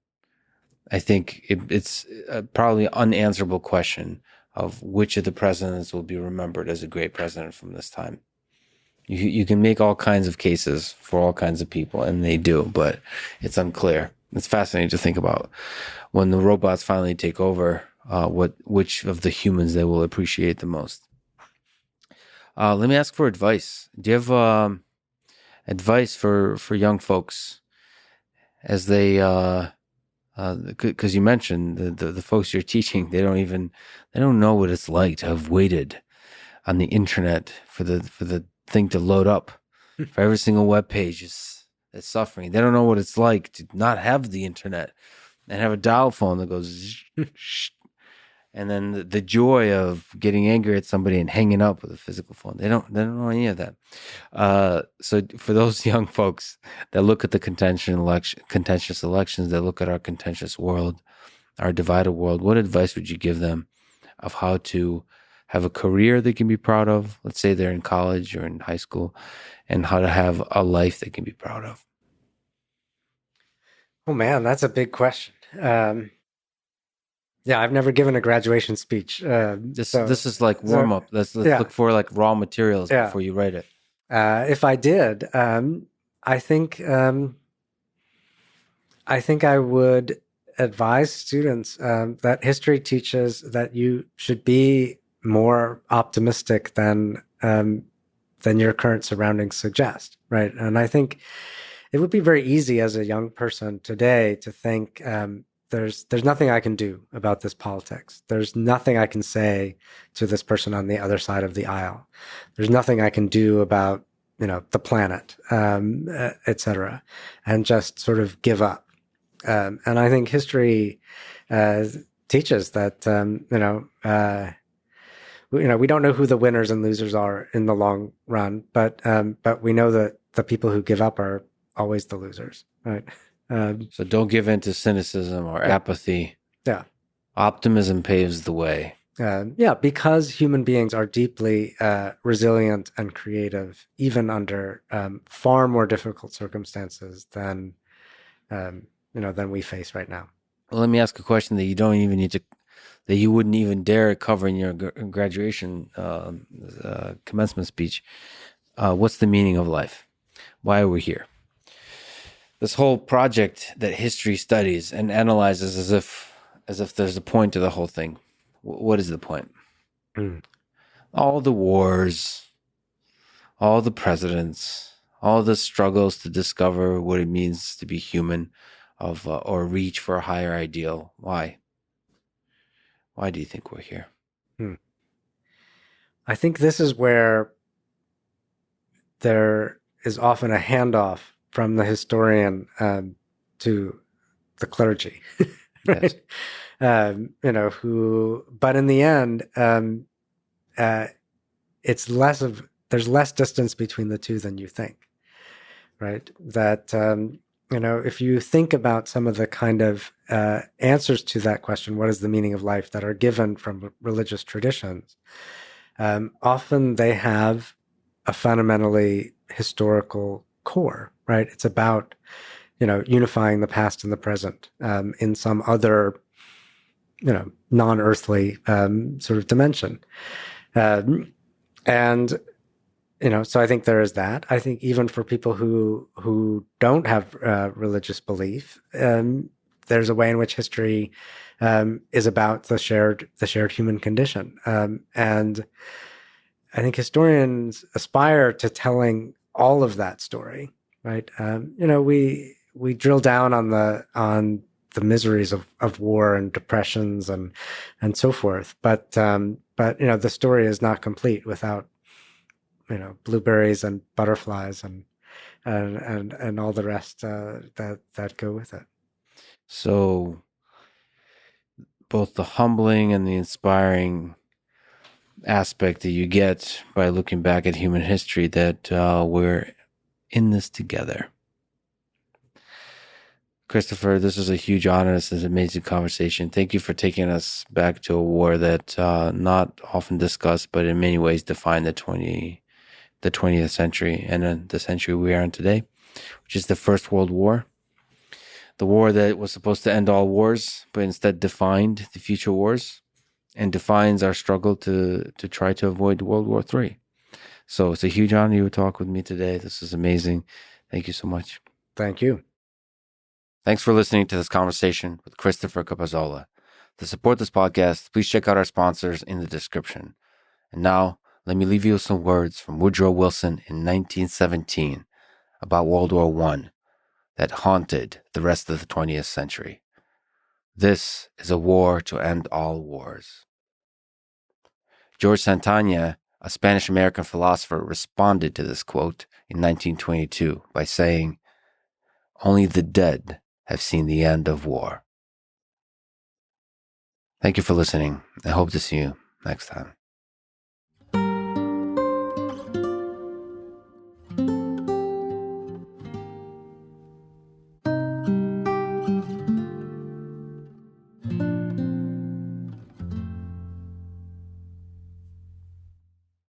I think it's probably an unanswerable question of which of the presidents will be remembered as a great president from this time. You can make all kinds of cases for all kinds of people, and they do, but it's unclear. It's fascinating to think about when the robots finally take over, which of the humans they will appreciate the most. Let me ask for advice. Do you have advice for young folks as they because you mentioned the folks you're teaching, they don't know what it's like to have waited on the internet for the thing to load up. For every single web page is suffering. They don't know what it's like to not have the internet and have a dial phone that goes and then the joy of getting angry at somebody and hanging up with a physical phone. They don't know any of that. So for those young folks that look at the contentious elections, that look at our contentious world, our divided world, what advice would you give them of how to have a career they can be proud of? Let's say they're in college or in high school, and how to have a life they can be proud of. Oh man, that's a big question. Yeah, I've never given a graduation speech. This is like warm up. Let's yeah, look for like raw materials yeah. before you write it. If I did, I think I think I would advise students that history teaches that you should be more optimistic than your current surroundings suggest, right? And I think it would be very easy as a young person today to think there's nothing I can do about this politics. There's nothing I can say to this person on the other side of the aisle. There's nothing I can do about the planet, et cetera, and just sort of give up. And I think history uh, teaches that we don't know who the winners and losers are in the long run, but we know that the people who give up are always the losers, right? So don't give in to cynicism or Yeah, apathy. yeah, Optimism paves the way. yeah. Because human beings are deeply resilient and creative, even under far more difficult circumstances than we face right now. Well, let me ask a question that you don't even need to, that you wouldn't even dare cover in your graduation commencement speech. What's the meaning of life? Why are we here? This whole project that history studies and analyzes as if there's a point to the whole thing. What is the point? Mm. All the wars, all the presidents, all the struggles to discover what it means to be human, or reach for a higher ideal. Why? Why do you think we're here? Mm. I think this is where there is often a handoff from the historian to the clergy, Yes. right? But in the end, it's there's less distance between the two than you think, right? That, if you think about some of the kind of answers to that question, what is the meaning of life, that are given from religious traditions, often they have a fundamentally historical core, right? It's about, unifying the past and the present in some other, non-earthly sort of dimension. And so I think there is that. I think even for people who don't have religious belief, there's a way in which history is about the shared human condition, and I think historians aspire to telling all of that story, right? We drill down on the miseries of war and depressions and so forth, but the story is not complete without blueberries and butterflies and all the rest that go with it. So both the humbling and the inspiring aspect that you get by looking back at human history that we're in this together. Christopher, this is a huge honor. This is an amazing conversation. Thank you for taking us back to a war that not often discussed, but in many ways defined the 20th century and then the century we are in today, which is the First World War. The war that was supposed to end all wars, but instead defined the future wars and defines our struggle to try to avoid World War III. So it's a huge honor you would talk with me today. This is amazing. Thank you so much. Thank you. Thanks for listening to this conversation with Christopher Capozzola. To support this podcast, please check out our sponsors in the description. And now, let me leave you with some words from Woodrow Wilson in 1917 about World War I that haunted the rest of the 20th century. This is a war to end all wars. George Santayana, a Spanish-American philosopher, responded to this quote in 1922 by saying, "Only the dead have seen the end of war." Thank you for listening. I hope to see you next time.